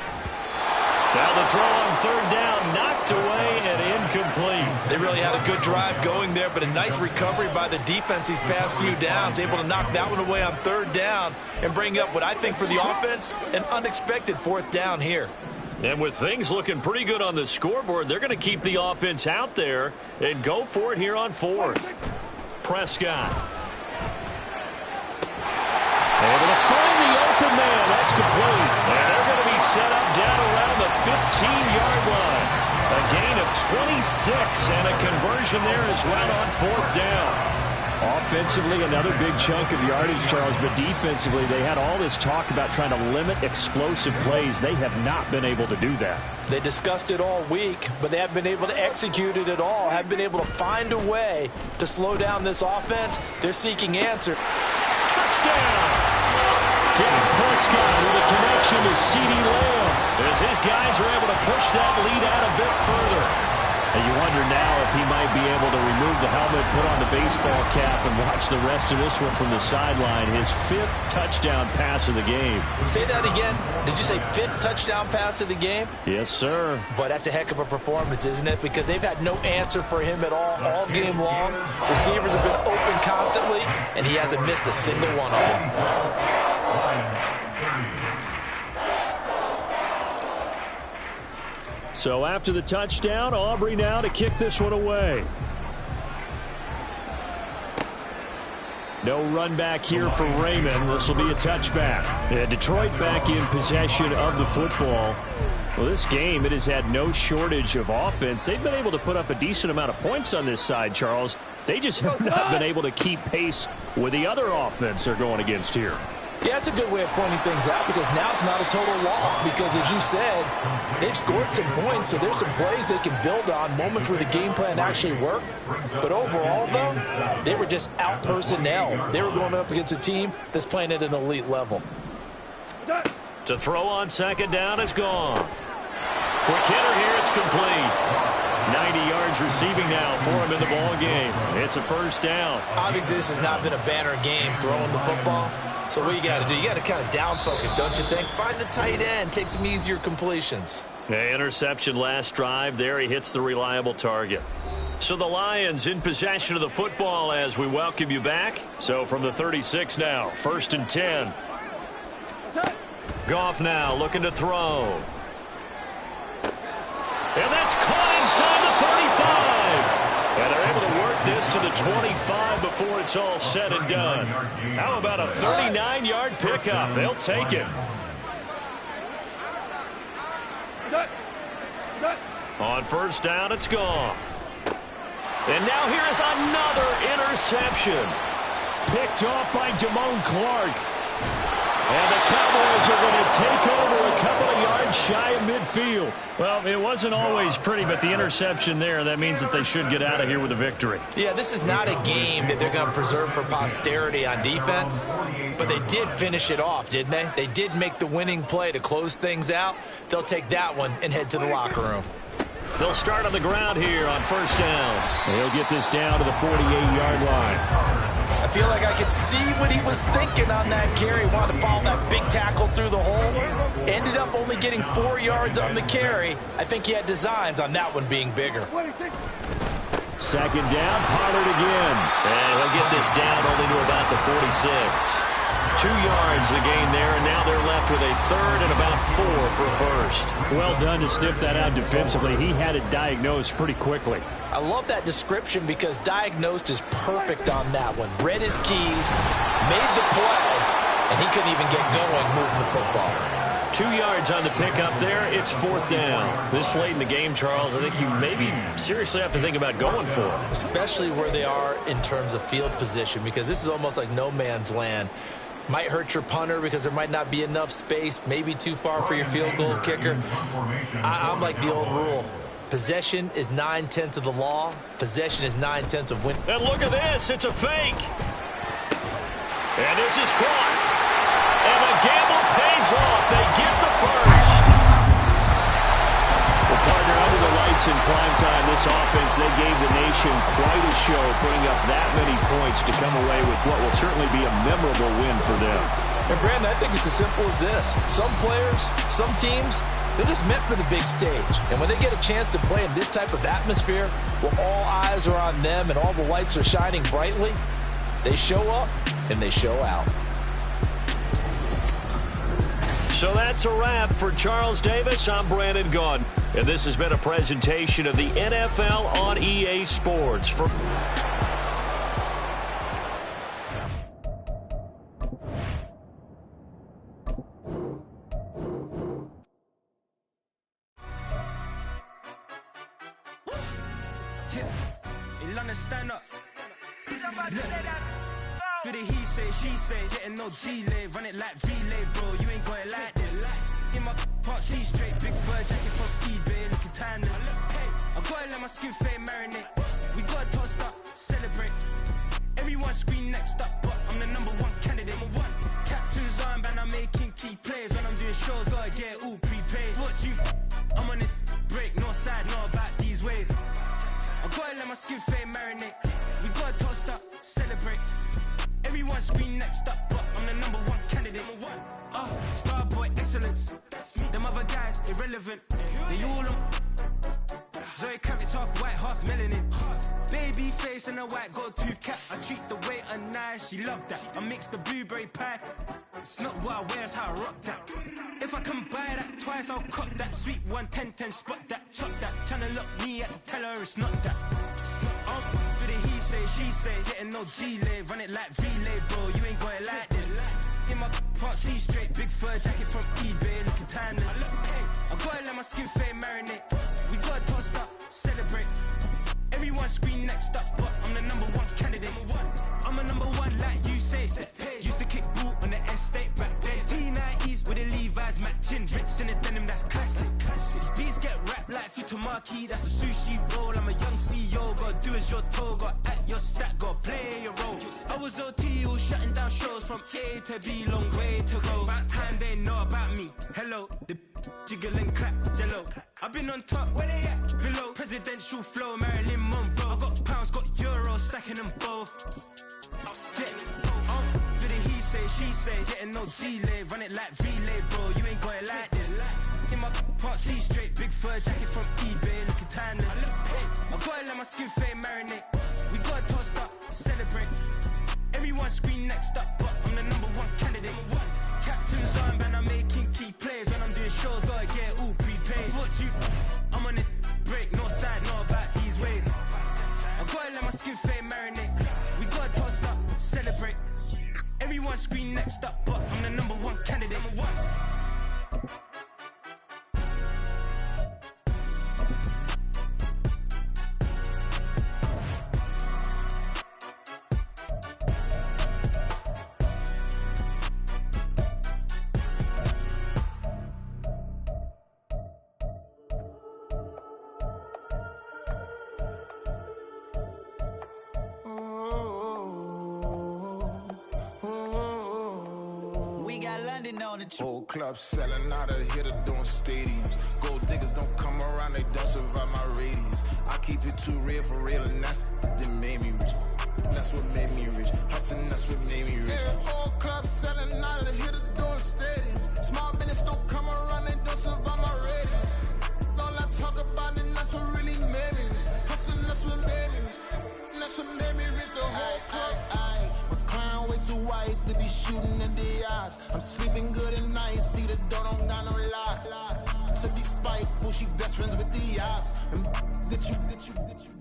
Now the throw on 3rd down, knocked away and incomplete. They really had a good drive going there, but a nice recovery by the defense these past few downs, able to knock that one away on 3rd down and bring up what I think for the offense, an unexpected 4th down here. And with things looking pretty good on the scoreboard, they're going to keep the offense out there and go for it here on 4th. Prescott. Able to find the open man. That's complete. And they're going to be set up down around the 15-yard line. A gain of 26 and a conversion conversion there as well on 4th down. Offensively, another big chunk of yardage, Charles, but defensively, they had all this talk about trying to limit explosive plays. They have not been able to do that. They discussed it all week, but they haven't been able to execute it at all, haven't been able to find a way to slow down this offense. They're seeking answer. Touchdown! Dak Prescott with a connection to CeeDee Lamb as his guys are able to push that lead out a bit further. And you wonder now if he might be able to remove the helmet, put on the baseball cap, and watch the rest of this one from the sideline. His 5th touchdown pass of the game. Say that again. Did you say 5th touchdown pass of the game? Yes, sir. But that's a heck of a performance, isn't it? Because they've had no answer for him at all game long. Receivers have been open constantly, and he hasn't missed a single one of them. So after the touchdown, Aubrey now to kick this one away. No run back here for Raymond. This will be a touchback. And Detroit back in possession of the football. Well, this game, it has had no shortage of offense. They've been able to put up a decent amount of points on this side, Charles. They just have not been able to keep pace with the other offense they're going against here. Yeah, it's a good way of pointing things out because now it's not a total loss because, as you said, they've scored some points, so there's some plays they can build on, moments where the game plan actually worked. But overall, though, they were just out-personnel. They were going up against a team that's playing at an elite level. To throw on 2nd down is gone. Quick hitter here, it's complete. 90 yards receiving now for him in the ball game. It's a 1st down. Obviously, this has not been a banner game throwing the football. So what you got to do, you got to kind of down focus, don't you think? Find the tight end, take some easier completions. An interception last drive. There he hits the reliable target. So the Lions in possession of the football as we welcome you back. So from the 36 now, 1st and 10. Goff now looking to throw. And that's caught inside the 35. And they're able to work this to the 25 before it's all said and done. How about a 39-yard pickup? They'll take it. On 1st down, it's gone. And now here is another interception. Picked off by Damone Clark. And the Cowboys are going to take over a couple of yards shy of midfield. Well, it wasn't always pretty, but the interception there, that means that they should get out of here with a victory. Yeah, this is not a game that they're going to preserve for posterity on defense, but they did finish it off, didn't they? They did make the winning play to close things out. They'll take that one and head to the locker room. They'll start on the ground here on 1st down. They'll get this down to the 48-yard line. I feel like I could see what he was thinking on that carry. Wanted to follow that big tackle through the hole. Ended up only getting 4 yards on the carry. I think he had designs on that one being bigger. 2nd down, Pollard again. And he'll get this down only to about the 46. 2 yards the gain there, and now they're left with a 3rd and about 4 for 1st. Well done to sniff that out defensively. He had it diagnosed pretty quickly. I love that description because diagnosed is perfect on that one. Read his keys, made the play, and he couldn't even get going moving the football. 2 yards on the pickup there. It's 4th down. This late in the game, Charles, I think you maybe seriously have to think about going for it. Especially where they are in terms of field position because this is almost like no man's land. Might hurt your punter because there might not be enough space, maybe too far for your field goal kicker. I'm like the old rule. Possession is 9/10 of the law. Possession is 9/10 of win. And look at this. It's a fake. And this is caught. And the gamble pays off. They get the 1st. Well, partner, under the lights in prime time, this offense, they gave the nation quite a show, putting up that many points to come away with what will certainly be a memorable win for them. And, Brandon, I think it's as simple as this. Some players, some teams, they're just meant for the big stage. And when they get a chance to play in this type of atmosphere, where all eyes are on them and all the lights are shining brightly, they show up and they show out. So that's a wrap for Charles Davis. I'm Brandon Gaudin, and this has been a presentation of the NFL on EA Sports. In London, stand up. Do the he say, she say, getting no delay. Run it like relay, bro, you ain't got it like this. In my can't see straight, big fur jacket from eBay, looking timeless. I gotta let my skin fade marinate. We gotta toast up, celebrate. Everyone scream next up, but I'm the number one candidate. Captain's armband, I'm making key plays. When I'm doing shows, gotta get it all prepaid. What you I'm on it, break, no side, no about these ways. I gotta let my skin fade marinate. We gotta toast up, celebrate. Everyone scream next up, but I'm the number one candidate. Starboy excellence. Them other guys irrelevant. They all on. Zoe Kravitz half white, half melanin. Baby face and a white gold tooth cap. I treat the waiter nice, she love that. I mix the blueberry pie. It's not what I wear, it's how I rock that. If I can buy that twice, I'll cop that. Sweet 110, spot that, chop that. Tryna lock me at the tell her it's not that. Do the he say, she say, getting no delay. Run it like relay, bro, you ain't got it like this. In my can't see straight, big fur jacket from eBay, looking timeless. I gotta let my skin fade marinate. We gotta toast up, celebrate. Everyone scream next up, but I'm the number one candidate. I'm a number one like you say, set pace. Used to kick boot on the estate back then. T90s with the Levi's matching. Rips in the denim, that's classic. These beats get wrapped like Futamaki, that's a sushi roll. I'm a young CEO, gotta do as you're told. Gotta act your stat, gotta play your role. I was OT, all shutting down shows from A to B, long way to go. About time they know about me. Hello, the jiggle and clap, jello. I've been on top, where they at? Below, presidential flow, Marilyn Monroe. I got pounds, got euros, stacking them both. Do the he say, she say, getting no delay. Run it like relay, bro, you ain't got it like this. In my can't see straight, big fur jacket from eBay, looking timeless. I gotta let my skin fade marinate. We gotta toast up, celebrate. Everyone scream next up, but I'm the number one candidate. Captain's armband, I'm making key plays. When I'm doing shows, gotta get it all prepaid. What you I'm on it, break, no side, no about these ways. I gotta let my skin fade marinate. We gotta toast up, celebrate. Everyone scream next up, but I'm the number one candidate. Whole club selling out of hitter doing stadiums. Gold diggers don't come around, they don't survive my radius. I keep it too real for real, and that's that made me rich. That's what made me rich. Hustling, that's what made me rich. Yeah, whole club selling out of hitters doing stadiums. Small business don't come around, they don't survive my radius. All I talk about it, that's what really made me rich. Hustling, that's what made me rich. That's what made me rich. The whole club. McLaren way too white to be shooting in the odds. I'm sleeping good at night, see the door don't got no locks. To be spiteful, she best friends with the ops. And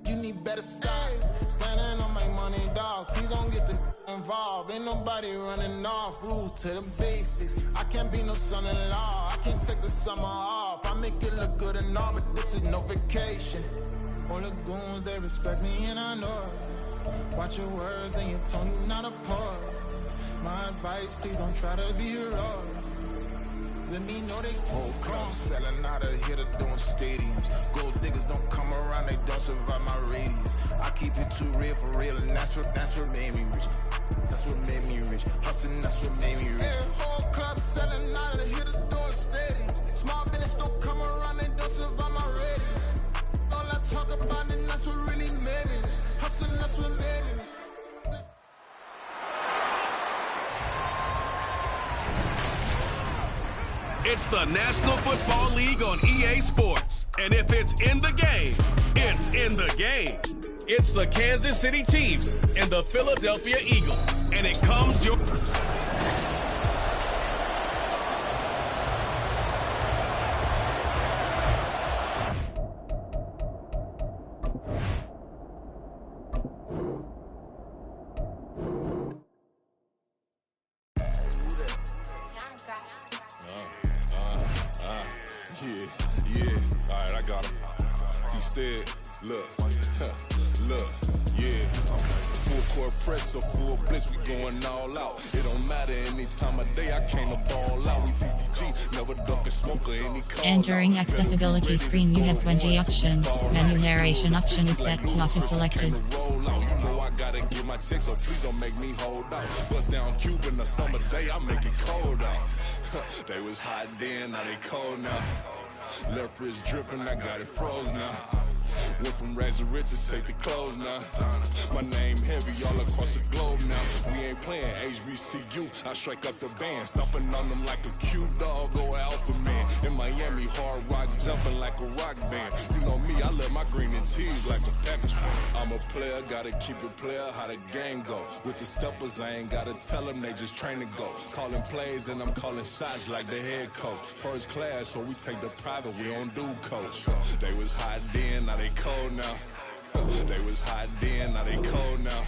you need better stocks. Standing on my money, dog. Please don't get the involved. Ain't nobody running off. Rules to the basics. I can't be no son-in-law. I can't take the summer off. I make it look good and all, but this is no vacation. All the goons, they respect me and I know it. Watch your words and your tone, you not a part. My advice, please don't try to be heroic. Let me know they whole club selling out of hitter doing stadiums. Gold diggers don't come around, they don't survive my radius. I keep it too real for real, and that's what made me rich. That's what made me rich. Hustling, that's what made me rich. Yeah, whole club selling out of hitter doing stadiums. Small business don't come around, they don't survive my radius. All I talk about it, that's what really made me rich. Hustling, that's what made me rich. It's the National Football League on EA Sports. And if it's in the game, it's in the game. It's the Kansas City Chiefs and the Philadelphia Eagles. And it comes your... Yeah, all right, I got him. T-Stead, look, Yeah, full court press or full blitz, we going all out. It don't matter any time of day, I came to ball out. We TCG, never duck a smoker, any call. Entering accessibility screen, you have 20 options. Menu narration option is set to office selected. You know I gotta get my check, so please don't make me hold out. Bust down Cuban a summer day, I make it cold out. They was hot then, now they cold now. Left wrist dripping, I got it froze now. Went from rags to riches, take the clothes now. My name heavy all across the globe now. We ain't playing HBCU, I strike up the band. Stomping on them like a cute dog or alpha man. In Miami, hard rock jumping like a rock band. You know me, I love my green and cheese like a Packers fan. I'm a player, gotta keep it player, how the game go. With the steppers, I ain't gotta tell them, they just train to go. Calling plays and I'm calling shots like the head coach. First class, so we take the private, we don't do coach. They was hot then, now they cold now. They was hot then, now they cold now.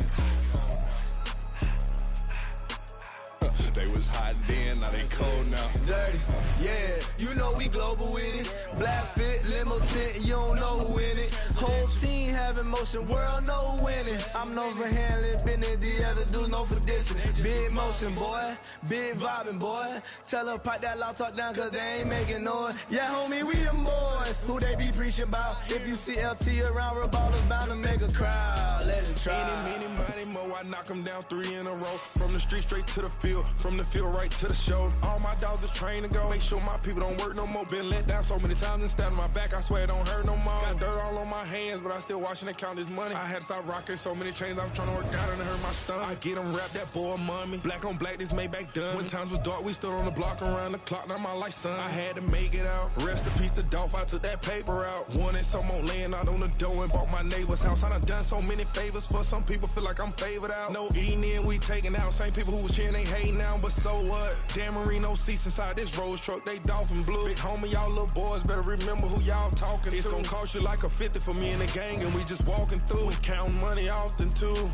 They was hot then, now they cold now. Dirty, yeah, you know we global with it. Black fit, limo tint, you don't know who in it. Whole team having motion, world know winning. I'm known for handling business, the other dudes known for dissing. Big motion, boy, big vibing, boy. Tell her pipe that loud talk down, cause they ain't making noise. Yeah, homie, we them boys, who they be preaching about. If you see LT around, Reballers bound to make a crowd. Let it try. Any, money, mo, I knock them down 3 in a row. From the street straight to the field, from the field right to the show. All my dogs are trained to go. Make sure my people don't work no more. Been let down so many times and stabbed my back, I swear it don't hurt no more. Got dirt all on my hands, but I still watching and count this money. I had to stop rocking so many chains, I was trying to work out and it hurt my stomach. I get them rap, that boy mommy. Black on black, this Maybach done. When times was dark, we stood on the block around the clock, now my life son. I had to make it out. Rest in peace to Dolph, I took that paper out. Wanted some more laying out on the door and bought my neighbor's house. I done so many favors for some people, feel like I'm favored out. No eating in, we taking out. Same people who was cheering, they hating now, but so what? Dan Marino seats inside this Rolls truck, they dolphin blue. Big homie, y'all little boys better remember who y'all talking to. It's gonna cost you like a 50 for me and the gang, and we just walking through and counting money often too.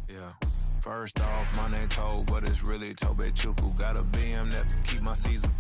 Yeah. First off, my name Toad, but it's really Tobe Chuku. Got a BM that keep my season.